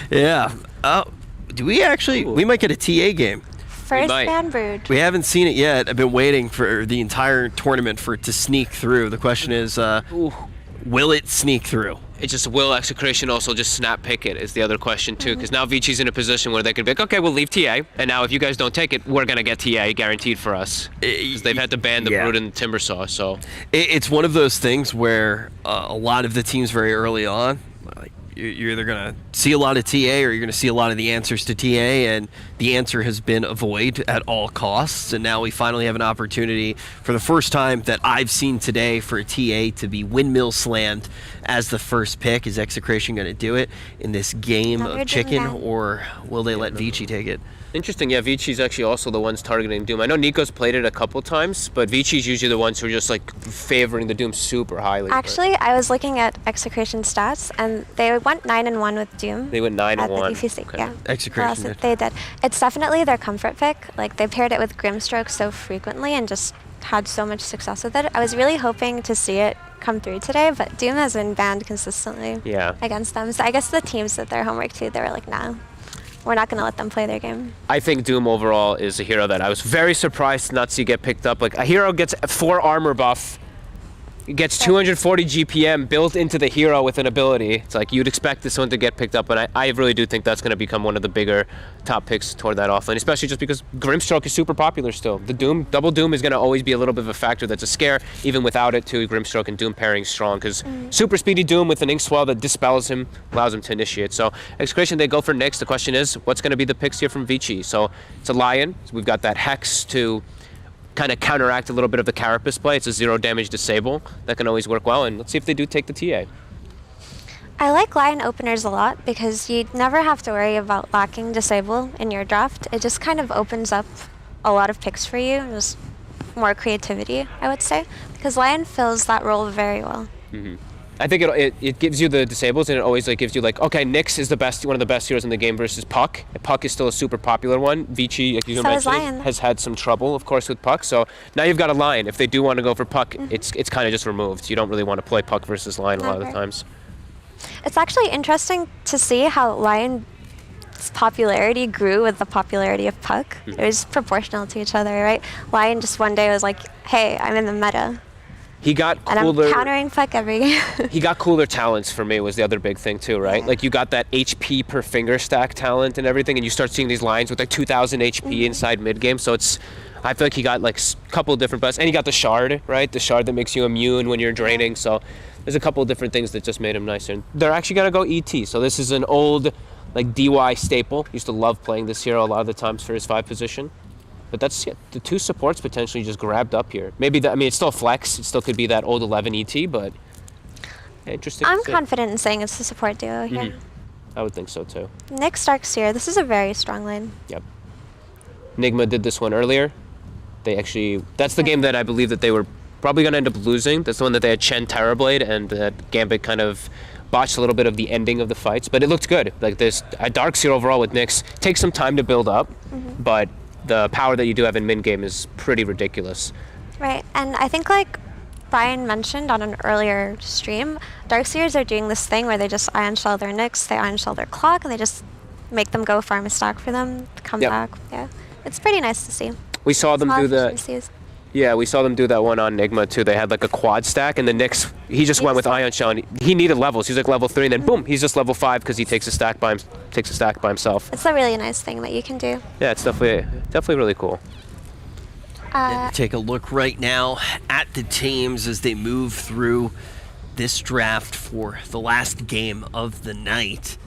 Yeah. Oh, do we actually? We might get a TA game. First ban brood. We haven't seen it yet. I've been waiting for the entire tournament for it to sneak through. The question is, will it sneak through? It's just, will Execration also just snap pick it is the other question too, because now Vici's in a position where they can be like, okay, we'll leave TA, and now if you guys don't take it, we're gonna get TA guaranteed for us. Because they've had to ban the Brood and the Timbersaw, so. It's one of those things where a lot of the teams very early on, like, you're either going to see a lot of TA or you're going to see a lot of the answers to TA, and the answer has been avoid at all costs. And now we finally have an opportunity for the first time that I've seen today for a TA to be windmill slammed as the first pick. Is Execration going to do it in this game of chicken, or will they let Vici take it? Interesting, yeah, Vici's actually also the ones targeting Doom. I know Nico's played it a couple times, but Vici's usually the ones who are just like favoring the Doom super highly. Actually, I was looking at Execration stats, and they went 9-1 with Doom. They went 9-1. At the DPC, okay. yeah. Execration did. They did. It's definitely their comfort pick. Like, they paired it with Grimstroke so frequently and just had so much success with it. I was really hoping to see it come through today, but Doom has been banned consistently against them. So I guess the teams did their homework too. They were like, nah. We're not going to let them play their game. I think Doom overall is a hero that I was very surprised to not see get picked up. Like, a hero gets 4 armor buff, gets 240 GPM built into the hero with an ability. It's like you'd expect this one to get picked up, and I really do think that's going to become one of the bigger top picks toward that offlane, especially just because Grimstroke is super popular still. The Doom, double Doom is going to always be a little bit of a factor that's a scare, even without it too. Grimstroke and Doom pairing strong, because super speedy Doom with an Ink Swell that dispels him, allows him to initiate. So Execration, they go for Nyx. The question is, what's going to be the picks here from Vici? So it's a Lion. So we've got that Hex to kind of counteract a little bit of the Carapace play. It's a 0 damage disable that can always work well, and let's see if they do take the TA. I like Lion openers a lot because you never have to worry about lacking disable in your draft. It just kind of opens up a lot of picks for you, and just more creativity, I would say, because Lion fills that role very well. I think it gives you the disables, and it always like gives you like, okay, Nyx is the best, one of the best heroes in the game versus Puck. And Puck is still a super popular one. Vici, like you mentioned, has had some trouble, of course, with Puck. So now you've got a Lion. If they do want to go for Puck, it's kind of just removed. You don't really want to play Puck versus Lion a lot of the times. It's actually interesting to see how Lion's popularity grew with the popularity of Puck. It was proportional to each other, right? Lion just one day was like, hey, I'm in the meta. He got cooler. And I'm countering Puck every game. He got cooler talents for me was the other big thing too, right? Like you got that HP per finger stack talent and everything, and you start seeing these lines with like 2,000 HP inside mid game. So it's, I feel like he got like a couple of different busts, and he got the shard, right? The shard that makes you immune when you're draining. So there's a couple of different things that just made him nicer. And they're actually gonna go ET. So this is an old like DY staple. Used to love playing this hero a lot of the times for his 5 position. But that's the 2 supports potentially just grabbed up here. Maybe that, I mean, it's still flex. It still could be that old 11 ET, but interesting. I'm confident in saying it's the support duo here. I would think so too. Nyx Darkseer, this is a very strong lane. Yep. Nigma did this one earlier. They actually, that's the game that I believe that they were probably going to end up losing. That's the one that they had Chen Terrorblade, and that Gambit kind of botched a little bit of the ending of the fights, but it looked good. Like this, Darkseer overall with Nyx takes some time to build up, but the power that you do have in mid-game is pretty ridiculous. Right, and I think like Brian mentioned on an earlier stream, Darkseers are doing this thing where they just Ion Shell their Nyx, they Ion Shell their Clock, and they just make them go farm a stack for them, come back. Yeah, it's pretty nice to see. We saw them do that. Yeah, we saw them do that one on Nigma too. They had like a quad stack, and the Nyx, he just went with Ion Shell, and he needed levels. He's like level 3, and then boom, he's just level 5 because he takes a stack by himself. It's a really nice thing that you can do. Yeah, it's definitely really cool. Take a look right now at the teams as they move through this draft for the last game of the night.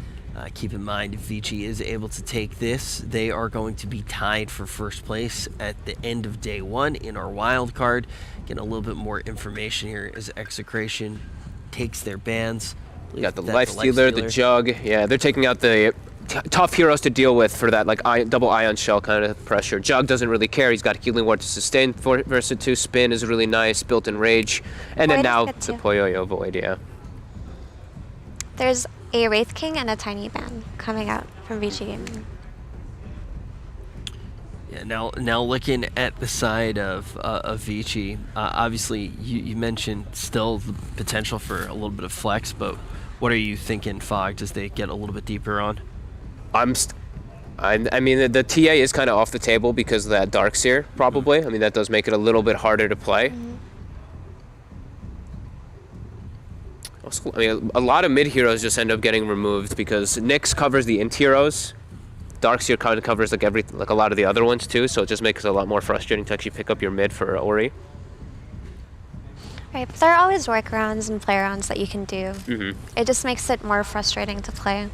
Keep in mind, if Vici is able to take this, they are going to be tied for first place at the end of day 1 in our wild card. Getting a little bit more information here as Execration takes their bans. You got the Lifestealer, the Jug. Yeah, they're taking out the tough heroes to deal with for that like double Ion Shell kind of pressure. Jug doesn't really care. He's got Healing Ward to sustain versus 2. Spin is really nice, built-in Rage. And then now the Poyoyo Void, yeah. There's a Wraith King and a Tiny Ban coming out from Vici Gaming. Yeah, now looking at the side of Vici, obviously you mentioned still the potential for a little bit of flex, but what are you thinking, Fogged, as they get a little bit deeper on? I mean, the TA is kind of off the table because of that Darkseer, probably. I mean, that does make it a little bit harder to play. I mean, a lot of mid heroes just end up getting removed because Nyx covers the int heroes. Darkseer kind of covers like a lot of the other ones too, so it just makes it a lot more frustrating to actually pick up your mid for Ori. Right, but there are always workarounds and playarounds that you can do. It just makes it more frustrating to play.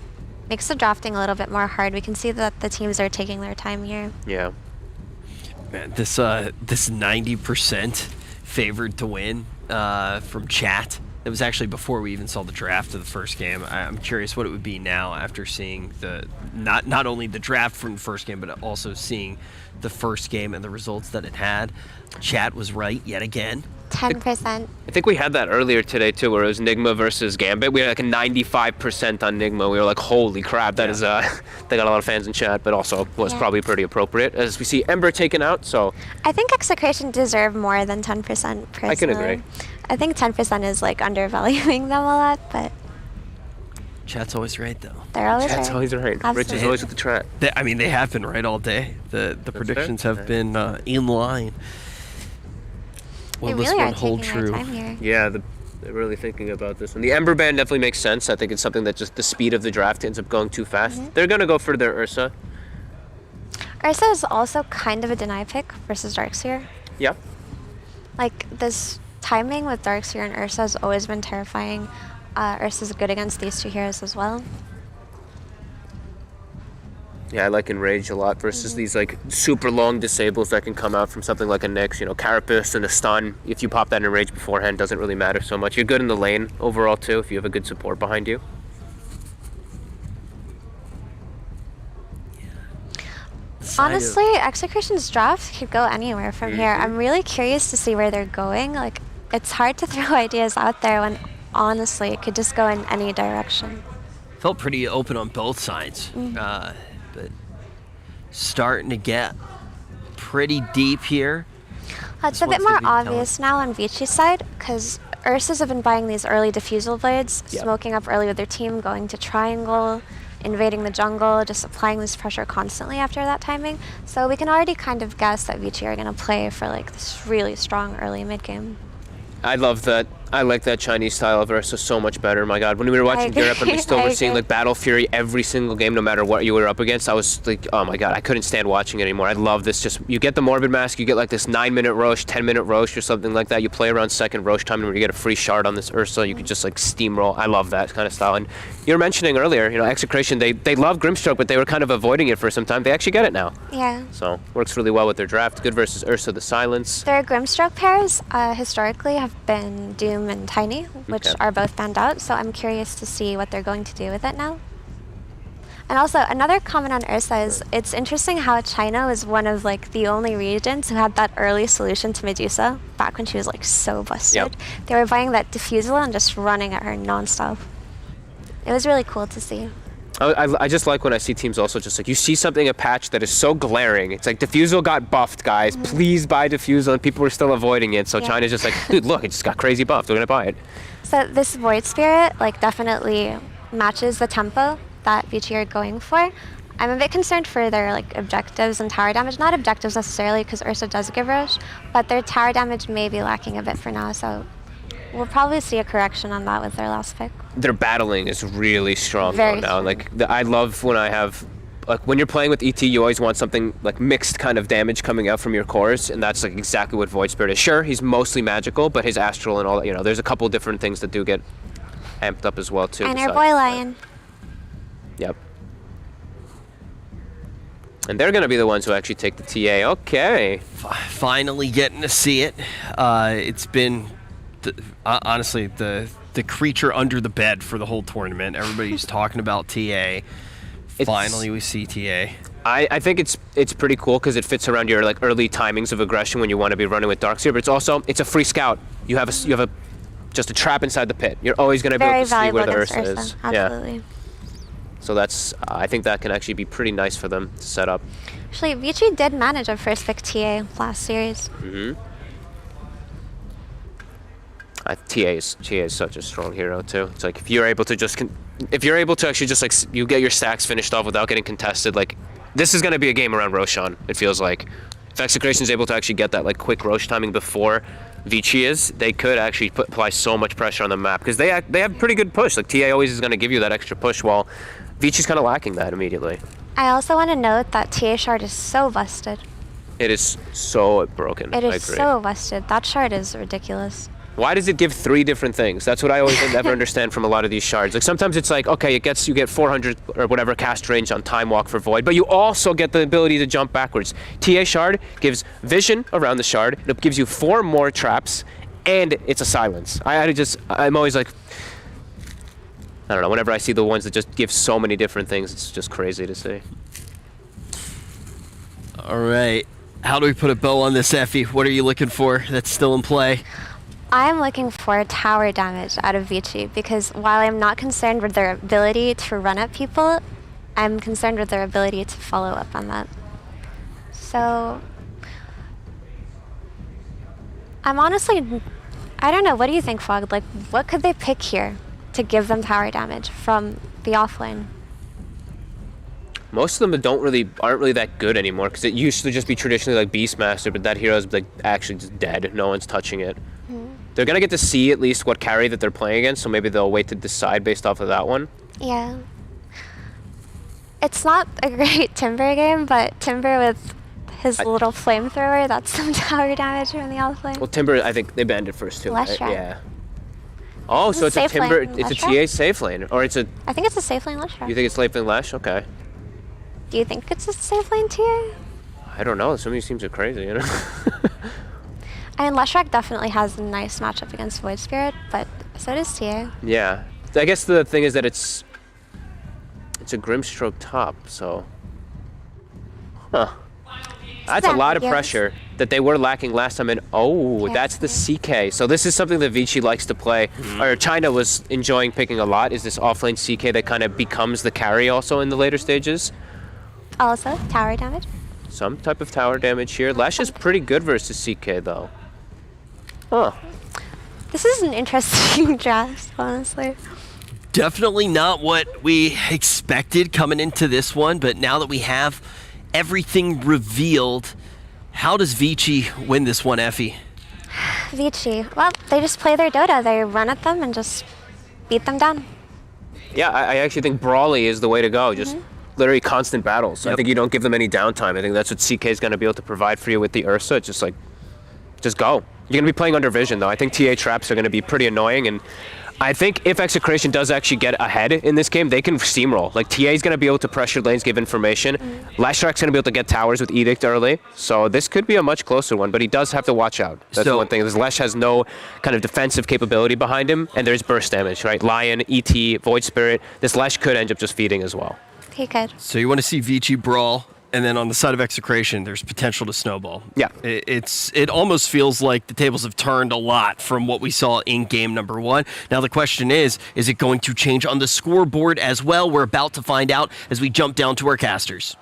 Makes the drafting a little bit more hard. We can see that the teams are taking their time here. Yeah. Man, this 90% favored to win from chat. It was actually before we even saw the draft of the first game. I'm curious what it would be now after seeing the not only the draft from the first game, but also seeing the first game and the results that it had. Chat was right yet again. 10%. I think we had that earlier today too, where it was Nigma versus Gambit. We had like a 95% on Nigma. We were like, holy crap, that is they got a lot of fans in chat, but also was probably pretty appropriate. As we see Ember taken out, so I think Execration deserve more than 10% personally. I can agree. I think 10% is like undervaluing them a lot, but Chat's always right though. they're always Chat's right. always right. Rich is Absolutely. always with the chat. I mean, they have been right all day. The predictions have been in line. Will They this really one are hold taking their true? time here. Yeah, they're really thinking about this. And the Ember ban definitely makes sense. I think it's something that just the speed of the draft ends up going too fast. They're going to go for their Ursa. Ursa is also kind of a deny pick versus Darkseer. Yeah. Like, this timing with Darkseer and Ursa has always been terrifying. Ursa's good against these two heroes as well. Yeah, I like Enrage a lot versus these like super long disables that can come out from something like a Nyx. You know, Carapace and a stun. If you pop that in Enrage beforehand, doesn't really matter so much. You're good in the lane overall too if you have a good support behind you. Honestly, Execration's draft could go anywhere from here. I'm really curious to see where they're going. Like, it's hard to throw ideas out there when honestly it could just go in any direction. Felt pretty open on both sides, but starting to get pretty deep here. It's a bit more obvious now on Vici's side, because Ursas have been buying these early defusal blades, smoking up early with their team, going to triangle, invading the jungle, just applying this pressure constantly after that timing. So we can already kind of guess that Vici are going to play for like this really strong early mid game. I love that. I like that Chinese style of Ursa so much better. My God, when we were watching Europe and we still were seeing like Battle Fury every single game, no matter what you were up against, I was like, oh my God, I couldn't stand watching it anymore. I love this. Just you get the Morbid Mask, you get like this 9-minute Roche, 10-minute Roche or something like that. You play around second Roche time, and when you get a free shard on this Ursa, you can just like steamroll. I love that kind of style. And you were mentioning earlier, you know, Execration, they love Grimstroke, but they were kind of avoiding it for some time. They actually get it now. Yeah. So works really well with their draft. Good versus Ursa the Silence. Their Grimstroke pairs historically have been Doom and Tiny, which are both banned out, so I'm curious to see what they're going to do with it now. And also, another comment on Ursa is, it's interesting how China was one of like the only regions who had that early solution to Medusa, back when she was like so busted. They were buying that Diffusal and just running at her non-stop. It was really cool to see. I just like when I see teams also just like, you see something, a patch that is so glaring. It's like, Diffusal got buffed, guys. Please buy Diffusal, and people were still avoiding it. So China's just like, dude, look, it just got crazy buffed. We're going to buy it. So this Void Spirit like definitely matches the tempo that Vici are going for. I'm a bit concerned for their like objectives and tower damage. Not objectives necessarily, because Ursa does give Roche, but their tower damage may be lacking a bit for now. So we'll probably see a correction on that with their last pick. Their battling is really strong Very now. Like I love when I have, like when you're playing with ET, you always want something like mixed kind of damage coming out from your cores, and that's like exactly what Void Spirit is. Sure, he's mostly magical, but his astral and all that, you know, there's a couple different things that do get amped up as well too. And our boy Lion. Yep. And they're going to be the ones who actually take the TA. Okay. Finally getting to see it. It's been, honestly, the creature under the bed for the whole tournament. Everybody's talking about TA. Finally, we see TA. I think it's pretty cool because it fits around your like early timings of aggression when you want to be running with Darkseer, but it's also, it's a free scout. You have just a trap inside the pit. You're always going to be able to see where the Ursa is. Absolutely. So that's, I think that can actually be pretty nice for them to set up. Actually, Vici did manage a first pick TA last series. TA is such a strong hero too. It's like if you're able to actually just like you get your stacks finished off without getting contested, like this is going to be a game around Roshan. It feels like if Execration is able to actually get that like quick Rosh timing before Vici is, they could actually apply so much pressure on the map because they have pretty good push. Like TA always is going to give you that extra push, while Vici's kind of lacking that immediately. I also want to note that TA shard is so busted. It is so broken. It is I agree. so busted. That shard is ridiculous. Why does it give 3 different things? That's what I always never understand from a lot of these shards. Like sometimes it's like, okay, you get 400 or whatever cast range on Time Walk for Void, but you also get the ability to jump backwards. TA shard gives vision around the shard. It gives you 4 more traps, and it's a silence. I'm always like, I don't know. Whenever I see the ones that just give so many different things, it's just crazy to see. All right. How do we put a bow on this, Effie? What are you looking for that's still in play? I'm looking for tower damage out of Vici because while I'm not concerned with their ability to run at people, I'm concerned with their ability to follow up on that. So I'm honestly, I don't know, what do you think, Fog? Like, what could they pick here to give them tower damage from the offlane? Most of them aren't really that good anymore because it used to just be traditionally like Beastmaster, but that hero is like actually just dead. No one's touching it. They're gonna get to see at least what carry that they're playing against, so maybe they'll wait to decide based off of that one. Yeah. It's not a great Timber game, but Timber with his little flamethrower, that's some tower damage from the offlane. Well, Timber, I think they banned it first too, right? Yeah. Oh, so it's a Timber, it's a TA safe lane, or it's a... I think it's a safe lane Leshrac. You think it's safe lane Lesh? Okay. Do you think it's a safe lane TA? I don't know, some of these teams are crazy, you know? I mean, Leshrac definitely has a nice matchup against Void Spirit, but so does TA. Yeah. I guess the thing is that it's a Grimstroke top, so... Huh. That's a lot of pressure that they were lacking last time. And that's the CK. So this is something that Vici likes to play, or China was enjoying picking a lot, is this offlane CK that kind of becomes the carry also in the later stages. Also, tower damage. Some type of tower damage here. Lash is pretty good versus CK though. Huh. This is an interesting draft, honestly. Definitely not what we expected coming into this one, but now that we have everything revealed, how does Vici win this one, Effie? Vici, well, they just play their Dota. They run at them and just beat them down. Yeah, I actually think Brawly is the way to go. Just literally constant battles. I think you don't give them any downtime. I think that's what CK is going to be able to provide for you with the Ursa. It's just like, just go. You're going to be playing under vision, though. I think TA traps are going to be pretty annoying, and I think if Execration does actually get ahead in this game, they can steamroll. Like, TA is going to be able to pressure lanes, give information. Lashrac's going to be able to get towers with Edict early. So this could be a much closer one, but he does have to watch out. That's one thing. This Lesh has no kind of defensive capability behind him, and there's burst damage, right? Lion, ET, Void Spirit. This Lesh could end up just feeding as well. He could. So you want to see Vici brawl, and then on the side of Execration, there's potential to snowball. Yeah. It almost feels like the tables have turned a lot from what we saw in game number 1. Now the question is it going to change on the scoreboard as well? We're about to find out as we jump down to our casters.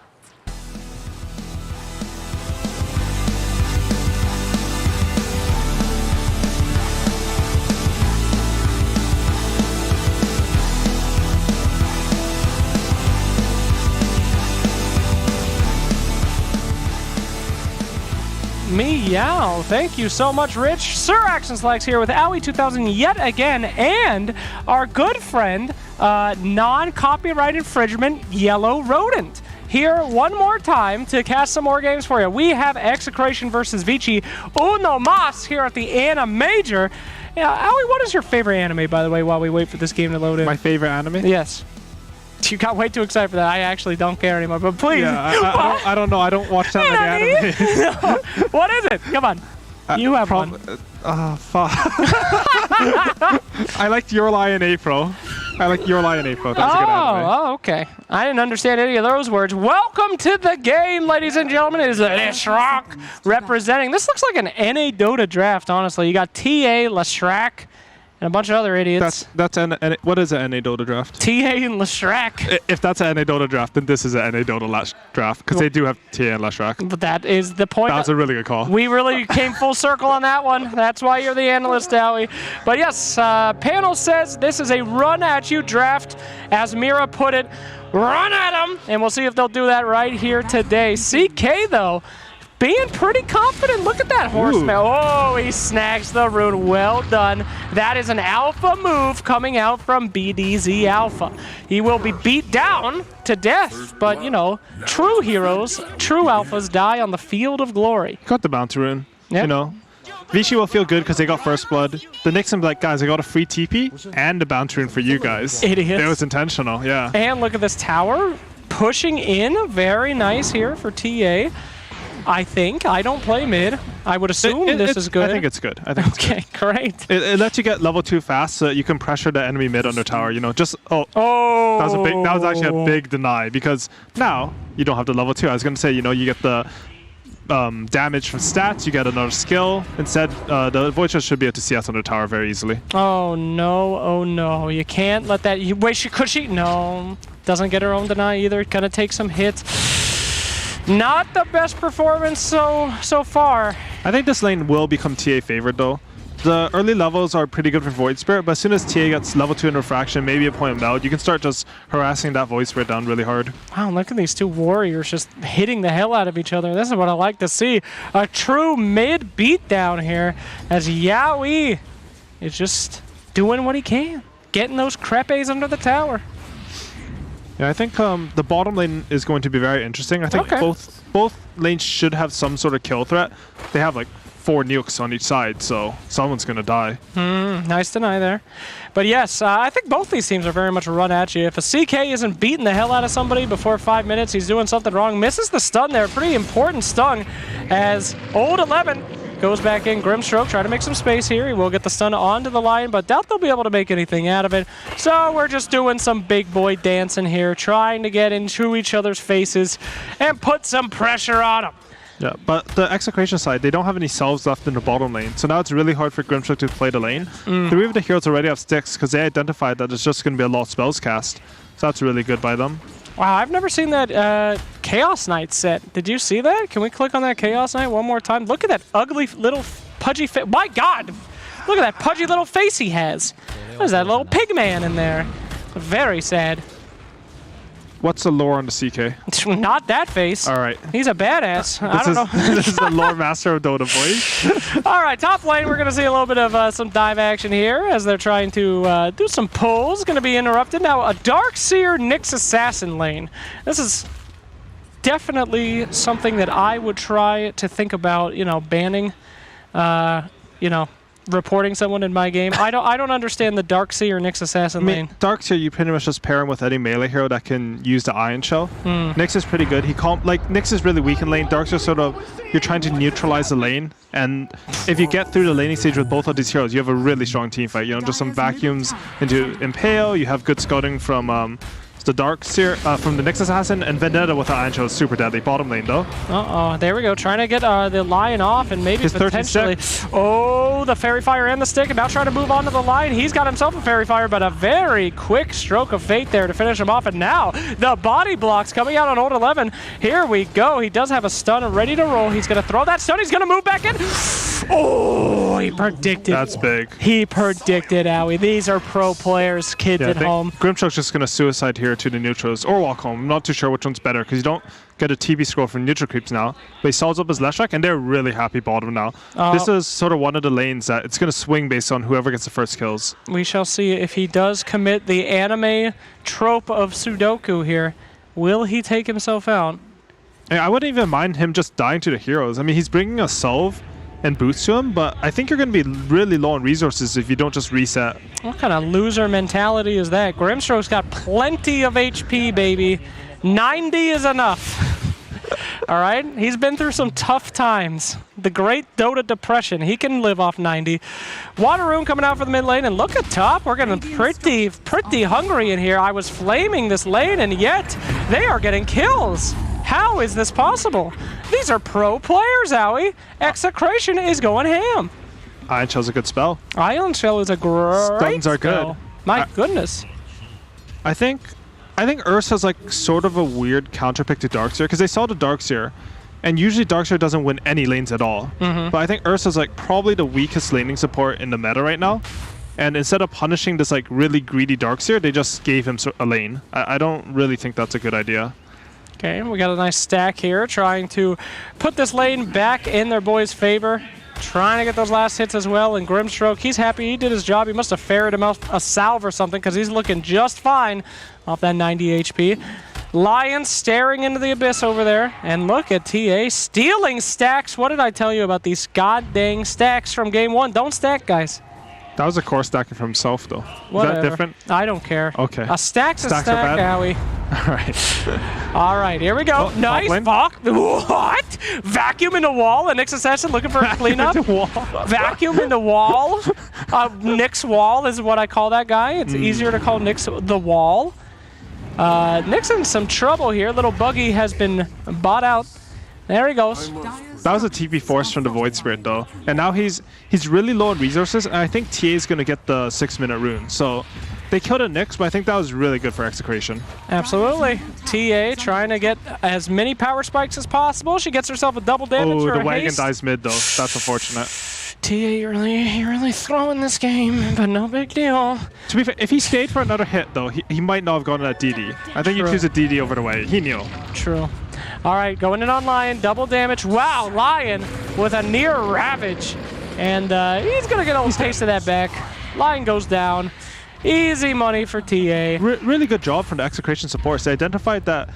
Meow. Thank you so much, Rich. Sir Action Slacks here with Owie 2000 yet again, and our good friend, non-copyright infringement, Yellow Rodent. Here one more time to cast some more games for you. We have Execration versus Vici Uno Mas here at the AniMajor. Yeah, Owie, what is your favorite anime, by the way, while we wait for this game to load in? My favorite anime? Yes. You got way too excited for that. I actually don't care anymore, but please. Yeah, I don't know. I don't watch that many anime. No. What is it? Come on. You have one. Fuck. I liked Your Lie in April. That's a good anime. Oh, okay. I didn't understand any of those words. Welcome to the game, ladies and gentlemen. It is Leshrac representing. This looks like an NA Dota draft, honestly. You got TA, Leshrac, and a bunch of other idiots. What is an NA Dota draft? TA and Leshrac. If that's an NA Dota draft, then this is an NA Dota draft because they do have TA and Leshrac. But that is the point. That was a really good call. We really came full circle on that one. That's why you're the analyst, Howie. But yes, panel says this is a run at you draft. As Mira put it, run at them. And we'll see if they'll do that right here today. CK, though, being pretty confident. Look at that horseman. Oh, he snags the rune. Well done. That is an alpha move coming out from BDZ Alpha. He will be beat down to death, but, you know, true heroes, true alphas die on the field of glory. Got the bounty rune. Yep. You know, Vici will feel good because they got first blood. The Knicks will be like, guys, I got a free TP and a bounty rune for you guys. Idiots. It was intentional, yeah. And look at this tower pushing in. Very nice here for TA. I think. I don't play mid. I would assume this is good. I think it's good. I think okay, it's good. Great. It lets you get level 2 fast so that you can pressure the enemy mid on the tower. You know, just that was actually a big deny because now you don't have the level 2. I was gonna say, you know, you get the damage from stats, you get another skill. Instead, the Voidshot should be able to CS on the tower very easily. Oh no, you can't let that. Wait, could she? No. Doesn't get her own deny either. Gonna take some hits. Not the best performance so far. I think this lane will become TA favored though. The early levels are pretty good for Void Spirit, but as soon as TA gets level 2 in Refraction, maybe a point of meld, you can start just harassing that Void Spirit down really hard. Wow, look at these two warriors just hitting the hell out of each other. This is what I like to see. A true mid beatdown here as Yaoi is just doing what he can. Getting those crepes under the tower. Yeah, I think the bottom lane is going to be very interesting. I think both lanes should have some sort of kill threat. They have like 4 nukes on each side, so someone's going to die. Nice deny there. But yes, I think both these teams are very much a run at you. If a CK isn't beating the hell out of somebody before 5 minutes, he's doing something wrong. Misses the stun there. Pretty important stun as Old 11 goes back in. Grimstroke try to make some space here. He will get the stun onto the line, but doubt they'll be able to make anything out of it. So we're just doing some big boy dancing here, trying to get into each other's faces and put some pressure on them. Yeah, but the Execration side, they don't have any salves left in the bottom lane, so now it's really hard for Grimstroke to play the lane. 3 of the heroes already have sticks because they identified that it's just going to be a lot of spells cast, so that's really good by them. Wow, I've never seen that Chaos Knight set. Did you see that? Can we click on that Chaos Knight one more time? Look at that ugly little pudgy face. My God! Look at that pudgy little face he has. What is that little pig man in there? Very sad. What's the lore on the CK? Not that face. All right. He's a badass. I don't know. This is the lore master of Dota, boys. All right, top lane, we're going to see a little bit of some dive action here as they're trying to do some pulls. Going to be interrupted. Now, a Darkseer Nyx Assassin lane. This is definitely something that I would try to think about, you know, banning, you know, reporting someone in my game. I don't understand the Darkseer Nyx Assassin lane. Darkseer, you pretty much just pair him with any melee hero that can use the Iron Shell. Nyx is pretty good. Nyx is really weak in lane. Darkseer sort of, you're trying to neutralize the lane, and if you get through the laning stage with both of these heroes, you have a really strong team fight. You know, just some vacuums into Impale. You have good scouting from the Darkseer from the Nyx Assassin, and Vendetta with the Iron Shell is super deadly. Bottom lane though. There we go. Trying to get the Lion off and maybe potentially. Oh, the Fairy Fire and the stick, and now trying to move on to the line. He's got himself a Fairy Fire, but a very quick stroke of fate there to finish him off. And now the body blocks coming out on Old 11. Here we go. He does have a stun ready to roll. He's going to throw that stun. He's going to move back in. Oh, he predicted. That's big. He predicted, Howie. These are pro players, kids at home. Grimstroke's just going to suicide here to the neutrals or walk home. I'm not too sure which one's better because you don't get a TB score from neutral creeps now, but he solves up his Leshrac and they're really happy bottom now. This is sort of one of the lanes that it's going to swing based on whoever gets the first kills. We shall see if he does commit the anime trope of Sudoku here. Will he take himself out? Hey, I wouldn't even mind him just dying to the heroes. I mean, he's bringing a solve and boost to him, but I think you're going to be really low on resources if you don't just reset. What kind of loser mentality is that? Grimstroke's got plenty of HP, baby. 90 is enough. All right? He's been through some tough times. The great Dota depression. He can live off 90. Water Rune coming out for the mid lane, and look at top. We're getting pretty hungry in here. I was flaming this lane, and yet they are getting kills. How is this possible? These are pro players, Howie. Execration is going ham. Ion Shell's a good spell. Ion Shell is a great Stuns are spell. good. My goodness. I think Ursa's like sort of a weird counterpick to Darkseer because they saw the Darkseer, and usually Darkseer doesn't win any lanes at all. But I think Ursa's like probably the weakest laning support in the meta right now. And instead of punishing this like really greedy Darkseer, they just gave him a lane. I don't really think that's a good idea. Okay, we got a nice stack here, trying to put this lane back in their boys' favor. Trying to get those last hits as well, and Grimstroke, he's happy he did his job. He must have ferreted him out a salve or something, because he's looking just fine off that 90 HP. Lion staring into the abyss over there, and look at TA stealing stacks. What did I tell you about these god-dang stacks from game 1? Don't stack, guys. That was a core stacking for himself, though. Whatever. Is that different? I don't care. Okay. A stack's a stack, Howie. All right. All right, here we go. Oh, nice. What? Vacuum in the wall. And Nick's Assassin looking for a cleanup. Vacuum in the wall. Nick's wall is what I call that guy. It's easier to call Nick's the wall. Nick's in some trouble here. Little Buggy has been bought out. There he goes. That was a TP force from the Void Spirit, though. And now he's really low on resources, and I think TA is going to get the 6-minute rune. So they killed a Nyx, but I think that was really good for Execration. Absolutely. TA trying to get as many power spikes as possible. She gets herself a double damage. Oh, the wagon dies mid, though. That's unfortunate. TA, you're really throwing this game, but no big deal. To be fair, if he stayed for another hit, though, he might not have gotten that DD. I think he'd choose a DD over the way. He knew. True. All right, going in on Lion, double damage. Wow, Lion with a near Ravage. And he's going to get a little taste of that back. Lion goes down. Easy money for TA. Really good job from the Execration supports. They identified that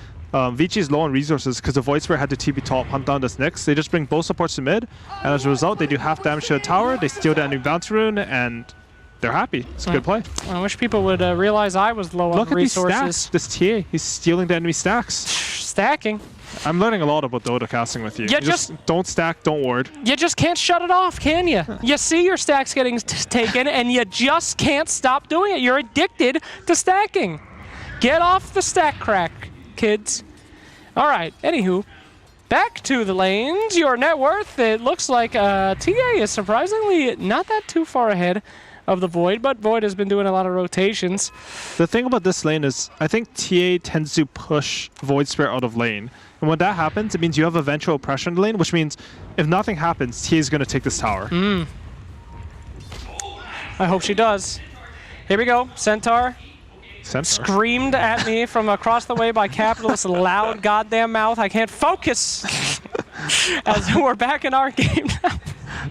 Vici is low on resources because the Void Spirit had to TP top, hunt down this Nyx. They just bring both supports to mid, and as a result, they do half damage to the tower, they steal the enemy bounty rune, and they're happy. It's a good play. I wish people would realize I was low on resources. Look at these stacks. This TA, he's stealing the enemy stacks. Stacking. I'm learning a lot about Dota casting with you. You just don't stack, don't ward. You just can't shut it off, can you? You see your stacks getting taken, and you just can't stop doing it. You're addicted to stacking. Get off the stack crack, kids. All right, anywho, back to the lanes. Your net worth, it looks like TA is surprisingly not that too far ahead of the Void, but Void has been doing a lot of rotations. The thing about this lane is I think TA tends to push Void Spirit out of lane. And when that happens, it means you have eventual pressure in the lane, which means if nothing happens, TA is going to take this tower. I hope she does. Here we go. Centaur. Screamed at me from across the way by Capitalist's loud goddamn mouth. I can't focus as we're back in our game now.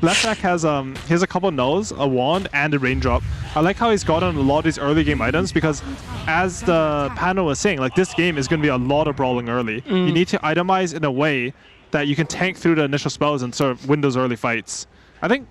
Left has he has a couple nulls, a wand, and a raindrop. I like how he's gotten a lot of these early game items because, as the panel was saying, like this game is going to be a lot of brawling early. You need to itemize in a way that you can tank through the initial spells and sort of win those early fights. I think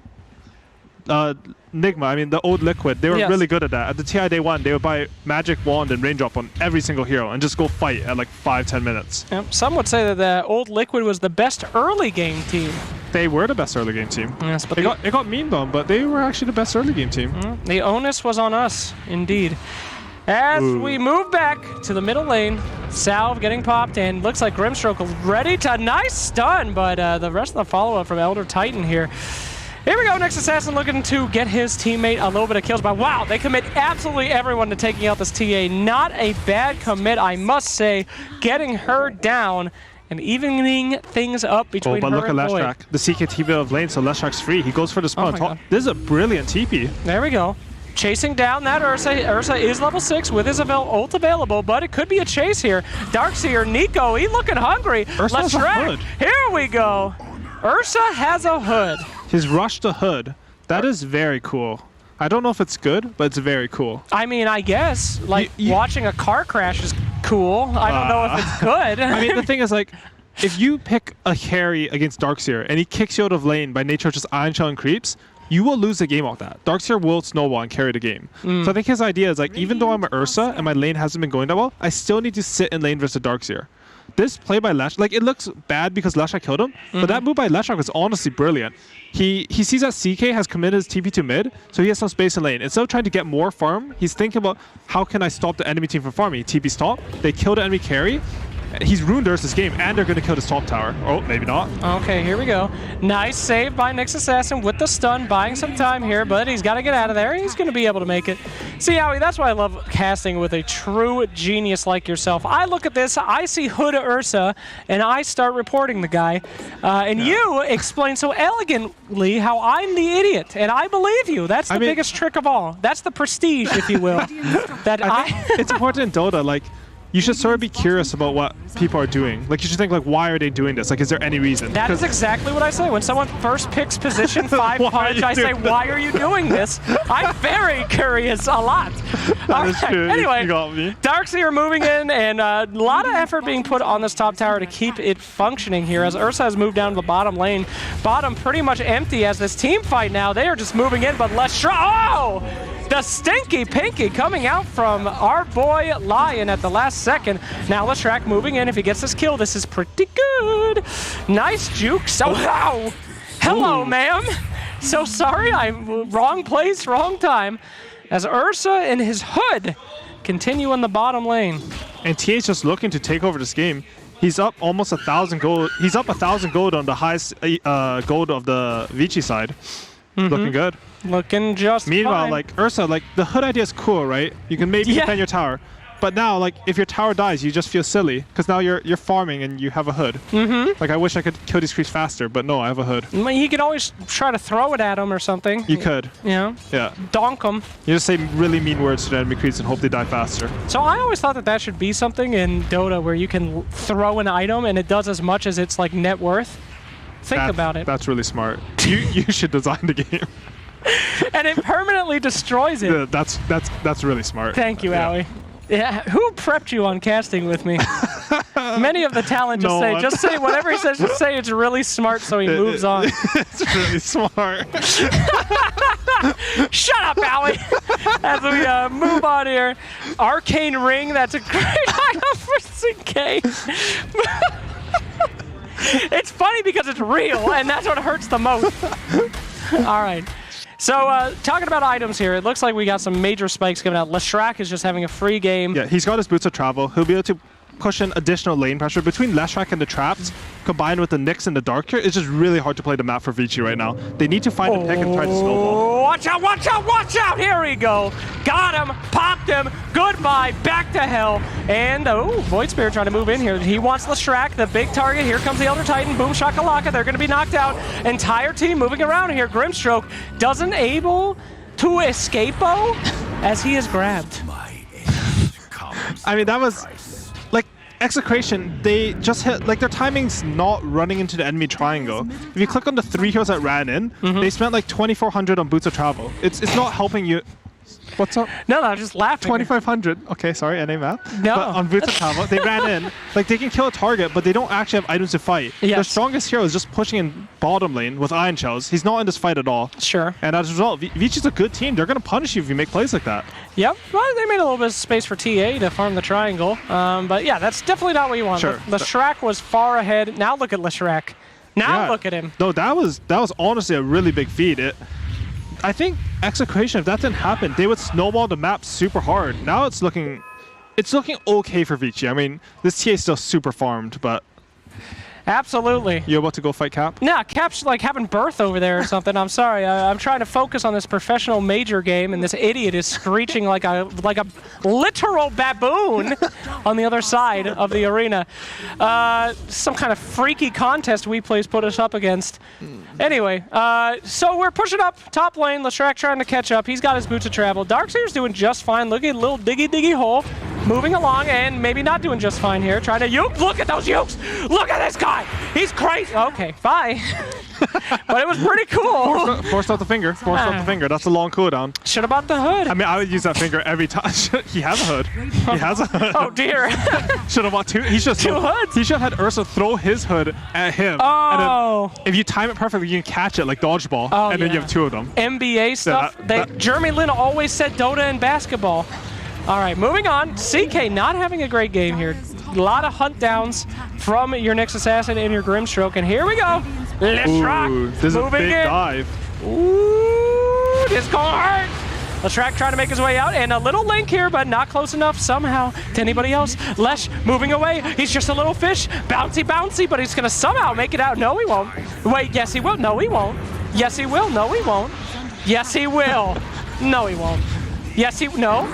Nigma, I mean the old Liquid, they were really good at that. At the TI Day 1, they would buy Magic, Wand, and Raindrop on every single hero and just go fight at like 5-10 minutes. Yep. Some would say that the old Liquid was the best early game team. They were the best early game team. Yes, but it got memed on, but they were actually the best early game team. The onus was on us, indeed. As we move back to the middle lane, Salve getting popped, and looks like Grimstroke ready to nice stun, but the rest of the follow-up from Elder Titan here. Here we go, next Assassin looking to get his teammate a little bit of kills, but wow, they commit absolutely everyone to taking out this TA. Not a bad commit, I must say, getting her down and evening things up between her and look at Void. Leshrac. The CK TP of lane, so Leshrak's free. He goes for the spawn top. This is a brilliant TP. There we go. Chasing down that Ursa. Ursa is level 6 with his ult available, but it could be a chase here. Darkseer, Nico, he looking hungry. Leshrac, here we go. Ursa has a hood. He's rushed the hood. That is very cool. I don't know if it's good, but it's very cool. I mean, I guess, like, watching a car crash is cool. I don't know if it's good. I mean, the thing is, like, if you pick a carry against Darkseer and he kicks you out of lane by nature of just Ion Shell and creeps, you will lose the game off that. Darkseer will snowball and carry the game. So I think his idea is, like, even though I'm an Ursa and my lane hasn't been going that well, I still need to sit in lane versus Darkseer. This play by Leshrac, like, it looks bad because Leshrac killed him, but that move by Leshrac was honestly brilliant. He sees that CK has committed his TP to mid, so he has some space in lane. Instead of trying to get more farm, he's thinking about how can I stop the enemy team from farming. He TP's top, they kill the enemy carry, He's ruined Ursa's game, and they're going to kill this top tower. Oh, maybe not. Okay, here we go. Nice save by Nyx Assassin with the stun, buying some time here, but he's got to get out of there. He's going to be able to make it. See, Howie, that's why I love casting with a true genius like yourself. I look at this, I see Hood Ursa, and I start reporting the guy. And you explain so elegantly how I'm the idiot, and I believe you. That's the biggest trick of all. That's the prestige, if you will. It's important in Dota, like, you should sort of be curious about what people are doing. Like, you should think, like, why are they doing this? Like, is there any reason? That is exactly what I say. When someone first picks position 5 punch, I say, why are you doing this? I'm very curious a lot. Anyway, you got me. Darkseer are moving in, and a lot of effort being put on this top tower to keep it functioning here as Ursa has moved down to the bottom lane. Bottom pretty much empty as this team fight now. They are just moving in, but Oh! The stinky pinky coming out from our boy Lion at the last second. Now Leshrac moving in. If he gets this kill, this is pretty good. Nice juke. So, wow. Hello, ma'am. So sorry, I'm wrong place, wrong time. As Ursa and his Hood continue in the bottom lane. And TA's just looking to take over this game. He's up almost 1,000 gold. He's up 1,000 gold on the highest gold of the Vici side. Looking good. Looking just Meanwhile, fine. like, Ursa, like, the Hood idea is cool, right? You can maybe defend your tower. But now, like, if your tower dies, you just feel silly. Because now you're farming and you have a Hood. Like, I wish I could kill these creeps faster, but no, I have a Hood. He could always try to throw it at him or something. You could. Yeah. Donk them. You just say really mean words to the enemy creeps and hope they die faster. So I always thought that that should be something in Dota where you can throw an item and it does as much as its, like, net worth. Think about it. That's really smart. You should design the game. And it permanently destroys it. Yeah, that's really smart. Thank you, Howie. Yeah, who prepped you on casting with me? Many of the talent just say whatever he says, just say it's really smart so he moves on. It's really smart. Shut up, Howie! As we move on here. Arcane Ring, that's a great item for CK. It's funny because it's real, and that's what hurts the most. All right. So, talking about items here, it looks like we got some major spikes coming out. Leshrac is just having a free game. Yeah, he's got his boots of travel. He'll be able to push in additional lane pressure between Leshrac and the traps, combined with the Nyx and the Dark here. It's just really hard to play the map for Vici right now. They need to find a pick and try to snowball. Watch out, watch out, watch out! Here we go. Got him, popped him. Goodbye, back to hell. And, Void Spirit trying to move in here. He wants Leshrac, the big target. Here comes the Elder Titan. Boom shakalaka. They're going to be knocked out. Entire team moving around here. Grimstroke doesn't able to escape as he is grabbed. I mean, that was... Like, Execration, they just hit... Like, their timing's not running into the enemy triangle. If you click on the 3 heroes that ran in, they spent like 2,400 on Boots of Travel. It's not helping you... What's up? No, I'm just laughing. 2,500. Okay, sorry, NA map. No. But on Boots of Travel, they ran in. Like, they can kill a target, but they don't actually have items to fight. Yes. Their strongest hero is just pushing in bottom lane with Iron Shells. He's not in this fight at all. Sure. And as a result, Vici's a good team. They're going to punish you if you make plays like that. Yep. Well, they made a little bit of space for TA to farm the triangle. But yeah, that's definitely not what you want. Sure. Leshrac was far ahead. Now look at Leshrac. Now look at him. No, that was honestly a really big feat. I think Execration, if that didn't happen, they would snowball the map super hard. Now it's looking okay for Vici. I mean, this TA is still super farmed, but... Absolutely. You about to go fight Cap? Nah, Cap's like having birth over there or something. I'm sorry. I'm trying to focus on this professional major game, and this idiot is screeching like a literal baboon on the other side of the arena. Some kind of freaky contest WePlay's put us up against. Anyway, so we're pushing up top lane. Leshrac trying to catch up. He's got his boots of travel. Darkseer's doing just fine. Look at a little diggy hole. Moving along and maybe not doing just fine here. Trying to uke. Look at those ukes. Look at this guy. He's crazy. Okay, bye. But it was pretty cool. Forced out the finger. Forced out the finger. That's a long cooldown. Should have bought the hood. I mean, I would use that finger every time. He has a hood. He has a hood. Oh, dear. Should have bought two. He should two hoods. He should have had Ursa throw his hood at him. Oh. And then if you time it perfectly, you can catch it like dodgeball. Oh, and then you have two of them. NBA stuff. Jeremy Lin always said Dota and basketball. All right, moving on. CK not having a great game here. A lot of hunt downs from your Nyx Assassin and your Grimstroke. And here we go. Leshrac this is a big dive. Ooh, this gonna hurt. Leshrac trying to make his way out, and a little link here, but not close enough somehow to anybody else. Lesh moving away. He's just a little fish. Bouncy, bouncy, but he's going to somehow make it out. No, he won't. Wait, yes, he will. No, he won't. Yes, he will. No, he won't. Yes, he will. No, he won't. Yes, he... No.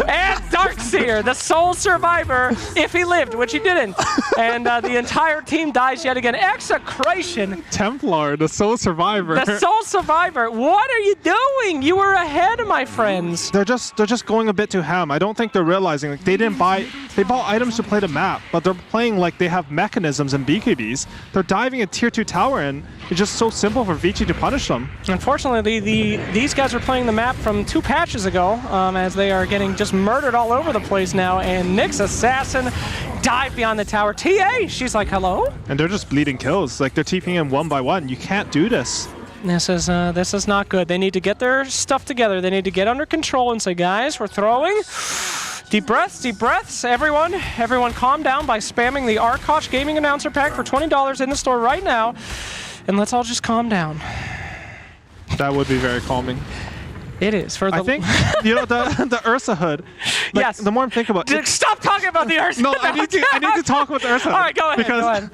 And Darkseer, the sole survivor, if he lived, which he didn't. And the entire team dies yet again. Execration. Templar, the sole survivor. The sole survivor. What are you doing? You were ahead, my friends. They're just going a bit too ham. I don't think they're realizing, like, they bought items to play the map, but they're playing like they have mechanisms and BKBs. They're diving a tier 2 tower in. It's just so simple for Vici to punish them. Unfortunately, these guys are playing the map from 2 patches ago, as they are getting just murdered all over the place now, and Nyx Assassin dive beyond the tower. TA, she's like, hello? And they're just bleeding kills. Like, they're TPing him 1 by 1. You can't do this. This is not good. They need to get their stuff together. They need to get under control and say, guys, we're throwing. Deep breaths, everyone. Everyone calm down by spamming the Arkosh Gaming Announcer Pack for $20 in the store right now. And let's all just calm down. That would be very calming. It is. For the I think, you know, the Ursa hood. Like, yes. The more I'm thinking about it. Stop talking about the Ursa. No, I need to talk about the Ursa hood. All right, go ahead. Because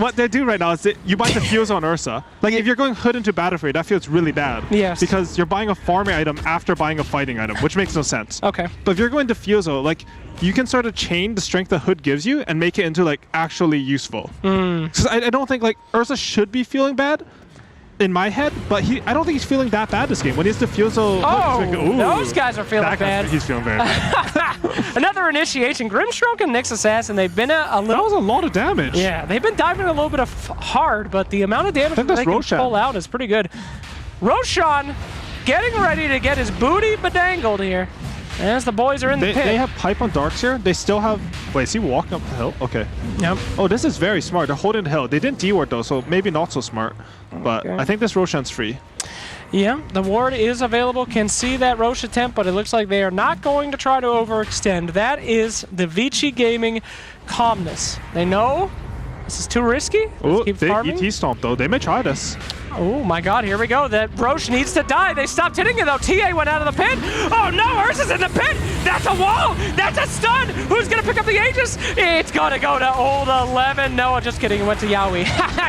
what they do right now is you buy the fuse on Ursa. Like, if you're going hood into Battlefield, that feels really bad. Yes. Because you're buying a farming item after buying a fighting item, which makes no sense. Okay. But if you're going Diffusal, like, you can sort of chain the strength the hood gives you and make it into, like, actually useful. Because I don't think, like, Ursa should be feeling bad in my head, but I don't think he's feeling that bad this game. When he's Diffusal... Oh, those guys are feeling bad. He's feeling very bad. Another initiation. Grimstroke and Nyx Assassin, they've been a little... That was a lot of damage. Yeah, they've been diving a little bit of hard, but the amount of damage that they can pull out is pretty good. Roshan getting ready to get his booty bedangled here. As the boys are in the pit. They have pipe on Darkseer. They still have... Wait, is he walking up the hill? Okay. Yep. Oh, this is very smart. They're holding the hill. They didn't D-ward though, so maybe not so smart. But I think this Roshan's free. Yeah, the ward is available. Can see that Roche attempt, but it looks like they are not going to try to overextend. That is the Vici Gaming calmness. They know this is too risky. Oh, keep they farming. ET stomp though. They may try this. Oh my god, here we go. That Roche needs to die. They stopped hitting it though. TA went out of the pit. Oh no, Ursa's in the pit. That's a wall. That's a stun. Who's going to pick up the Aegis? It's going to go to Old 11. No, just kidding. It went to Yaoi.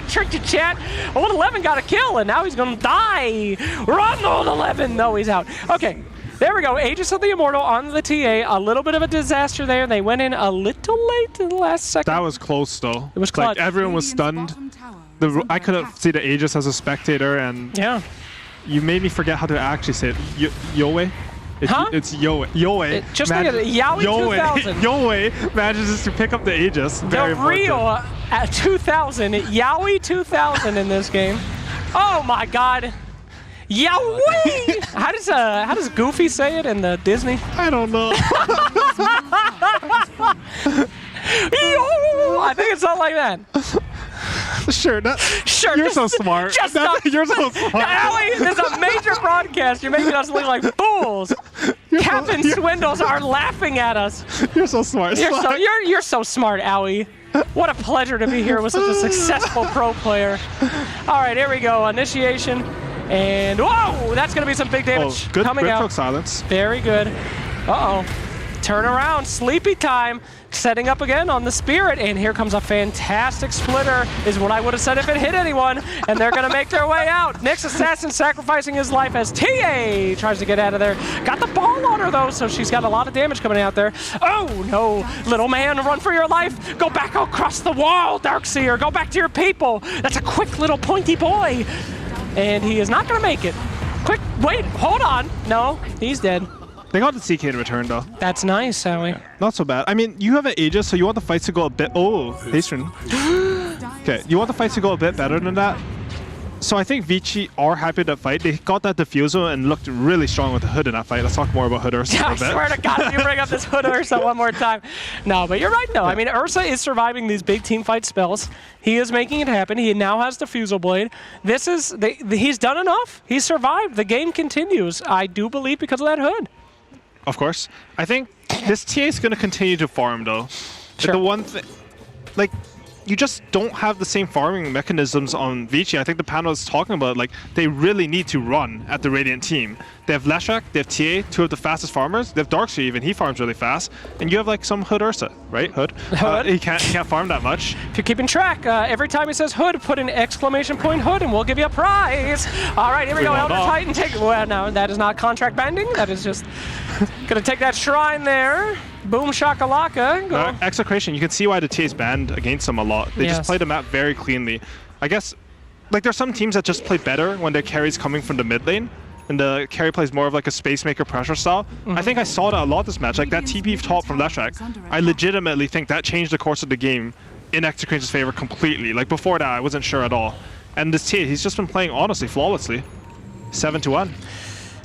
Tricked you, chat. Old 11 got a kill, and now he's going to die. Run, Old 11. No, he's out. Okay. There we go, Aegis of the Immortal on the TA. A little bit of a disaster there. They went in a little late in the last second. That was close though. It was clutch. Like, everyone was stunned. I couldn't see the Aegis as a spectator, and yeah, you made me forget how to actually say it. Yoe? It's Yoe. Yoe. Just think of it. Yaoi 2000. Yoe manages to pick up the Aegis. The real 2000. Yaoi 2000 in this game. Oh my god. Yowie! How does Goofy say it in the Disney? I don't know. I think it's not like that. Sure. You're so smart. You're so smart. Allie, this is a major broadcast. You're making us look like fools. Captain Swindles are laughing at us. You're so smart. You're so smart, Owie. What a pleasure to be here with such a successful pro player. All right, here we go. Initiation. And whoa, that's going to be some big damage good coming out. Good silence. Very good. Uh-oh. Turn around. Sleepy time. Setting up again on the Spirit. And here comes a fantastic splitter, is what I would have said if it hit anyone. And they're going to make their way out. Nyx Assassin sacrificing his life as TA tries to get out of there. Got the ball on her, though, so she's got a lot of damage coming out there. Oh, no. Little man, run for your life. Go back across the wall, Darkseer. Go back to your people. That's a quick little pointy boy. And he is not going to make it. Quick, wait, hold on. No, he's dead. They got the CK in return, though. That's nice, Sally. Not so bad. I mean, you have an Aegis, so you want the fights to go a bit... Oh, Hasten. Okay, you want the fights to go a bit better than that. So I think Vici are happy to fight. They got that Diffusal and looked really strong with the Hood in that fight. Let's talk more about Hood Ursa for a bit. I swear to God, if you bring up this Hood Ursa one more time. No, but you're right, though. I mean, Ursa is surviving these big team fight spells. He is making it happen. He now has the Fusel Blade. This is... he's done enough. He's survived. The game continues, I do believe, because of that Hood. Of course. I think this TA is going to continue to farm, though. Sure. The one thing... Like... you just don't have the same farming mechanisms on Vici. I think the panel is talking about, like, they really need to run at the Radiant team. They have Leshrac, they have TA, two of the fastest farmers. They have Darkseer even, he farms really fast. And you have like some Hood Ursa, right? Hood? He can't farm that much. If you're keeping track, every time he says Hood, put an exclamation point Hood and we'll give you a prize. All right, here we go. Elder Titan take, well, no, that is not contract binding. That is just gonna take that shrine there. Boom shakalaka. Execration, you can see why the TA is banned against them a lot. They just play the map very cleanly. I guess, like, there's some teams that just play better when their carry's coming from the mid lane, and the carry plays more of like a space maker pressure style. I think I saw that a lot this match. Like that TP top from Leshrac, I legitimately think that changed the course of the game in Execration's favor completely. Like before that, I wasn't sure at all. And this TA, he's just been playing honestly flawlessly. 7-1.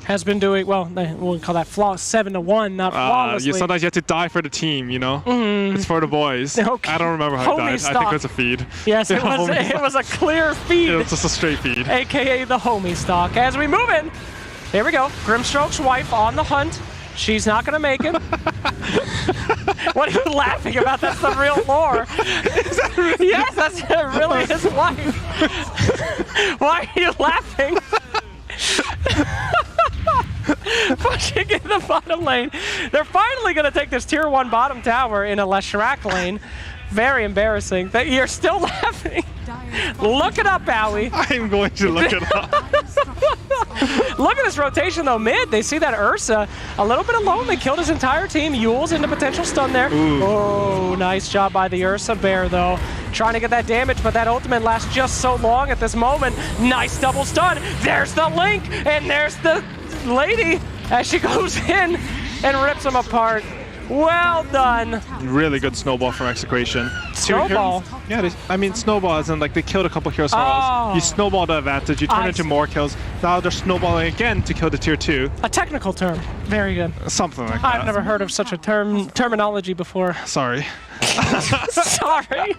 Has been doing, well, we'll call that flawless 7-1, not flawlessly. Sometimes you have to die for the team, you know? It's for the boys. Okay. I don't remember how it died. Stock. I think it was a feed. Yes, it was a clear feed. It was just a straight feed. AKA the homie stock. As we move in, here we go. Grimstroke's wife on the hunt. She's not going to make it. What are you laughing about? That's the real lore. Is that really? Yes, that's really his wife. Why are you laughing? Pushing in the bottom lane. They're finally going to take this tier 1 bottom tower in a Leshrac lane. Very embarrassing. You're still laughing. Look it up, Bowie. I'm going to look it up. Look at this rotation, though. Mid, they see that Ursa a little bit alone. They killed his entire team. Yule's into potential stun there. Ooh. Oh, nice job by the Ursa bear, though. Trying to get that damage, but that ultimate lasts just so long at this moment. Nice double stun. There's the Link, and there's the lady as she goes in and rips them apart. Well done. Really good snowball from Execration. Snowball? Yeah, I mean snowball isn't like they killed a couple heroes for us. You snowball the advantage, you turn into more kills. Now they're snowballing again to kill the tier 2. A technical term. Very good. Something like that. I've never heard of such a terminology before. Sorry. Sorry.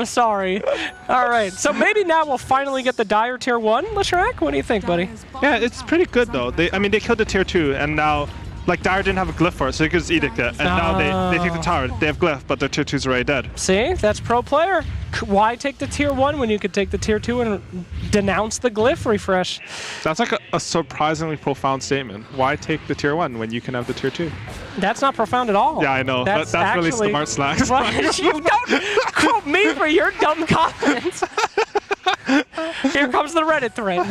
Sorry. All right. So maybe now we'll finally get the Dire tier 1, Leshrac? What do you think, buddy? Yeah, it's pretty good though. They killed the tier 2 and now like Dire didn't have a glyph for it, so they could just edict it. And now they take the tower. They have glyph, but their tier 2's already dead. See, that's pro player. Why take the tier 1 when you could take the tier 2 and denounce the glyph refresh? That's like a surprisingly profound statement. Why take the tier 1 when you can have the tier 2? That's not profound at all. Yeah, I know. That's actually, really smart slacks. You don't quote me for your dumb comments. Here comes the Reddit thread.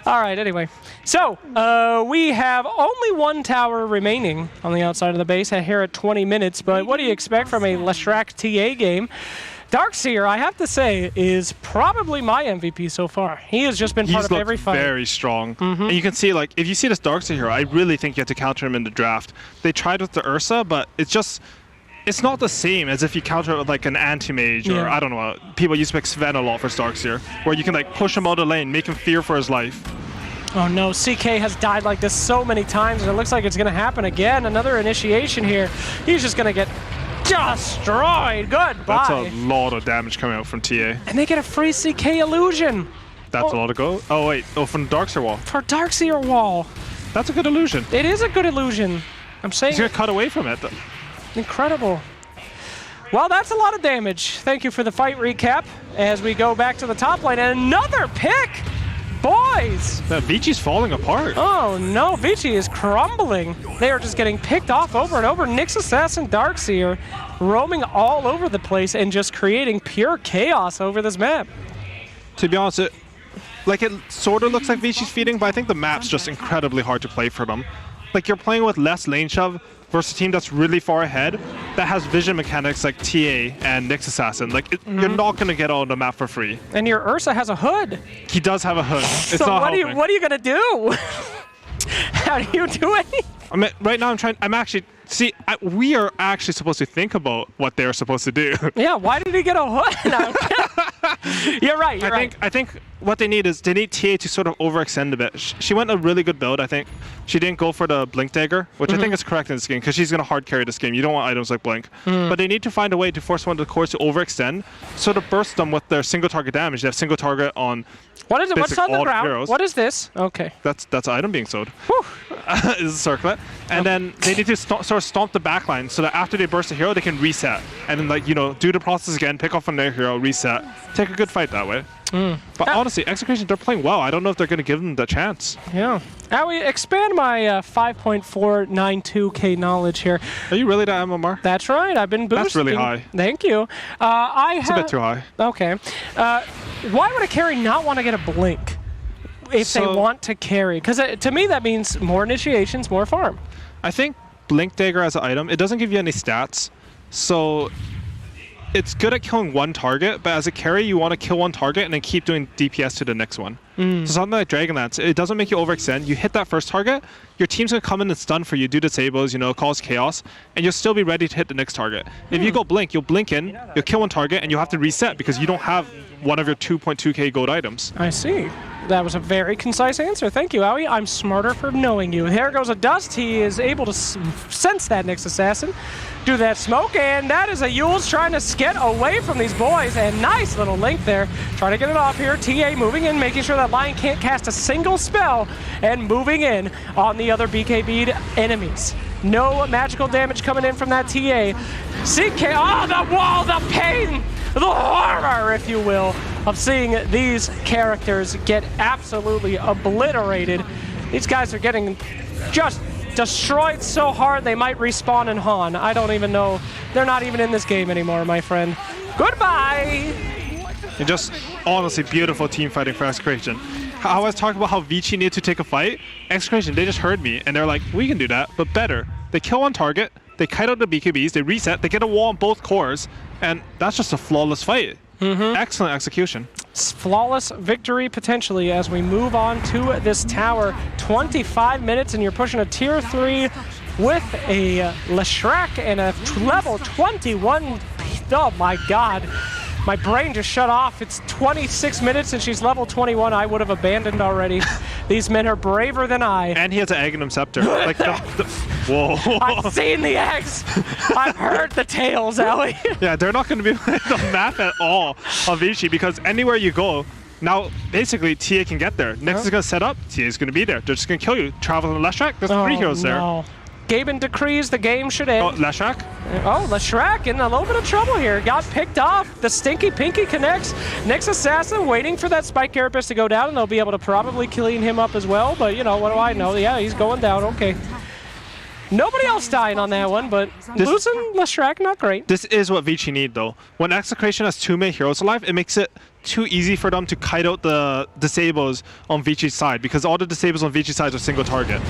All right, anyway. So, we have only one tower remaining on the outside of the base here at 20 minutes, but what do you expect from a Leshrac TA game? Darkseer, I have to say, is probably my MVP so far. He has just been part of every fight. He's very strong. And you can see, like, if you see this Darkseer hero, I really think you have to counter him in the draft. They tried with the Ursa, but it's just... It's not the same as if you counter it with like an anti-mage or I don't know. People used to pick Sven a lot for Darkseer, where you can like push him out of the lane, make him fear for his life. Oh no, CK has died like this so many times, and it looks like it's going to happen again. Another initiation here. He's just going to get destroyed. Goodbye. That's a lot of damage coming out from TA. And they get a free CK illusion. That's a lot to go. Oh wait, from Darkseer wall. For Darkseer wall. That's a good illusion. It is a good illusion. I'm saying. He's going to cut away from it. Incredible. Well, that's a lot of damage. Thank you for the fight recap as we go back to the top lane. And another pick! Boys! That Vici's falling apart. Oh no, Vici is crumbling. They are just getting picked off over and over. Nyx Assassin Darkseer roaming all over the place and just creating pure chaos over this map. To be honest, it sort of looks like Vici's feeding, but I think the map's just incredibly hard to play for them. Like, you're playing with less lane shove versus a team that's really far ahead that has vision mechanics like TA and Nyx Assassin. Like, you're not going to get on the map for free. And your Ursa has a hood. He does have a hood. It's so not what are you going to do? How do you do it? I mean, right now we are actually supposed to think about what they're supposed to do. Yeah, why did he get a hood? You're right, I think what they need is TA to sort of overextend a bit. She went a really good build, I think. She didn't go for the Blink Dagger, which I think is correct in this game, because she's going to hard carry this game. You don't want items like Blink. But they need to find a way to force one of the cores to overextend, sort of burst them with their single target damage. They have single target on What is it? What's on the ground? Heroes. What is this? Okay. That's item being sold. Is a circlet. And then they need to sort of stomp the backline so that after they burst a hero, they can reset. And then, like, you know, do the process again, pick off on their hero, reset. Take a good fight that way. But honestly, Execration, they're playing well. I don't know if they're going to give them the chance. Yeah. Now we expand my 5.492K knowledge here. Are you really that MMR? That's right. I've been boosting. That's really high. Thank you. It's a bit too high. Okay. Why would a carry not want to get a blink if they want to carry? Because to me, that means more initiations, more farm. I think Blink Dagger as an item, it doesn't give you any stats. So it's good at killing one target, but as a carry, you want to kill one target and then keep doing DPS to the next one. So something like Dragonlance, it doesn't make you overextend. You hit that first target, your team's going to come in and stun for you, do disables, you know, cause chaos, and you'll still be ready to hit the next target. If you go Blink, you'll blink in, you'll kill one target, and you'll have to reset because you don't have one of your 2.2k gold items. I see. That was a very concise answer. Thank you, Owie. I'm smarter for knowing you. There goes a Dust. He is able to sense that next assassin. Do that smoke, and that is a Yules trying to get away from these boys. And nice little link there. Trying to get it off here. TA moving in, making sure that Lion can't cast a single spell, and moving in on the other BKB'd enemies. No magical damage coming in from that TA. CK, oh, the wall, the pain, the horror, if you will, of seeing these characters get absolutely obliterated. These guys are getting just destroyed so hard they might respawn in Han. I don't even know. They're not even in this game anymore, my friend. Goodbye! And just honestly beautiful team fighting for Execration. I was talking about how Vici needed to take a fight. Execration, they just heard me, and they're like, we can do that, but better. They kill one target, they kite out the BKBs, they reset, they get a wall on both cores, and that's just a flawless fight. Excellent execution. Flawless victory potentially as we move on to this tower. 25 minutes and you're pushing a tier 3 with a Leshrac and a level 21. Oh my god. My brain just shut off. It's 26 minutes and she's level 21. I would have abandoned already. These men are braver than I. And he has an Aghanim Scepter. Like whoa. I've seen the eggs. I've heard the tales, Ellie. Yeah, they're not going to be on the map at all of Vici because anywhere you go, now basically TA can get there. Next is going to set up, TA is going to be there. They're just going to kill you. Travel to Leshrac, there's 3 heroes there. Gaben decrees the game should end. Oh, Leshrac? Oh, Leshrac in a little bit of trouble here. Got picked off. The Stinky Pinky connects. Next assassin waiting for that Spike Carapace to go down, and they'll be able to probably clean him up as well. But, you know, what do I know? Yeah, he's going down. Okay. Nobody else dying on that one, but losing Leshrac, not great. This is what Vici need, though. When Execration has 2 main heroes alive, it makes it too easy for them to kite out the disables on Vici's side because all the disables on Vici's side are single target.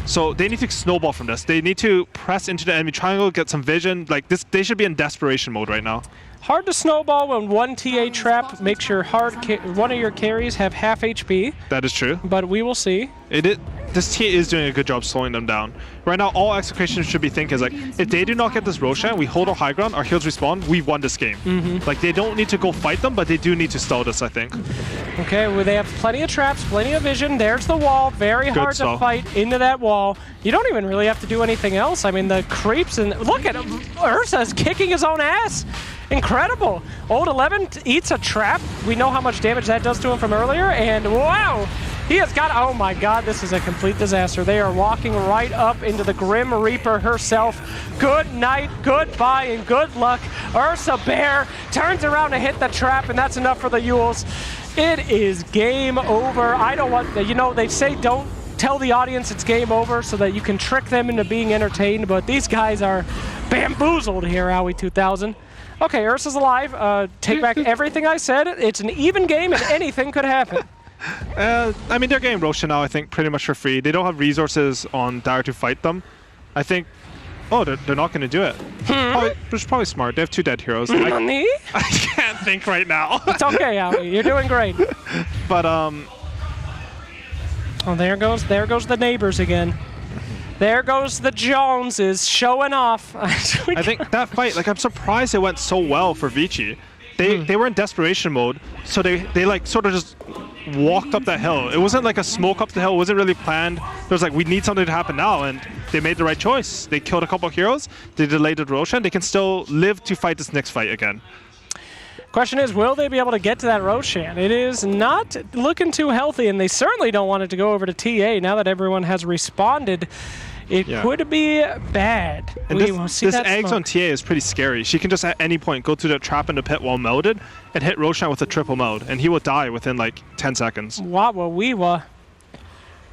So they need to snowball from this. They need to press into the enemy triangle, get some vision. Like this, they should be in desperation mode right now. Hard to snowball when one TA trap makes your one of your carries have half HP. That is true. But we will see. This TA is doing a good job slowing them down. Right now, all Execration should be thinking is like, if they do not get this Roshan, we hold our high ground, our heals respawn, we've won this game. Like they don't need to go fight them, but they do need to stall this, I think. Okay, well, they have plenty of traps, plenty of vision. There's the wall. Very hard to fight into that wall. You don't even really have to do anything else. I mean, the creeps and look at him. Ursa's kicking his own ass. Incredible. Old 11 eats a trap. We know how much damage that does to him from earlier. And wow, he has got, oh my god, this is a complete disaster. They are walking right up into the Grim Reaper herself. Good night, goodbye, and good luck. Ursa Bear turns around to hit the trap, and that's enough for the Yules. It is game over. I don't want, you know, they say don't tell the audience it's game over so that you can trick them into being entertained, but these guys are bamboozled here, Owie 2000. Okay, Ursa's alive. Take back everything I said. It's an even game and anything could happen. I mean, they're getting Roshan now, I think, pretty much for free. They don't have resources on Dire to fight them. I think... Oh, they're not going to do it. Which is probably smart. They have 2 dead heroes. I can't think right now. It's okay, Owie. You're doing great. But, Oh, there goes the neighbors again. There goes the Joneses showing off. I think that fight, like, I'm surprised it went so well for Vici. They were in desperation mode, so they like sort of just walked up that hill. It wasn't like a smoke up the hill. It wasn't really planned. It was like, we need something to happen now, and they made the right choice. They killed a couple of heroes. They delayed the Roshan. They can still live to fight this next fight again. Question is, will they be able to get to that Roshan? It is not looking too healthy, and they certainly don't want it to go over to TA now that everyone has responded it could be bad. And We will see this that eggs on smoke. TA is pretty scary. She can just at any point go to the trap in the pit while melded and hit Roshan with a triple meld, and he will die within like 10 seconds. Wawa weewa.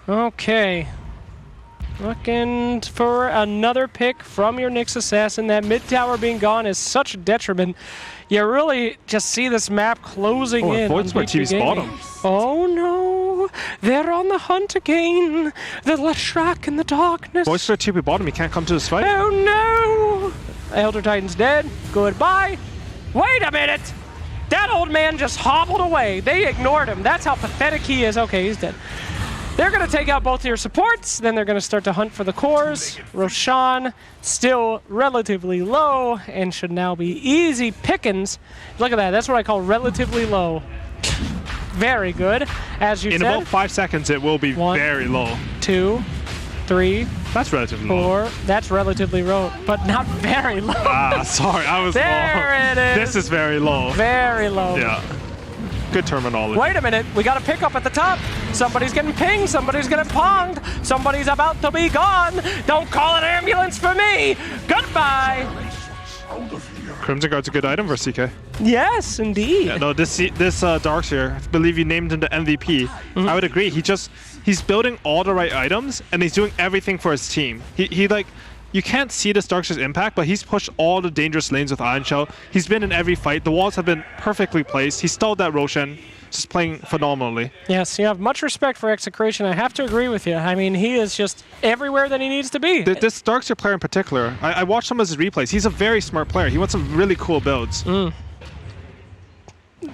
Okay. Looking for another pick from your Nyx Assassin. That mid tower being gone is such a detriment. You really just see this map closing in. Void's where TV's bottom. Oh no! They're on the hunt again. The Leshrac in the darkness. Void's where TP bottom. He can't come to this fight. Oh no! Elder Titan's dead. Goodbye. Wait a minute! That old man just hobbled away. They ignored him. That's how pathetic he is. Okay, he's dead. They're going to take out both of your supports, then they're going to start to hunt for the cores. Roshan still relatively low and should now be easy pickings. Look at that, that's what I call relatively low. Very good, as you said. In about 5 seconds, it will be 1, very low. 2, 3, That's relatively low. 4. That's relatively low, but not very low. Ah, sorry, I was There low. it is. This is very low. Very low. Yeah. Good terminology. Wait a minute, we got a pickup at the top. Somebody's getting pinged, somebody's getting ponged, somebody's about to be gone. Don't call an ambulance for me. Goodbye. Crimson Guard's a good item versus CK. Yes, indeed. Yeah, no, this Darkseer, I believe you named him the MVP. I would agree. He's building all the right items and he's doing everything for his team. He like, you can't see this Darkseer's impact, but he's pushed all the dangerous lanes with Iron Shell. He's been in every fight. The walls have been perfectly placed. He stalled that Roshan, just playing phenomenally. Yes, you have much respect for Execration. I have to agree with you. I mean, he is just everywhere that he needs to be. This Darkseer player in particular, I watched some of his replays. He's a very smart player. He wants some really cool builds.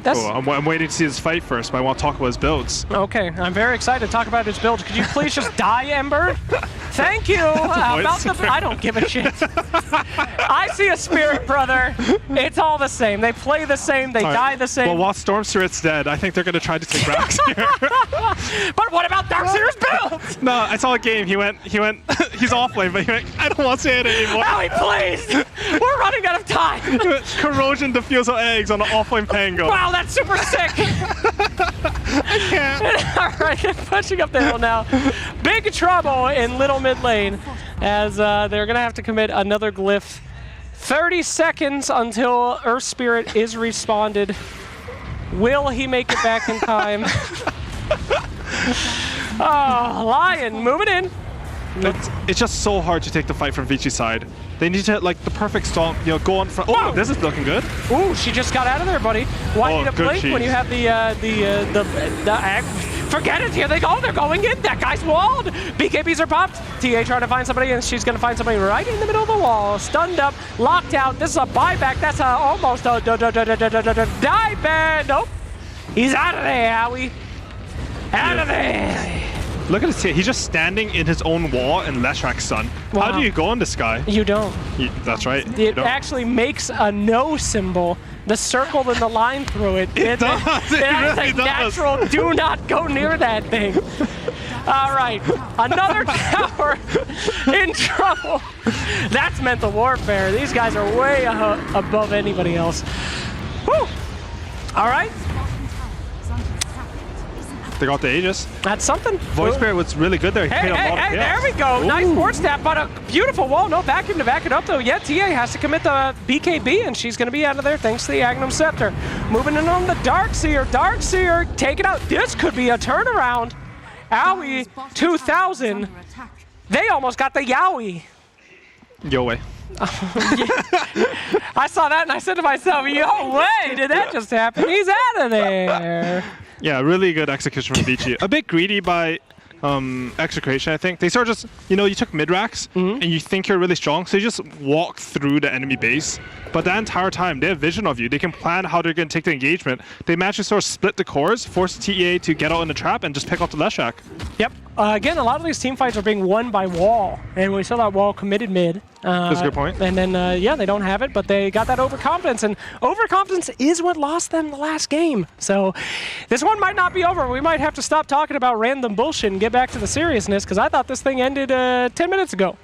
That's I'm waiting to see his fight first, but I want to talk about his builds. okay. I'm very excited to talk about his build. Could you please just die, Ember? Thank you. I don't give a shit. I see a spirit, brother. It's all the same. They play the same. They die the same. Well, while Storm Spirit's dead, I think they're going to try to take Rax here. But what about Darkseer's build? No, I saw a game. He went, he's offlane, but he went, I don't want to say it anymore. Howie, please. We're running out of time. Corrosion diffusal eggs on an offlane Pango. Wow, that's super sick. I can't. All right, pushing up the hill now. Big trouble in little mid lane as they're going to have to commit another glyph. 30 seconds until Earth Spirit is responded. Will he make it back in time? Oh, Lion moving in. It's just so hard to take the fight from Vici's side. They need to hit like the perfect stomp, go on front. Oh, this is looking good. Ooh, she just got out of there, buddy. Why need a blink when you have the forget it, here they go, they're going in, that guy's walled. BKBs are popped. TA trying to find somebody, and she's gonna find somebody right in the middle of the wall. Stunned up, locked out. This is a buyback, that's almost a dive ban. Nope, he's out of there, Howie. Out of there. Look at this here. He's just standing in his own wall and Leshrak's stun. Wow. How do you go on this guy? You don't. That's right. It actually makes a no symbol. The circle and the line through it. It does. It really a does. natural. Do not go near that thing. All right, another tower in trouble. That's mental warfare. These guys are way above anybody else. Whew. All right. They got the Aegis. That's something. Voice Spirit was really good there. He paid a lot of Hey, chaos. there we go. Ooh. Nice board stat, but a beautiful wall. No vacuum to back it up, though. Yeah, TA has to commit the BKB, and she's going to be out of there thanks to the Agnum Scepter. Moving in on the Darkseer. Darkseer, take it out. This could be a turnaround. Owie, 2000. They almost got the Yowie. Yo way. I saw that, and I said to myself, yo way, did that just happen? He's out of there. Yeah, really good execution from Vici. A bit greedy by Execration, I think. They sort of just, you took mid-racks and you think you're really strong, so you just walk through the enemy base. But the entire time, they have vision of you. They can plan how they're going to take the engagement. They managed to sort of split the cores, force TA to get out in the trap, and just pick off the Leshrac. Yep. Again, a lot of these team fights are being won by wall, and we saw that wall committed mid. That's a good point. And then, yeah, they don't have it, but they got that overconfidence, and overconfidence is what lost them the last game. So this one might not be over. We might have to stop talking about random bullshit and get back to the seriousness, because I thought this thing ended 10 minutes ago.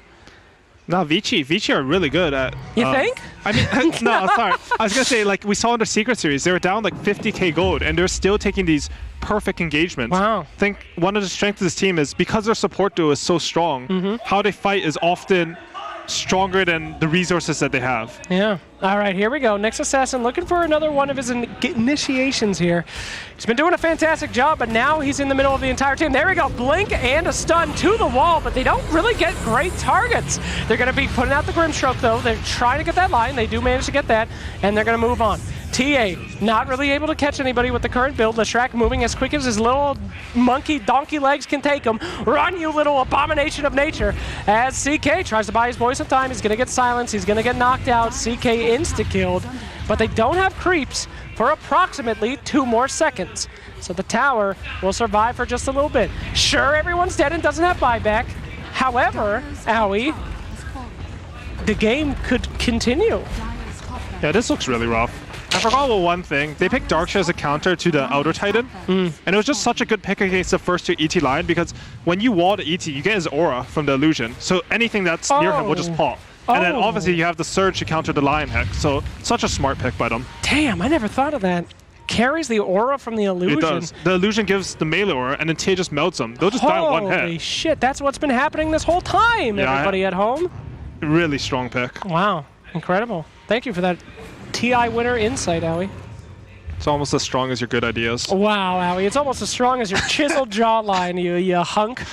No, Vici are really good at... You think? I mean, no, sorry. I was going to say, like, we saw in the Secret Series, they were down like 50k gold, and they're still taking these perfect engagements. Wow. I think one of the strengths of this team is because their support duo is so strong, how they fight is often stronger than the resources that they have. Yeah. All right, here we go. Next Assassin looking for another one of his initiations here. He's been doing a fantastic job, but now he's in the middle of the entire team. There we go. Blink and a stun to the wall, but they don't really get great targets. They're going to be putting out the Grimstroke, though. They're trying to get that line. They do manage to get that, and they're going to move on. TA not really able to catch anybody with the current build. Leshrac moving as quick as his little monkey donkey legs can take him. Run, you little abomination of nature. As CK tries to buy his boy some time, he's going to get silenced. He's going to get knocked out. CK insta-killed, but they don't have creeps for approximately 2 more seconds. So the tower will survive for just a little bit. Sure, everyone's dead and doesn't have buyback. However, Owie, the game could continue. Yeah, this looks really rough. I forgot about one thing. They picked Darkshire as a counter to the Outer Titan, and it was just such a good pick against the first 2 ET line because when you wall the ET, you get his aura from the illusion. So anything that's near him will just pop. And then obviously you have the Surge to counter the Lion Hex. So such a smart pick by them. Damn, I never thought of that. Carries the aura from the illusion. It does. The illusion gives the melee aura, and then Tia just melts them. They'll just die in one hit. Holy shit, that's what's been happening this whole time, everybody at home. Really strong pick. Wow, incredible. Thank you for that TI winner insight, Owie. It's almost as strong as your good ideas. Wow, Owie, it's almost as strong as your chiseled jawline, you hunk.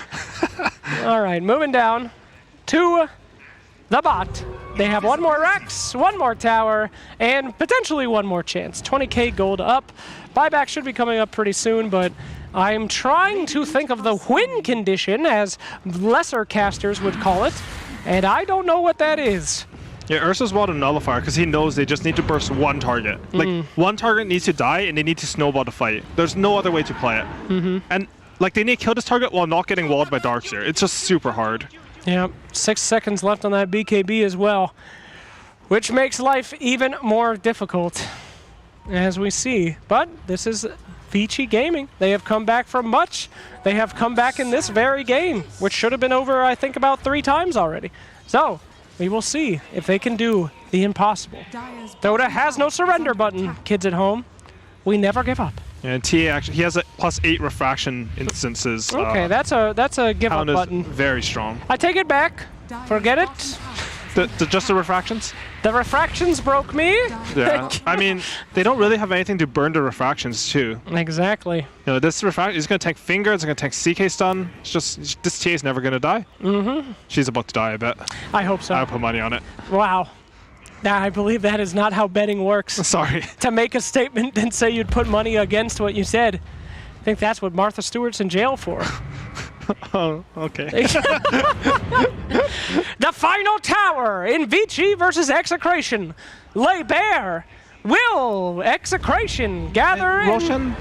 All right, moving down to the bot. They have 1 more Rex, 1 more tower, and potentially 1 more chance. 20k gold up. Buyback should be coming up pretty soon, but I'm trying to think of the win condition, as lesser casters would call it, and I don't know what that is. Yeah, Ursa's walled a nullifier because he knows they just need to burst 1 target. Like, 1 target needs to die, and they need to snowball the fight. There's no other way to play it. And, like, they need to kill this target while not getting walled by Darkseer. It's just super hard. Yeah, 6 seconds left on that BKB as well, which makes life even more difficult, as we see. But this is Vici Gaming. They have come back from much. They have come back in this very game, which should have been over, I think, about 3 times already. So we will see if they can do the impossible. Dota has no surrender button, kids at home. We never give up. And TA actually, he has a +8 refraction instances. Okay, that's a give up button. Very strong. I take it back. Forget it. Just the refractions? The refractions broke me. Yeah. I mean, they don't really have anything to burn the refractions too. Exactly. You know, this refraction is going to tank finger, it's going to tank CK stun. It's just, this TA is never going to die. She's about to die, I bet. I hope so. I'll put money on it. Wow. I believe that is not how betting works. Sorry. To make a statement and say you'd put money against what you said. I think that's what Martha Stewart's in jail for. Oh, okay. The final tower in Vici versus Execration. Lay bare. Will Execration gather in?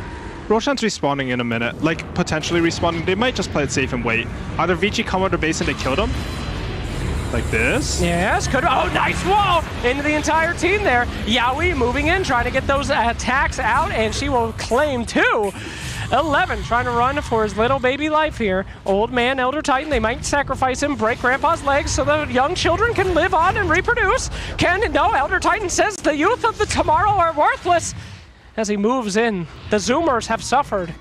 Roshan's respawning in a minute. Like, potentially respawning. They might just play it safe and wait. Either Vici come out of the base and they killed him. Like this? Yes, could. Oh, nice wall into the entire team there. Yaoi moving in, trying to get those attacks out, and she will claim 2. 11 trying to run for his little baby life here. Old man, Elder Titan, they might sacrifice him, break Grandpa's legs so the young children can live on and reproduce. No, Elder Titan says the youth of the tomorrow are worthless. As he moves in, the Zoomers have suffered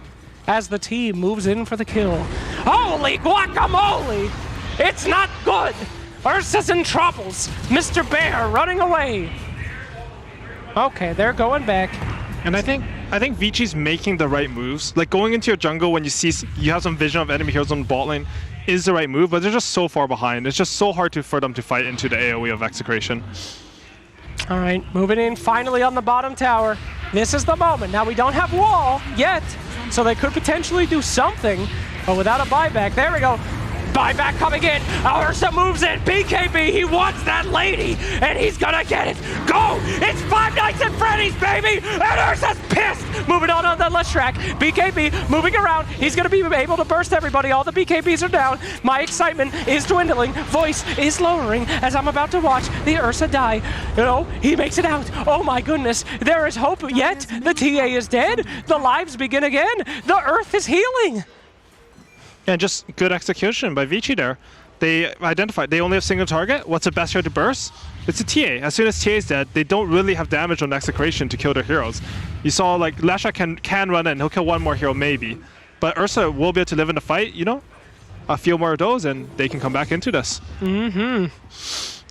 as the team moves in for the kill. Holy guacamole! It's not good! Ursa's in troubles. Mr. Bear running away. Okay, they're going back. And I think Vici's making the right moves. Like, going into your jungle when you see you have some vision of enemy heroes on the bot lane is the right move, but they're just so far behind. It's just so hard for them to fight into the AoE of Execration. All right, moving in finally on the bottom tower. This is the moment. Now, we don't have wall yet, so they could potentially do something, but without a buyback. There we go. Buyback coming in. Ursa moves in. BKB, he wants that lady, and he's gonna get it. Go! It's 5 Nights at Freddy's, baby! And Ursa's pissed! Moving on the Leshrac. BKB moving around. He's gonna be able to burst everybody. All the BKBs are down. My excitement is dwindling. Voice is lowering as I'm about to watch the Ursa die. You know, he makes it out. Oh my goodness. There is hope yet. The TA is dead. The lives begin again. The earth is healing. And just good execution by Vici there. They identified they only have single target. What's the best hero to burst? It's a TA. As soon as TA is dead, they don't really have damage on Execration to kill their heroes. You saw like Lashak can run in, he'll kill one more hero maybe. But Ursa will be able to live in the fight, you know? A few more of those and they can come back into this.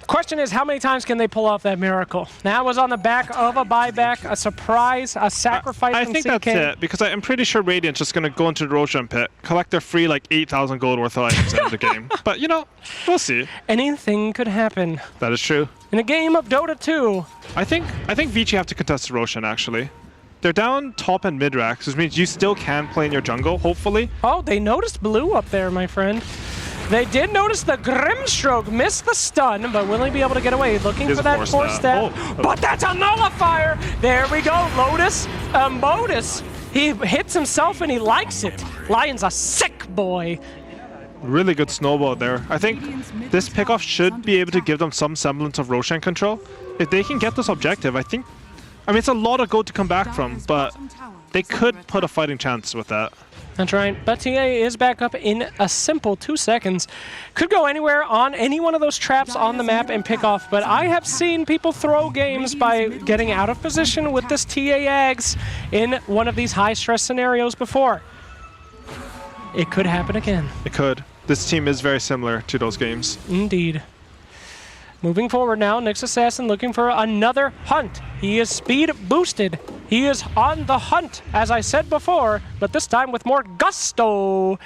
Question is, how many times can they pull off that miracle? That was on the back of a buyback, a surprise, a sacrifice. I think that's it, because I'm pretty sure Radiant's just going to go into the Roshan pit, collect their free like 8,000 gold worth of items in the game. But you know, we'll see. Anything could happen. That is true. In a game of Dota 2. I think Vici have to contest the Roshan actually. They're down top and mid racks, which means you still can play in your jungle, hopefully. Oh, they noticed blue up there, my friend. They did notice the Grimstroke, missed the stun, but will he be able to get away? Looking for that force stab. But that's a nullifier! There we go, Modus. He hits himself and he likes it. Lion's a sick boy. Really good snowball there. I think this pickoff should be able to give them some semblance of Roshan control. If they can get this objective, I mean, it's a lot of gold to come back from, but they could put a fighting chance with that. That's right, but TA is back up in a simple 2 seconds. Could go anywhere on any one of those traps on the map and pick off, but I have seen people throw games by getting out of position with this TA Ags in one of these high-stress scenarios before. It could happen again. It could. This team is very similar to those games. Indeed. Moving forward now, Nyx Assassin looking for another hunt. He is speed boosted. He is on the hunt, as I said before, but this time with more gusto.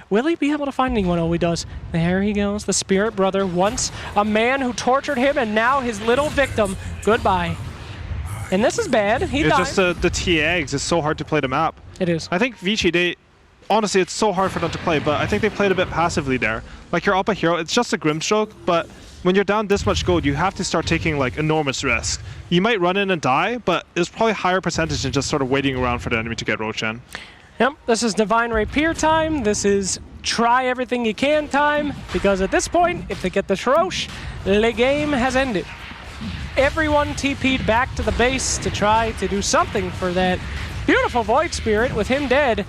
Will he be able to find anyone? Oh, he does. There he goes, the Spirit Brother. Once a man who tortured him, and now his little victim. Goodbye. And this is bad. He died. It's just the TAgs. It's so hard to play the map. It is. I think Vici, honestly, it's so hard for them to play, but I think they played a bit passively there. Like, you're up a hero, it's just a Grimstroke, but when you're down this much gold, you have to start taking like enormous risks. You might run in and die, but it's probably a higher percentage than just sort of waiting around for the enemy to get Roshan. Yep, this is Divine Rapier time. This is try everything you can time, because at this point, if they get the Shrosh, the game has ended. Everyone TP'd back to the base to try to do something for that beautiful Void Spirit. With him dead,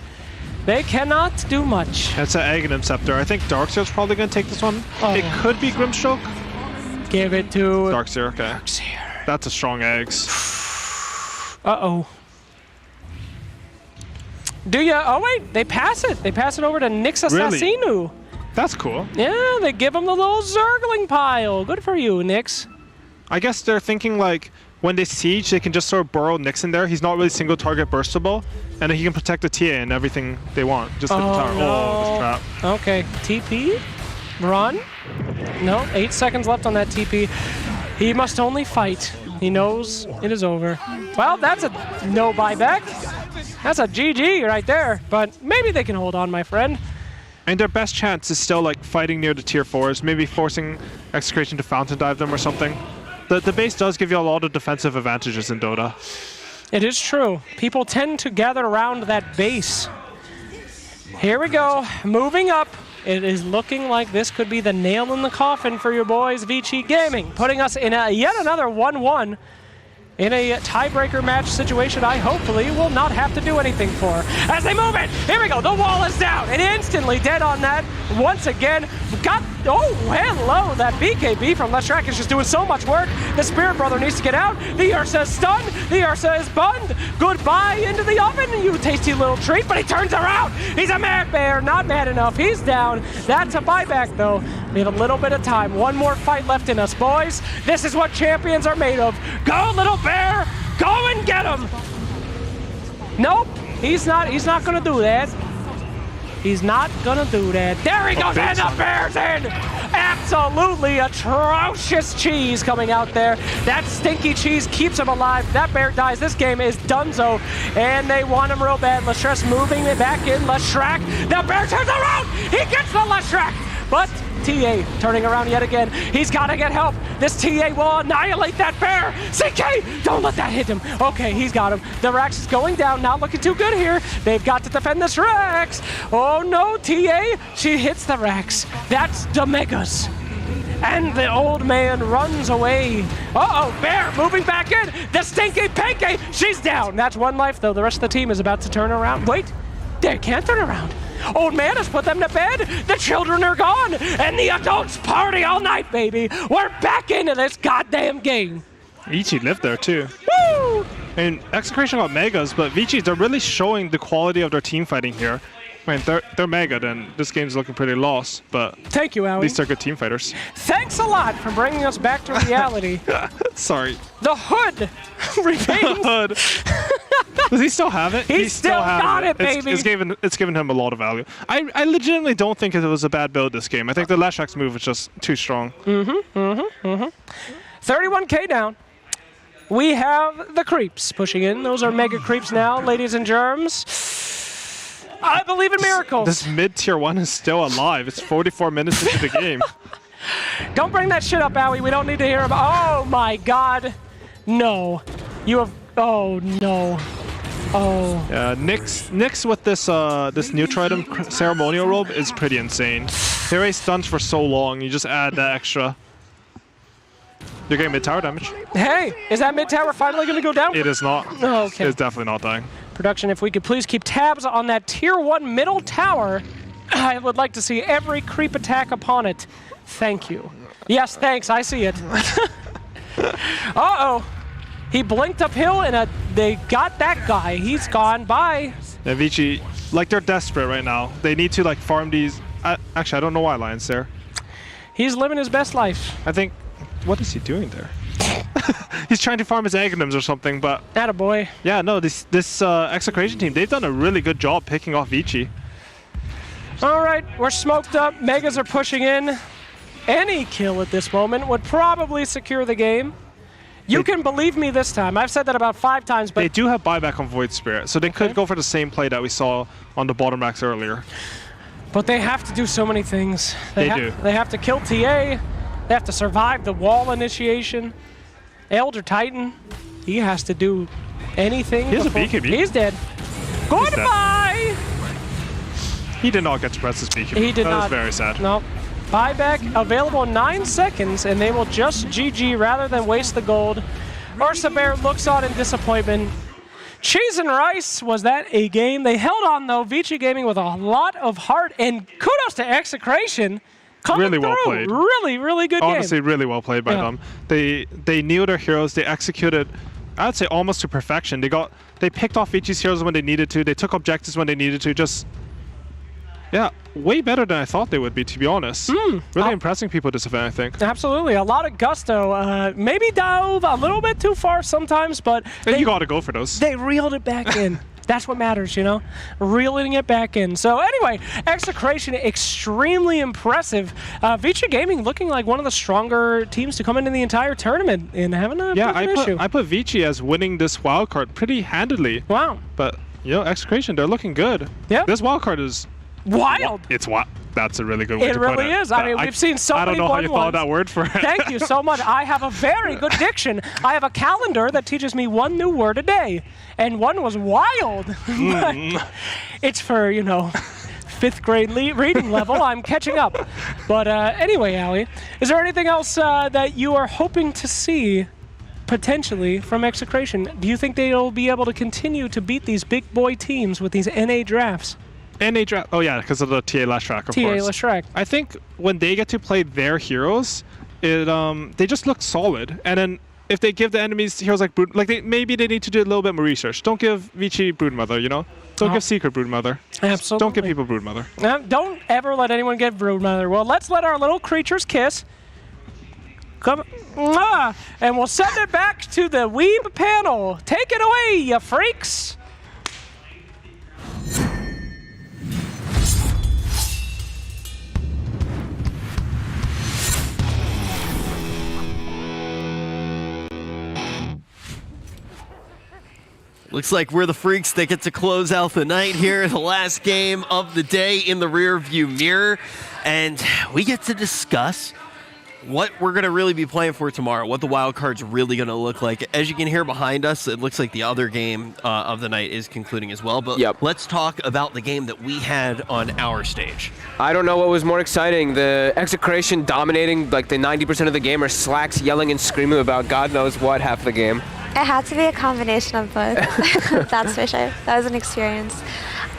they cannot do much. That's an Aghanim Scepter. I think Darkseer's probably going to take this one. Oh. It could be Grimstroke. Give it to Darkseer, okay. Darkseer. That's a strong eggs. Uh-oh. Do ya? Oh, wait. They pass it. They pass it over to Nyx Assassinu. Really? That's cool. Yeah, they give him the little Zergling pile. Good for you, Nyx. I guess they're thinking like when they siege, they can just sort of burrow Nyx in there. He's not really single target burstable, and he can protect the TA and everything they want. Just the tower. No. Oh, this trap. Okay, TP, run. No, 8 seconds left on that TP. He must only fight. He knows it is over. Well, that's a no buyback. That's a GG right there, but maybe they can hold on, my friend. And their best chance is still like fighting near the tier 4s, maybe forcing Execration to fountain dive them or something. The base does give you a lot of defensive advantages in Dota. It is true. People tend to gather around that base. Here we go, moving up. It is looking like this could be the nail in the coffin for your boys, Vici Gaming, putting us in yet another 1-1 in a tiebreaker match situation I hopefully will not have to do anything for. As they move it, here we go, the wall is down, and instantly dead on that once again. Oh, hello, that BKB from Leshrac is just doing so much work. The Spirit Brother needs to get out. The Ursa is stunned, the Ursa is bunned. Goodbye into the oven, you tasty little treat, but he turns around. He's a mad bear, not mad enough, he's down. That's a buyback though. We have a little bit of time, one more fight left in us, boys. This is what champions are made of. Go, little bear, go and get him. Nope, he's not gonna do that. He's not gonna do that. There he goes, and the bear's in! Absolutely atrocious cheese coming out there. That stinky cheese keeps him alive. That bear dies. This game is donezo, and they want him real bad. Leshrac moving it back in. Leshrac, the bear turns around! He gets the Leshrac! But TA turning around yet again. He's got to get help. This TA will annihilate that bear. CK, don't let that hit him. Okay, he's got him. The Rex is going down, not looking too good here. They've got to defend this Rex. Oh no, TA, she hits the Rex. That's the Megas. And the old man runs away. Uh-oh, bear moving back in. The stinky Pinky, she's down. That's one life though. The rest of the team is about to turn around. Wait, they can't turn around. Old man has put them to bed. The children are gone. And the adults party all night, baby. We're back into this goddamn game. Vici lived there too. Woo! And Execration got megas, but Vici, they're really showing the quality of their team fighting here. I mean, they're mega, then this game's looking pretty lost, but thank you, Aoi. At least they're good team fighters. Thanks a lot for bringing us back to reality. Sorry. The hood remains. The hood. Does he still have it? He still got it, baby. It's given him a lot of value. I legitimately don't think it was a bad build this game. I think the Leshrax move was just too strong. 31K down. We have the creeps pushing in. Those are mega creeps now, ladies and germs. I believe in miracles. This mid-tier 1 is still alive. It's 44 minutes into the game. Don't bring that shit up, Aoi. We don't need to hear about. Oh my God. No. You have. Oh no. Oh. Yeah, Nyx with this this neutral item ceremonial robe is pretty insane. They already stuns for so long. You just add that extra. You're getting mid-tower damage. Hey, is that mid-tower finally going to go down? It is not. Oh, okay. It's definitely not dying. Production, if we could please keep tabs on that tier 1 middle tower, I would like to see every creep attack upon it. Thank you. Yes, thanks, I see it. Uh-oh. He blinked uphill and they got that guy. He's gone. Bye. Yeah, Vici, like they're desperate right now. They need to like farm these. Actually, I don't know why Lion's there. He's living his best life. I think, what is he doing there? He's trying to farm his Aghanims or something, but... Attaboy. Yeah, no, this Execration team, they've done a really good job picking off Vici. All right, we're smoked up. Megas are pushing in. Any kill at this moment would probably secure the game. You can believe me this time. I've said that about 5 times, but... They do have buyback on Void Spirit, so they could go for the same play that we saw on the bottom racks earlier. But they have to do so many things. They do. They have to kill TA. They have to survive the wall initiation. Elder Titan, he has to do anything. He has a BKB. He's dead. Goodbye! He did not get to press his BKB. He did not. That was very sad. No. Buyback available in 9 seconds, and they will just GG rather than waste the gold. Ursa Bear looks on in disappointment. Cheese and Rice, was that a game? They held on, though. Vici Gaming with a lot of heart, and kudos to Execration. Really well played. Really, really good game. Honestly, really well played by them. They knew their heroes. They executed, I'd say, almost to perfection. They picked off Vici's heroes when they needed to. They took objectives when they needed to. Just, yeah, way better than I thought they would be, to be honest. Really impressing people this event, I think. Absolutely. A lot of gusto. Maybe dove a little bit too far sometimes, but... You got to go for those. They reeled it back in. That's what matters, you know? Reeling it back in. So anyway, Execration, extremely impressive. Vici Gaming looking like one of the stronger teams to come into the entire tournament and having a issue. I put Vici as winning this wildcard pretty handedly. Wow. But, you know, Execration, they're looking good. Yeah. This wildcard is... Wild. It's wild. That's a really good way to put it. It really is. I mean, we've seen so many I don't know how you thought that word for it. Thank you so much. I have a very good diction. I have a calendar that teaches me 1 new word a day. And one was wild. It's for, you know, 5th grade reading level. I'm catching up. But anyway, Aoi, is there anything else that you are hoping to see potentially from Execration? Do you think they'll be able to continue to beat these big boy teams with these NA drafts? NA draft. Oh yeah, because of the TA Leshrax, of course. TA Leshrax. I think when they get to play their heroes, they just look solid. And then if they give the enemies heroes like Brood, maybe they need to do a little bit more research. Don't give Vici Broodmother, you know. Don't give Secret Broodmother. Absolutely. Don't give people Broodmother. Don't ever let anyone get Broodmother. Well, let's let our little creatures kiss. Come, and we'll send it back to the Weeb panel. Take it away, you freaks. Looks like we're the freaks that get to close out the night here, the last game of the day in the rear view mirror. And we get to discuss what we're going to really be playing for tomorrow, what the wild card's really going to look like. As you can hear behind us, it looks like the other game of the night is concluding as well. But let's talk about the game that we had on our stage. I don't know what was more exciting, the Execration dominating like the 90% of the game, or Slacks yelling and screaming about God knows what half the game. It had to be a combination of both. That's for sure. That was an experience.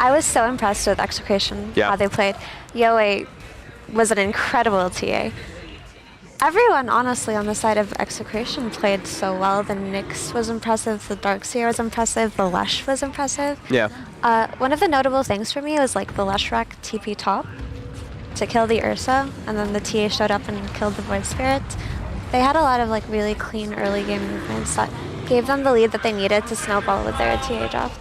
I was so impressed with Execration, Yeah. how they played. Yoe was an incredible TA. Everyone, honestly, on the side of Execration played so well. The Nyx was impressive, the Darkseer was impressive, the Lush was impressive. Yeah. One of the notable things for me was like the Lush Rack TP top to kill the Ursa, and then the TA showed up and killed the Void Spirit. They had a lot of like really clean early game movements that gave them the lead that they needed to snowball with their TA draft.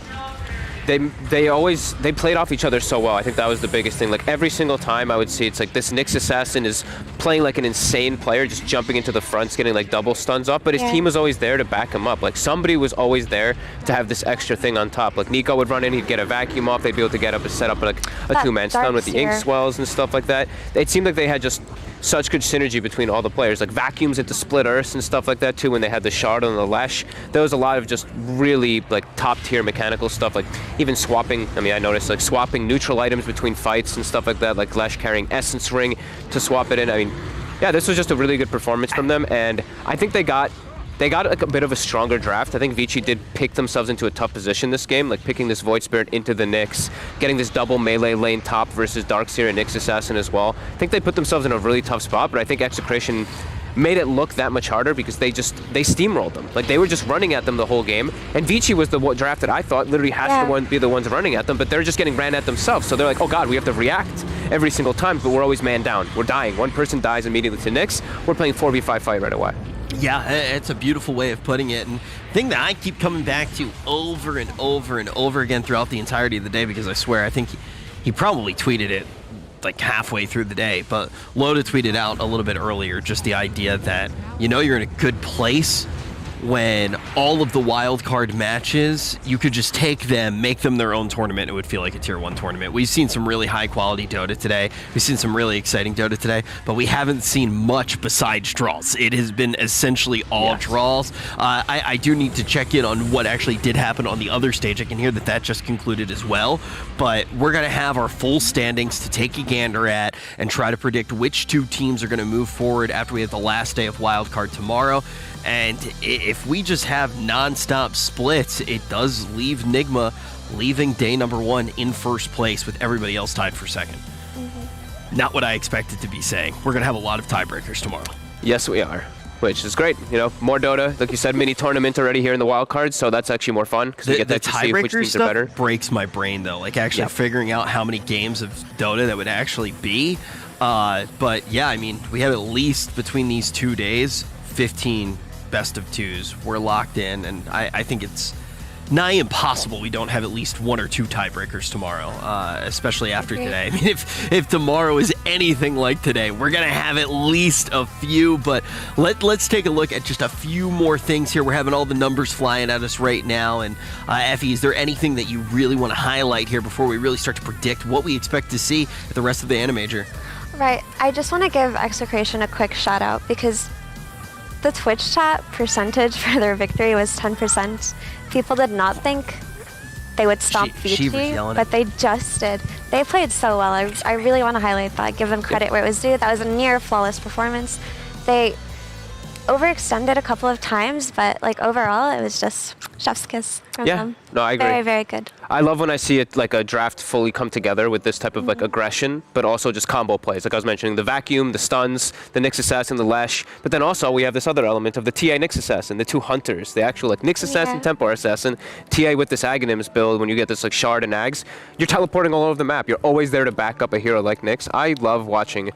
They played off each other so well. I think that was the biggest thing. Like every single time I would see, it's like this Nyx assassin is playing like an insane player, just jumping into the fronts, getting like double stuns up, but his team was always there to back him up. Like somebody was always there to have this extra thing on top. Like Nico would run in, he'd get a vacuum off, they'd be able to get up and set up like a two-man stun with the ink swells and stuff like that. It seemed like they had just such good synergy between all the players, like vacuums into split earths and stuff like that too. When they had the shard on the Lash, there was a lot of just really like top tier mechanical stuff, like even swapping. I mean, I noticed like swapping neutral items between fights and stuff like that, like Lash carrying Essence Ring to swap it in. I mean, yeah, this was just a really good performance from them, and I think they got like a bit of a stronger draft. I think Vici did pick themselves into a tough position this game, like picking this Void Spirit into the Nyx, getting this double melee lane top versus Darkseer and Nyx Assassin as well. I think they put themselves in a really tough spot, but I think Execration made it look that much harder because they steamrolled them. Like they were just running at them the whole game, and Vici was the draft that I thought literally has to be the ones running at them, but they're just getting ran at themselves. So they're like, oh god, we have to react every single time, but we're always man down. We're dying. One person dies immediately to Nyx. We're playing 4v5 fight right away. Yeah, it's a beautiful way of putting it. And the thing that I keep coming back to over and over and over again throughout the entirety of the day, because I swear, I think he probably tweeted it like halfway through the day, but Loda tweeted out a little bit earlier just the idea that, you know, you're in a good place when all of the wild card matches, you could just take them, make them their own tournament. It would feel like a tier 1 tournament. We've seen some really high quality Dota today. We've seen some really exciting Dota today, but we haven't seen much besides draws. It has been essentially all draws. I do need to check in on what actually did happen on the other stage. I can hear that just concluded as well, but we're going to have our full standings to take a gander at and try to predict which two teams are going to move forward after we have the last day of wildcard tomorrow. And if we just have non-stop splits, it does leave Nigma leaving day number 1 in first place with everybody else tied for second. Not what I expected to be saying. We're going to have a lot of tiebreakers tomorrow. Yes, we are, which is great. You know, more Dota. Like you said, mini tournament already here in the wild cards, so that's actually more fun because we get that to see which teams are better. Breaks my brain, though. Like actually figuring out how many games of Dota that would actually be. But yeah, I mean, we have at least between these 2 days, 15 best of 2s. We're locked in, and I think it's nigh impossible we don't have at least 1 or 2 tiebreakers tomorrow, especially after today. I mean, if tomorrow is anything like today, we're going to have at least a few, but let's take a look at just a few more things here. We're having all the numbers flying at us right now, and Effie, is there anything that you really want to highlight here before we really start to predict what we expect to see at the rest of the AniMajor? Right. I just want to give Execration a quick shout out because the Twitch chat percentage for their victory was 10%. People did not think they would stomp Vici, but they just did. They played so well. I really want to highlight that, give them credit where it was due. That was a near flawless performance. They overextended a couple of times, but like overall, it was just chef's kiss from them. No, I agree. Very, very good. I love when I see it like a draft fully come together with this type of like aggression, but also just combo plays. Like I was mentioning, the vacuum, the stuns, the Nyx Assassin, the Lash, but then also we have this other element of the TA Nyx Assassin, the 2 hunters, the actual like Nyx Assassin, Templar Assassin, TA with this Aghanims build. When you get this like shard and Ags, you're teleporting all over the map. You're always there to back up a hero like Nyx. I love watching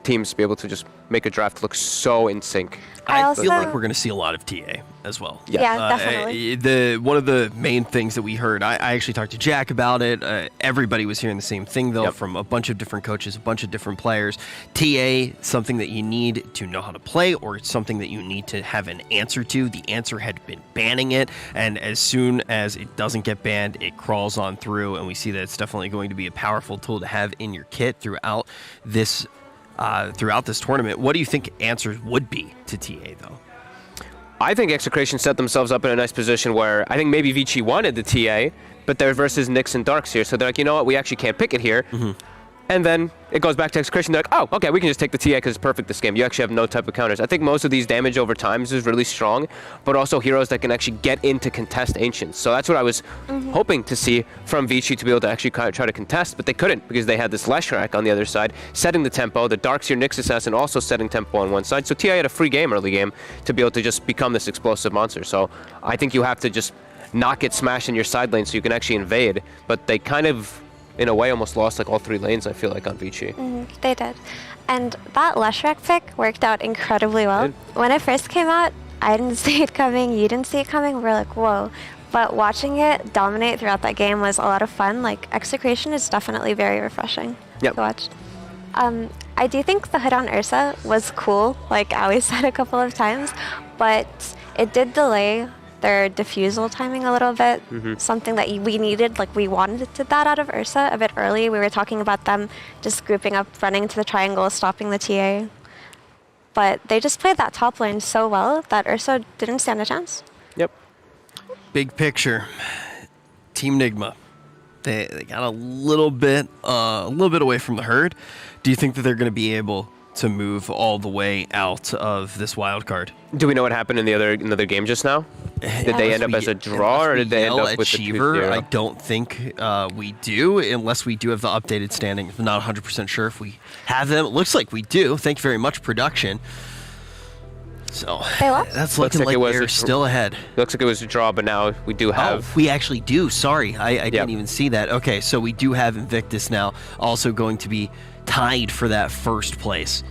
teams be able to just make a draft look so in sync. I feel like we're going to see a lot of TA as well. Yeah, definitely. One of the main things that we heard, I actually talked to Jack about it. Everybody was hearing the same thing, though, from a bunch of different coaches, a bunch of different players. TA, something that you need to know how to play, or it's something that you need to have an answer to. The answer had been banning it, and as soon as it doesn't get banned, it crawls on through, and we see that it's definitely going to be a powerful tool to have in your kit throughout this tournament. What do you think answers would be to TA, though? I think Execration set themselves up in a nice position where I think maybe Vici wanted the TA, but they're versus Nyx and Darkseer, so they're like, you know what, we actually can't pick it here. And then it goes back to Execration. They're like, oh, okay, we can just take the TA because it's perfect this game. You actually have no type of counters. I think most of these damage over times is really strong, but also heroes that can actually get into contest Ancients. So that's what I was hoping to see from Vici, to be able to actually try to contest, but they couldn't because they had this Leshrac on the other side, setting the tempo, the Darkseer Nyx Assassin also setting tempo on one side. So TA had a free game early game to be able to just become this explosive monster. So I think you have to just not get smashed in your side lane so you can actually invade, but they kind of, in a way, almost lost like all 3 lanes, I feel like, on Vici. They did. And that Leshrac pick worked out incredibly well. When it first came out, I didn't see it coming, you didn't see it coming, we're like, whoa. But watching it dominate throughout that game was a lot of fun. Like, Execration is definitely very refreshing to watch. I do think the hit on Ursa was cool, like Ali said a couple of times, but it did delay their diffusal timing a little bit, something that we needed, like we wanted that out of Ursa a bit early. We were talking about them just grouping up, running to the triangle, stopping the TA. But they just played that top lane so well that Ursa didn't stand a chance. Yep. Big picture, Team Nigma. They got a little bit away from the herd. Do you think that they're going to be able to move all the way out of this wild card? Do we know what happened in the other game just now? Did they end up as a draw, or did they end up with the 2-0? I don't think we do, unless we do have the updated standing. I'm not 100% sure if we have them. It looks like we do. Thank you very much, production. So that's looking like they're still ahead. Looks like it was a draw, but now we do have... Oh, we actually do. Sorry, I didn't even see that. Okay, so we do have Invictus now, also going to be tied for that first place.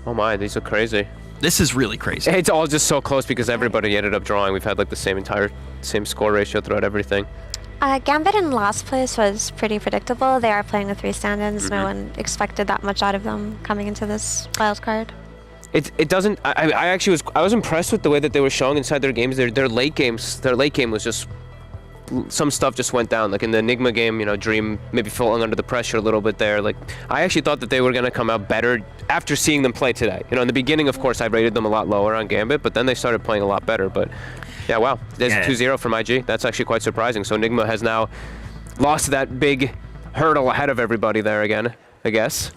Oh my, these are crazy. This is really crazy. It's all just so close because everybody ended up drawing. We've had like the same score ratio throughout everything. Gambit in last place was pretty predictable. They are playing with 3 stand-ins. No one expected that much out of them coming into this wild card. It doesn't. I was impressed with the way that they were showing inside their games. Their late game was just, some stuff just went down. Like in the Nigma game, Dream maybe falling under the pressure a little bit there. Like I actually thought that they were gonna come out better after seeing them play today. In the beginning, of course, I rated them a lot lower on Gambit, but then they started playing a lot better. But yeah, wow, there's a 2-0 from IG. That's actually quite surprising. So Nigma has now lost that big hurdle ahead of everybody there again, I guess.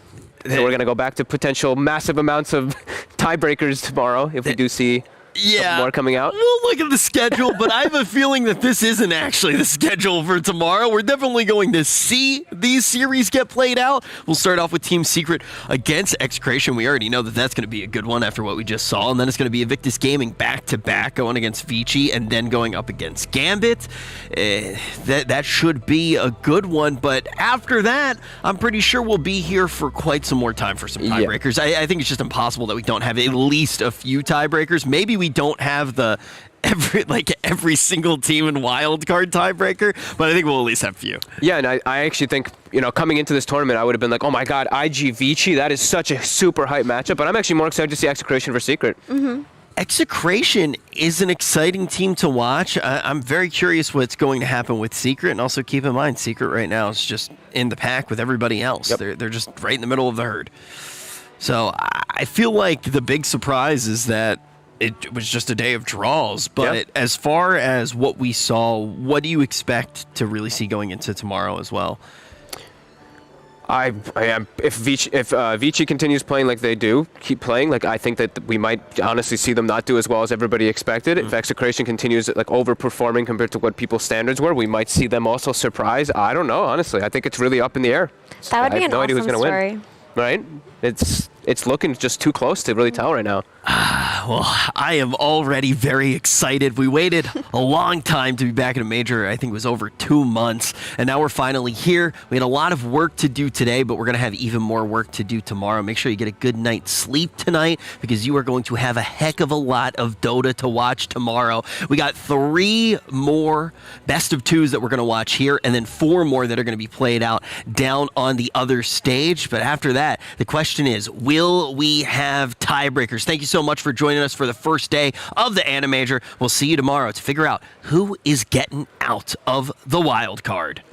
So we're gonna go back to potential massive amounts of tiebreakers tomorrow if we do see more coming out. We'll look at the schedule, but I have a feeling that this isn't actually the schedule for tomorrow. We're definitely going to see these series get played out. We'll start off with Team Secret against Execration. We already know that that's going to be a good one after what we just saw, and then it's going to be Invictus Gaming back-to-back going against Vici and then going up against Gambit. That should be a good one, but after that, I'm pretty sure we'll be here for quite some more time for some tiebreakers. I think it's just impossible that we don't have at least a few tiebreakers. Maybe we don't have the every single team in wildcard tiebreaker, but I think we'll at least have a few. Yeah, and I actually think, coming into this tournament, I would have been like, oh my god, IG Vici, that is such a super hype matchup, but I'm actually more excited to see Execration for Secret. Execration is an exciting team to watch. I'm very curious what's going to happen with Secret, and also keep in mind, Secret right now is just in the pack with everybody else. They're just right in the middle of the herd. So I feel like the big surprise is that it was just a day of draws, but as far as what we saw, what do you expect to really see going into tomorrow as well? If Vici continues playing like they do, keep playing, like I think that we might honestly see them not do as well as everybody expected. If Execration continues like overperforming compared to what people's standards were, we might see them also surprise. I don't know, honestly. I think it's really up in the air. That would be an awesome story. Win. Right? It's looking just too close to really tell right now. Well, I am already very excited. We waited a long time to be back in a major. I think it was over 2 months, and now we're finally here. We had a lot of work to do today, but we're going to have even more work to do tomorrow. Make sure you get a good night's sleep tonight, because you are going to have a heck of a lot of Dota to watch tomorrow. We got 3 more best of 2s that we're going to watch here, and then 4 more that are going to be played out down on the other stage. But after that, the question is, will we have tiebreakers? Thank you so much for joining us for the first day of the AniMajor. We'll see you tomorrow to figure out who is getting out of the wild card.